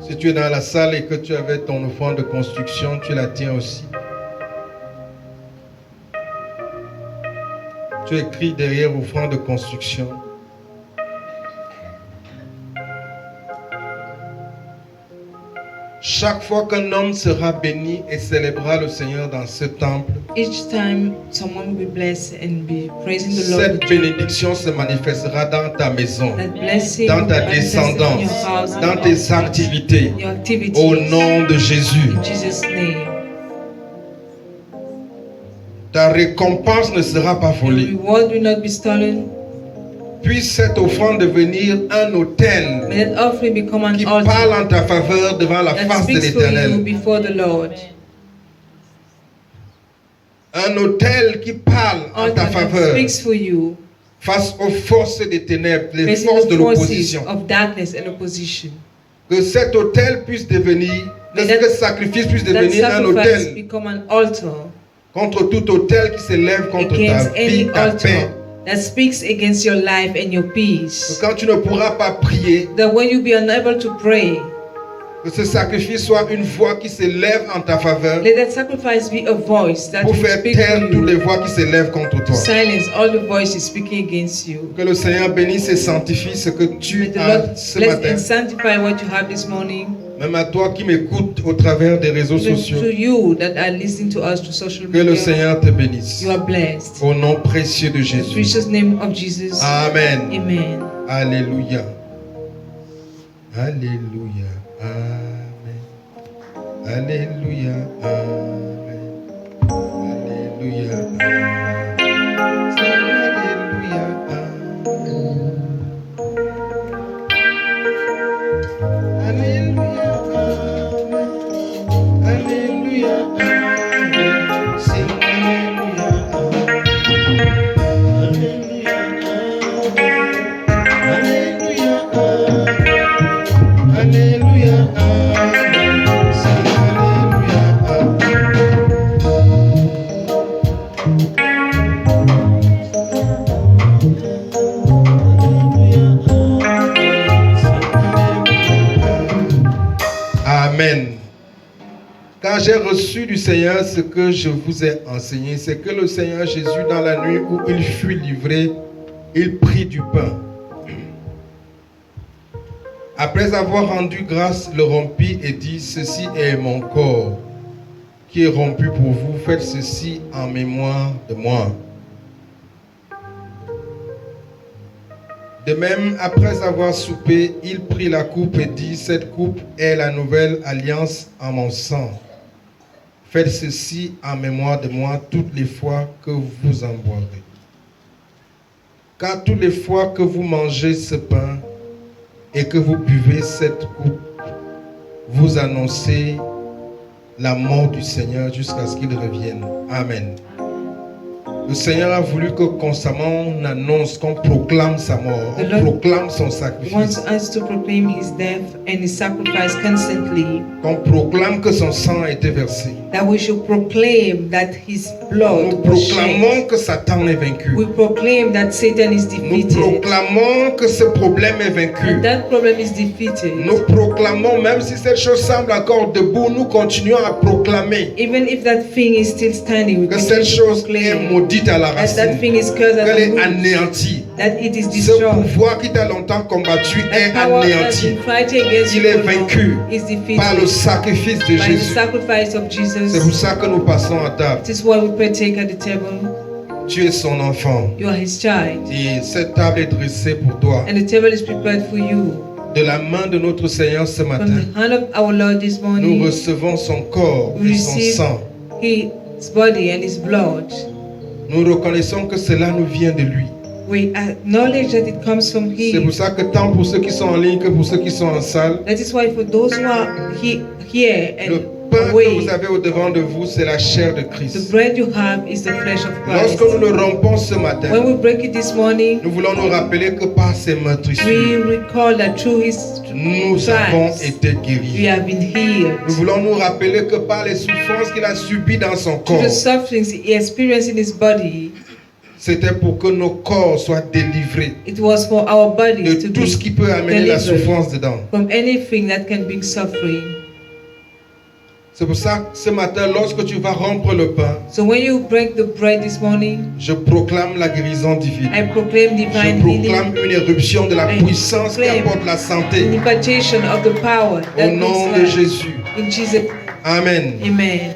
S1: Si tu es dans la salle et que tu avais ton offrande de construction, tu la tiens aussi. Tu écris derrière offrande de construction. Chaque fois qu'un homme sera béni et célébrera le Seigneur dans ce temple,
S2: each time someone will be blessed and be praising the Lord.
S1: cette bénédiction se manifestera dans ta maison,
S2: That blessing
S1: dans
S2: will
S1: ta
S2: manifest in
S1: descendance,
S2: your house,
S1: dans tes activités,
S2: your activities.
S1: au nom de Jésus.
S2: In Jesus' name.
S1: Ta récompense ne sera pas
S2: The
S1: volée.
S2: reward will not be stolen.
S1: Puisse cette offrande devenir un autel
S2: May that offering become an
S1: qui
S2: altar
S1: parle en ta faveur devant la
S2: that
S1: face de
S2: speaks for you
S1: l'Éternel.
S2: before the Lord.
S1: Un autel qui parle en ta
S2: Altar that
S1: faveur
S2: speaks for you,
S1: face aux forces des ténèbres, les
S2: facing
S1: forces de
S2: the forces
S1: l'opposition.
S2: of darkness and opposition.
S1: Que cet autel puisse devenir, que
S2: May that-
S1: ce sacrifice puisse
S2: That
S1: devenir un
S2: sacrifice
S1: autel
S2: become an altar
S1: contre tout autel qui s'élève contre ta
S2: against
S1: vie,
S2: any
S1: ta paix.
S2: altar that speaks against your life and your peace.
S1: Que quand tu ne pourras pas prier,
S2: That when you be unable to pray,
S1: que ce sacrifice soit une voix qui s'élève en ta faveur
S2: let that sacrifice be a voice that
S1: pour
S2: will
S1: faire
S2: speak
S1: taire
S2: for
S1: toutes les
S2: you,
S1: voix qui s'élèvent contre
S2: to
S1: toi.
S2: silence all the voices speaking against you.
S1: Que le Seigneur bénisse et sanctifie ce que
S2: May
S1: tu
S2: the
S1: as
S2: Lord
S1: ce
S2: bless
S1: matin.
S2: and sanctify what you have this morning.
S1: Même à toi qui m'écoutes au travers des réseaux
S2: Even
S1: sociaux.
S2: to you that are listening to us to social
S1: Que le
S2: media,
S1: Seigneur te bénisse.
S2: you are blessed.
S1: Au nom précieux de
S2: In the
S1: Jésus.
S2: precious name of Jesus.
S1: Amen.
S2: Amen.
S1: Alléluia. Alléluia. Amen. Alléluia. Amen. Alléluia. Amen. Alléluia. Amen. Alléluia. Amen. Alléluia. Amen. Sing Alléluia. Alléluia. Alléluia. Alléluia. Amen. Sing Alléluia. Amen. Quand j'ai reçu du Seigneur ce que je vous ai enseigné, c'est que le Seigneur Jésus, dans la nuit où il fut livré, il prit du pain. Après avoir rendu grâce, le rompit et dit, ceci est mon corps qui est rompu pour vous. Faites ceci en mémoire de moi. De même, après avoir soupé, il prit la coupe et dit, cette coupe est la nouvelle alliance en mon sang. Faites ceci en mémoire de moi toutes les fois que vous en boirez. Car toutes les fois que vous mangez ce pain et que vous buvez cette coupe, vous annoncez la mort du Seigneur jusqu'à ce qu'il revienne. Amen. Le Seigneur a voulu que constamment on annonce, qu'on proclame sa mort,
S2: The
S1: on
S2: Lord
S1: proclame son
S2: He
S1: sacrifice,
S2: wants us to proclaim His death and His sacrifice constantly.
S1: qu'on proclame que son sang a été versé.
S2: That we should proclaim that His
S1: Nous
S2: blood was
S1: proclamons
S2: shed.
S1: que Satan est vaincu.
S2: We proclaim that Satan is
S1: Nous
S2: defeated.
S1: proclamons que ce problème est
S2: And
S1: vaincu.
S2: that problem is defeated.
S1: Nous proclamons, même si cette chose semble encore debout, nous continuons à proclamer
S2: Even if that thing is still standing, we
S1: que
S2: continue
S1: cette
S2: to
S1: chose est
S2: proclaim
S1: maudite à la
S2: that that
S1: racine,
S2: thing is cursed at
S1: qu'elle
S2: the
S1: est
S2: root,
S1: anéantie.
S2: that it is
S1: Ce
S2: destroyed.
S1: pouvoir qui t'a longtemps combattu est
S2: That power that has
S1: anéanti
S2: been fighting against
S1: Il
S2: you
S1: est
S2: for long
S1: vaincu
S2: is
S1: par le
S2: defeated
S1: sacrifice de
S2: by the
S1: Jésus.
S2: sacrifice of Jesus.
S1: C'est pour ça que nous passons à table.
S2: This is why we partake at the table.
S1: Tu es son enfant.
S2: You are His child,
S1: Et cette table est dressée pour toi.
S2: and the table is prepared for you.
S1: De la main de notre Seigneur ce
S2: From
S1: matin,
S2: the hand of our Lord this
S1: nous
S2: morning,
S1: recevons son corps
S2: we
S1: et son
S2: receive
S1: sang.
S2: His body and His blood.
S1: Nous reconnaissons que cela nous vient de lui.
S2: We acknowledge that it comes from
S1: C'est
S2: Him.
S1: pour ça que tant pour ceux qui sont en ligne que pour ceux qui sont en salle,
S2: That is why for those who are here
S1: le
S2: and
S1: pain que
S2: away,
S1: vous avez au devant de vous, c'est la chair de
S2: the
S1: Christ.
S2: bread you have is the flesh of Christ.
S1: Lorsque nous le rompons ce matin,
S2: When we break it this morning,
S1: nous voulons nous rappeler que par ses
S2: we
S1: meurtrissures,
S2: recall that through His
S1: nous avons
S2: stripes
S1: été
S2: we
S1: guéris.
S2: have been healed.
S1: Nous voulons nous rappeler que par les souffrances qu'il a subies dans son
S2: Through
S1: corps,
S2: the sufferings He experienced in His body,
S1: c'était pour que nos corps soient délivrés
S2: it was for our
S1: de
S2: bodies to
S1: tout ce
S2: be
S1: qui peut amener la
S2: delivered
S1: souffrance dedans.
S2: from anything that can bring suffering.
S1: C'est pour ça que ce matin, lorsque tu vas rompre le pain,
S2: So when you break the bread this morning,
S1: je proclame la guérison divine.
S2: I proclaim
S1: Je
S2: divine
S1: proclame
S2: healing,
S1: une éruption de la
S2: I
S1: puissance qui
S2: proclaim
S1: apporte la
S2: an
S1: santé.
S2: impartation of the power
S1: Au
S2: that
S1: nom de
S2: brings life.
S1: Jésus.
S2: In Jesus'
S1: Amen.
S2: Amen.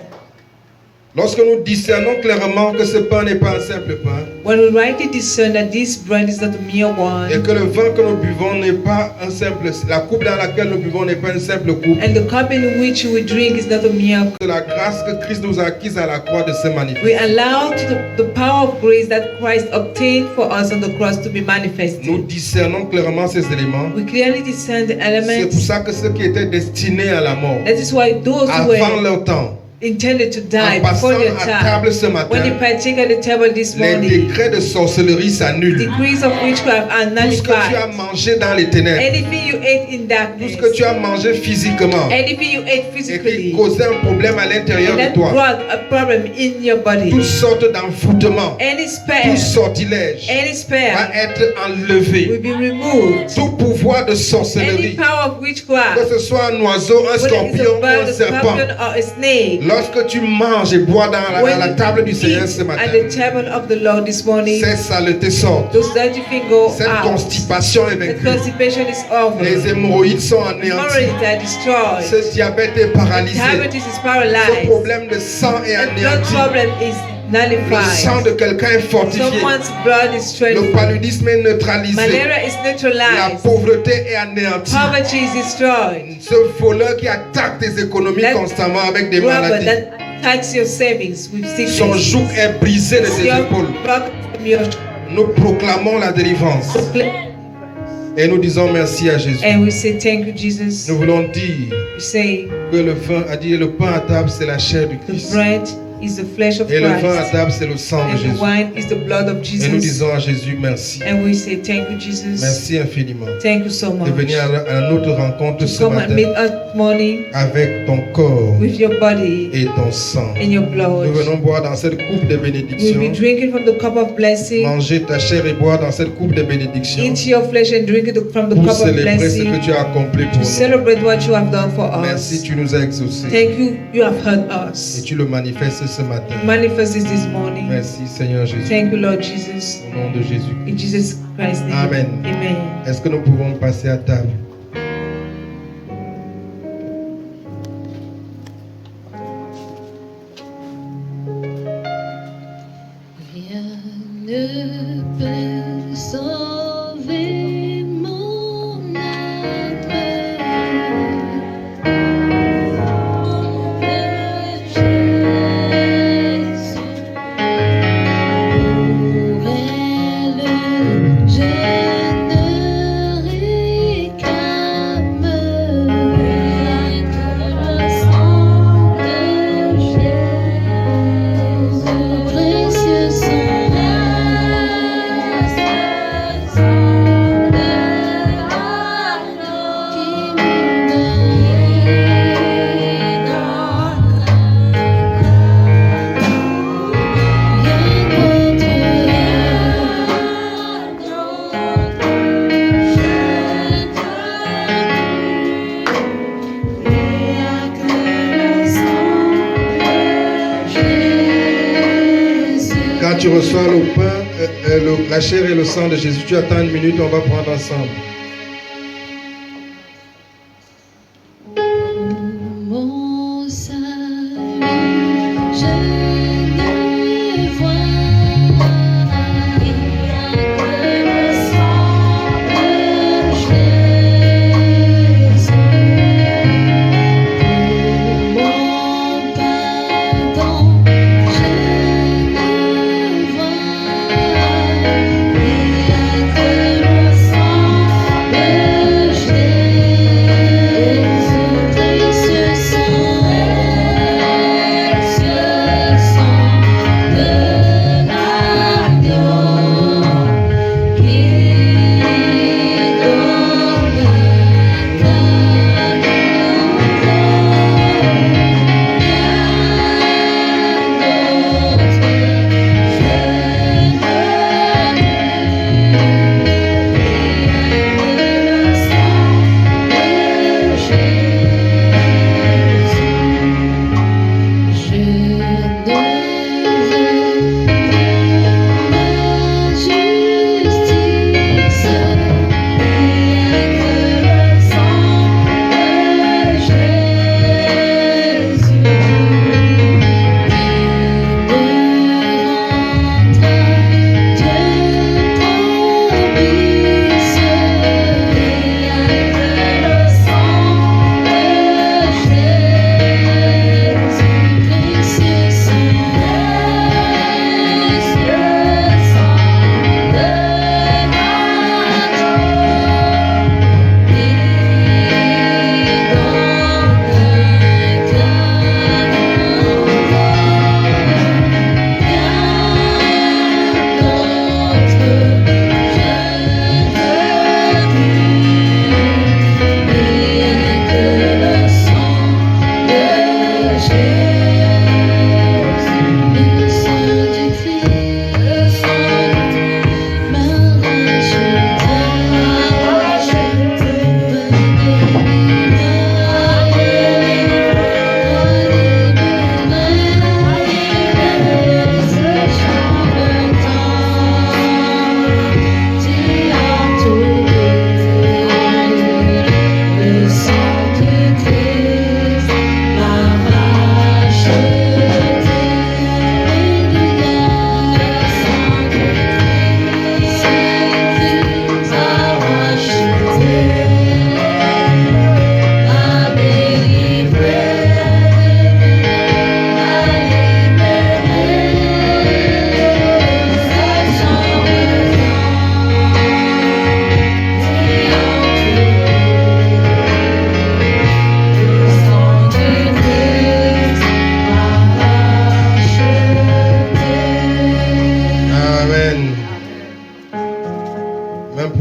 S1: Lorsque nous discernons clairement que ce pain n'est pas un simple pain
S2: When we rightly discern that this bread is not a mere
S1: et
S2: one,
S1: que le vin que nous buvons n'est pas un simple, la coupe dans laquelle nous buvons n'est pas une simple coupe,
S2: and the cup in which we drink is not a mere,
S1: que la grâce que Christ nous a acquise à la croix de se
S2: we
S1: manifester.
S2: allow to the power of grace that Christ obtained for us on the cross to be
S1: Nous
S2: manifested.
S1: discernons clairement ces éléments.
S2: We clearly discern the
S1: C'est pour
S2: elements.
S1: ça que ceux qui étaient destinés à la mort
S2: That is why those who
S1: avant
S2: were
S1: leur temps,
S2: intended to
S1: en
S2: die
S1: passant
S2: before their
S1: à
S2: time,
S1: table ce
S2: when they
S1: matin,
S2: partake at the table this
S1: les
S2: morning,
S1: décrets de sorcellerie s'annulent.
S2: degrees of witchcraft are
S1: Tout ce que tu as
S2: nullified.
S1: mangé dans les ténèbres,
S2: Anything you ate in
S1: tout
S2: darkness,
S1: ce que tu as mangé physiquement
S2: anything you ate
S1: et qui
S2: physically,
S1: causait un problème à l'intérieur
S2: and
S1: de
S2: that
S1: toi,
S2: brought a problem in your body,
S1: toutes sortes d'envoûtements,
S2: any
S1: tout
S2: spell,
S1: sortilège
S2: any
S1: va
S2: spell
S1: être
S2: will
S1: enlevé.
S2: be removed.
S1: Tout pouvoir de
S2: Any
S1: sorcellerie,
S2: power of
S1: que
S2: witchcraft,
S1: ce soit un oiseau, un
S2: whether it's
S1: scorpion
S2: a
S1: ou
S2: bird,
S1: un
S2: a
S1: serpent,
S2: scorpion, or a snake,
S1: lorsque tu manges et bois dans à
S2: when
S1: la
S2: you
S1: table du Seigneur ce
S2: eat
S1: matin,
S2: at the table of the Lord this morning,
S1: ces saletés sortent.
S2: those dirty things go
S1: Cette
S2: out.
S1: constipation est
S2: The
S1: vaincue.
S2: constipation is over.
S1: Les hémorroïdes sont anéantis.
S2: Hemorrhoids are destroyed.
S1: Ce diabète est paralysé.
S2: Diabetes is
S1: Ce
S2: paralyzed.
S1: problème de sang est
S2: The blood
S1: anéanti.
S2: problem is
S1: Le sang
S2: nullified.
S1: de quelqu'un est fortifié.
S2: Someone's blood is
S1: Le
S2: strengthened.
S1: paludisme est neutralisé.
S2: Malaria is
S1: La
S2: neutralized.
S1: pauvreté est anéantie.
S2: Poverty is destroyed.
S1: Ce voleur qui attaque tes économies
S2: That
S1: constamment avec des
S2: Robber
S1: maladies,
S2: that attacks your savings with
S1: son
S2: sickness.
S1: joug est brisé de tes
S2: Your
S1: épaules.
S2: blood from your
S1: Nous proclamons la délivrance et nous disons merci à Jésus.
S2: and we say thank you, Jesus.
S1: Nous voulons dire
S2: We say
S1: que le vin a dit le pain à table c'est la chair du
S2: the
S1: Christ
S2: bread is the flesh of
S1: et le vin à
S2: Christ
S1: table c'est le sang de
S2: and the
S1: Jésus.
S2: wine is the blood of
S1: Et nous
S2: Jesus.
S1: disons à Jésus merci.
S2: And we say thank you, Jesus.
S1: Merci infiniment
S2: Thank you so
S1: de
S2: much.
S1: venir à notre rencontre ce
S2: Come and
S1: matin
S2: meet us morning
S1: avec ton corps
S2: with your body
S1: et ton sang.
S2: and your blood.
S1: Nous venons boire dans cette coupe de
S2: We'll
S1: bénédiction,
S2: be drinking from the cup of blessing.
S1: manger ta chair et boire dans cette coupe de bénédiction
S2: Eat your flesh and drink it from the
S1: pour
S2: cup of
S1: célébrer ce
S2: blessing
S1: que tu as accompli
S2: to
S1: pour nous.
S2: celebrate what you have done for
S1: Merci,
S2: us.
S1: tu nous as exaucés
S2: Thank you, you have heard
S1: et
S2: us.
S1: tu le manifestes ce matin.
S2: Manifest this morning.
S1: Merci Seigneur Jésus.
S2: Thank you, Lord Jesus.
S1: Au nom de Jésus.
S2: In Jesus Christ's name.
S1: Amen.
S2: Amen.
S1: Est-ce que nous pouvons passer à table?
S5: Rien ne peut sauver mon âme.
S1: tu reçois le pain, la chair et le sang de Jésus, tu attends une minute, on va prendre ensemble.
S5: Mon salut, je ne vois rien que le sang de Jésus. Pour mon pardon, je ne vois rien que le sang de Jésus. Précieux sang de l'agneau qui donne la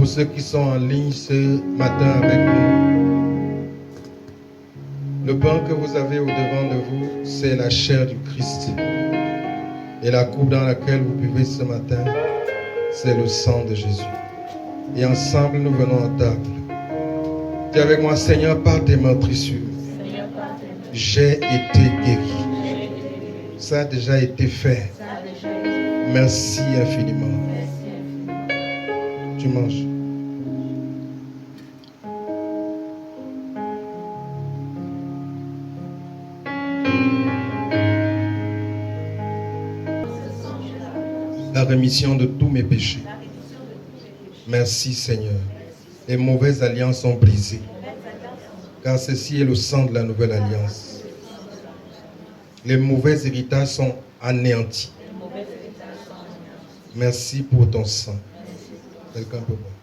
S1: Ceux qui sont en ligne ce matin avec nous, le pain que vous avez au-devant de vous, c'est la chair du Christ. Et la coupe dans laquelle vous buvez ce matin, c'est le sang de Jésus. Et ensemble, nous venons à table. Dis avec moi, Seigneur, par tes meurtrissures, j'ai été guéri. Ça a déjà été fait. Merci infiniment. Tu manges. La rémission de tous mes péchés. Merci Seigneur. Les mauvaises alliances sont brisées. Car ceci est le sang de la nouvelle alliance. Les mauvais héritages sont anéantis. Merci pour ton sang. Quelqu'un peut voir.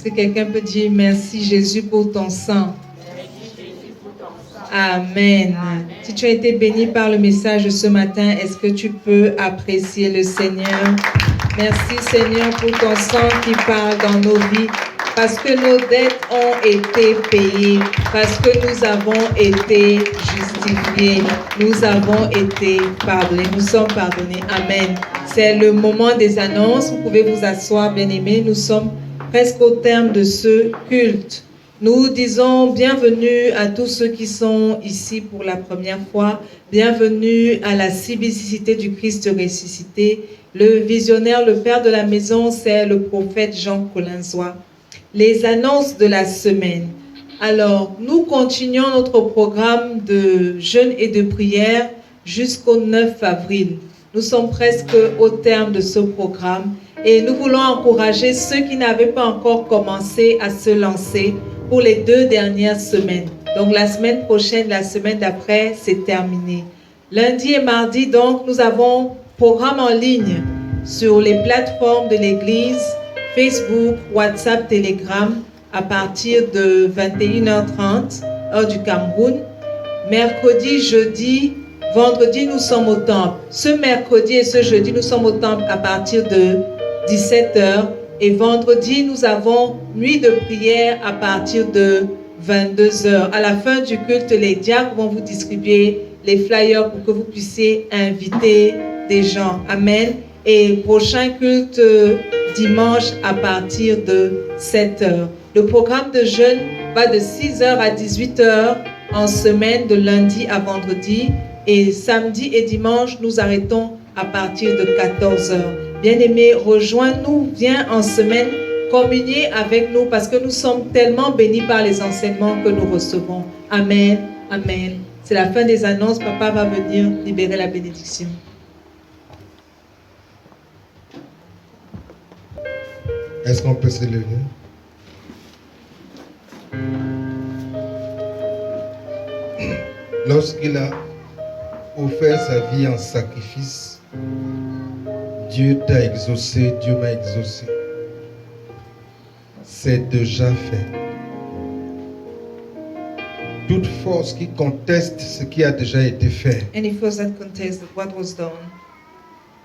S2: que quelqu'un peut dire merci Jésus pour ton sang? Amen. Si tu as été béni par le message de ce matin, est-ce que tu peux apprécier le Seigneur? Merci Seigneur pour ton sang qui parle dans nos vies, parce que nos dettes ont été payées, parce que nous avons été justifiés, nous avons été pardonnés, nous sommes pardonnés. Amen. C'est le moment des annonces. Vous pouvez vous asseoir, bien-aimés. Nous sommes presque au terme de ce culte. Nous disons bienvenue à tous ceux qui sont ici pour la première fois. Bienvenue à la CBC du Christ ressuscité. Le visionnaire, le père de la maison, c'est le prophète Jean Colinzois. Les annonces de la semaine. Alors, nous continuons notre programme de jeûne et de prière jusqu'au 9 avril. Nous sommes presque au terme de ce programme et nous voulons encourager ceux qui n'avaient pas encore commencé à se lancer pour les 2 dernières semaines. Donc, la semaine prochaine, la semaine d'après, c'est terminé. Lundi et mardi, donc, nous avons programme en ligne sur les plateformes de l'Église, Facebook, WhatsApp, Telegram, à partir de 21h30, heure du Cameroun. Mercredi, jeudi, vendredi, nous sommes au temple. Ce mercredi et ce jeudi, nous sommes au temple à partir de 17h. Et vendredi, nous avons nuit de prière à partir de 22h. À la fin du culte, les diacres vont vous distribuer les flyers pour que vous puissiez inviter des gens. Amen. Et prochain culte dimanche à partir de 7h. Le programme de jeûne va de 6h à 18h en semaine, de lundi à vendredi. Et samedi et dimanche, nous arrêtons à partir de 14h. Bien-aimés, rejoins-nous, viens en semaine, communier avec nous parce que nous sommes tellement bénis par les enseignements que nous recevons. Amen, amen. C'est la fin des annonces. Papa va venir libérer la bénédiction.
S1: Est-ce qu'on peut se lever? Lorsqu'il a offert sa vie en sacrifice, Dieu t'a exaucé, Dieu m'a exaucé. C'est déjà fait. Toute force qui conteste ce qui a déjà été fait,
S2: Any force that contests what was done,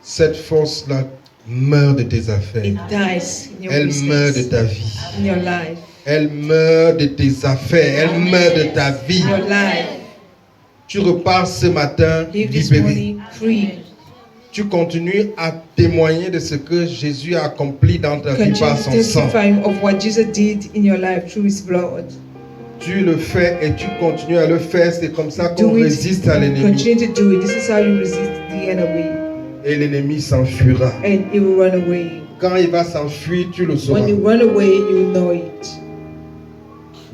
S1: cette force-là meurt de tes affaires.
S2: it dies in your
S1: Elle meurt de
S2: business,
S1: ta vie.
S2: in your life,
S1: Elle meurt de tes affaires. Elle meurt de ta vie.
S2: in your life.
S1: Tu repars ce matin
S2: Live this
S1: libéré.
S2: morning free.
S1: Tu continues à témoigner de ce que Jésus a accompli dans ta vie
S2: Continue
S1: par
S2: to
S1: son sang.
S2: testify of what Jesus did in your life through His blood.
S1: Tu le fais et tu continues à le faire. C'est comme ça qu'on
S2: Do it.
S1: résiste à l'ennemi.
S2: Continue to do it. This is how you resist the enemy,
S1: Et l'ennemi s'enfuira.
S2: and he will run away.
S1: Quand il va s'enfuir, tu le sauras.
S2: When you run away, you know it.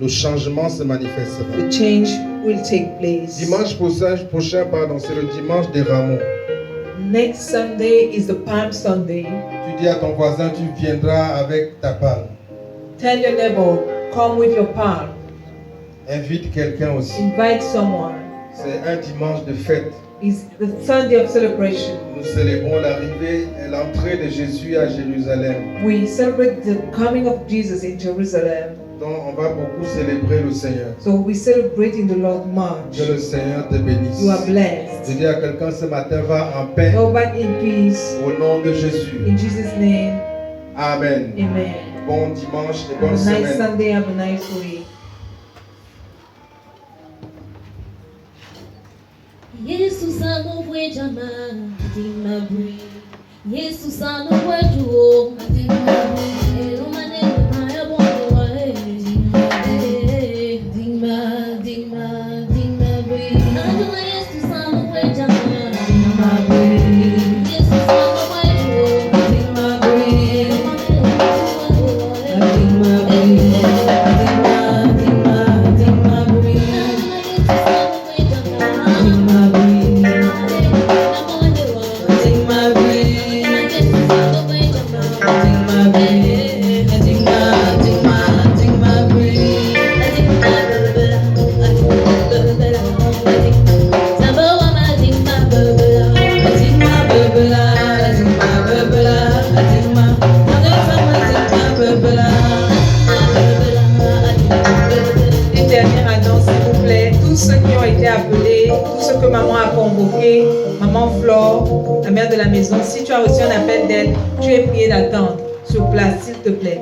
S1: Le changement se manifestera.
S2: The change will take place.
S1: Dimanche prochain, c'est le dimanche des rameaux.
S2: Next Sunday is the Palm Sunday.
S1: Tu dis à ton voisin, tu viendras avec ta palme.
S2: Tell your neighbor, come with your palm.
S1: Invite quelqu'un aussi.
S2: Invite someone.
S1: C'est un dimanche de fête.
S2: It's the Sunday of celebration.
S1: Nous célébrons l'arrivée et l'entrée de Jésus à Jérusalem.
S2: We celebrate the coming of Jesus in Jerusalem.
S1: Donc on va beaucoup célébrer le Seigneur.
S2: So we celebrate in the Lord much.
S1: Que le Seigneur te bénisse.
S2: You are blessed.
S1: Je dis à quelqu'un ce matin, va en paix
S2: Go back in peace.
S1: au nom de Jésus.
S2: In Jesus' name,
S1: Amen.
S2: amen.
S1: Bon dimanche et
S2: Have
S1: bonne
S2: a nice
S1: semaine.
S2: Sunday, have a nice week.
S5: Yesu sanu wejama adimabri. Yesu sanu wejuo adimabri. Eromane maya bongo wae dima dimabri. Aduma Yesu sanu wejama adimabri. Yesu sanu wejuo adimabri.
S2: tous ceux qui ont été appelés, tous ceux que maman a convoqués, maman Flore, la mère de la maison, si tu as reçu un appel d'aide, tu es prié d'attendre sur place, s'il te plaît.